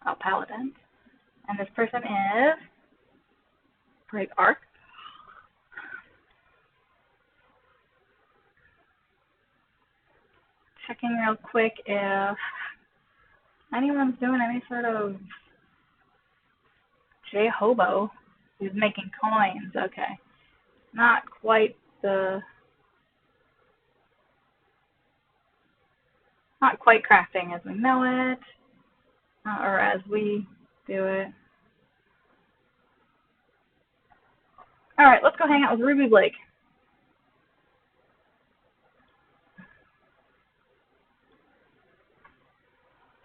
Oh, Paladin. And this person is Break Arc. Checking real quick if anyone's doing any sort of J-Hobo. He's making coins. Okay. Not quite crafting as we know it, or as we do it. All right, let's go hang out with Ruby Blake.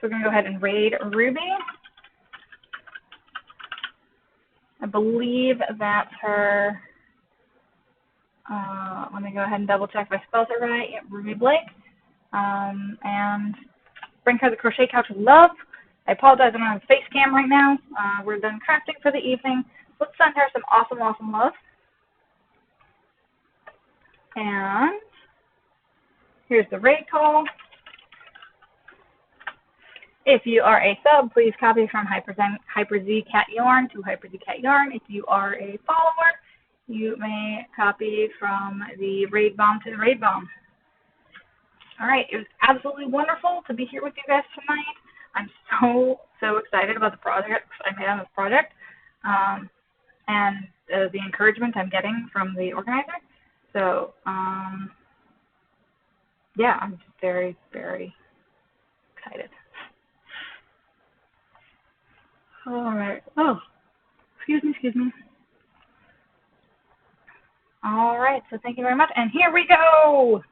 So we're going to go ahead and raid Ruby. I believe that's her. Let me go ahead and double check if I spelled it right. Yep, Ruby Blake. And bring her the Crochet Couch of Love. I apologize, I don't have a face cam right now. We're done crafting for the evening. Let's send her some awesome, awesome love. And here's the raid call. If you are a sub, please copy from HyperZ Cat Yarn to HyperZ Cat Yarn. If you are a follower, you may copy from the raid bomb to the raid bomb. All right, it was absolutely wonderful to be here with you guys tonight. I'm so excited about the projects I made on this project, and the encouragement I'm getting from the organizer. So, yeah, I'm just very excited. All right. Oh, excuse me. All right, so thank you very much. And here we go.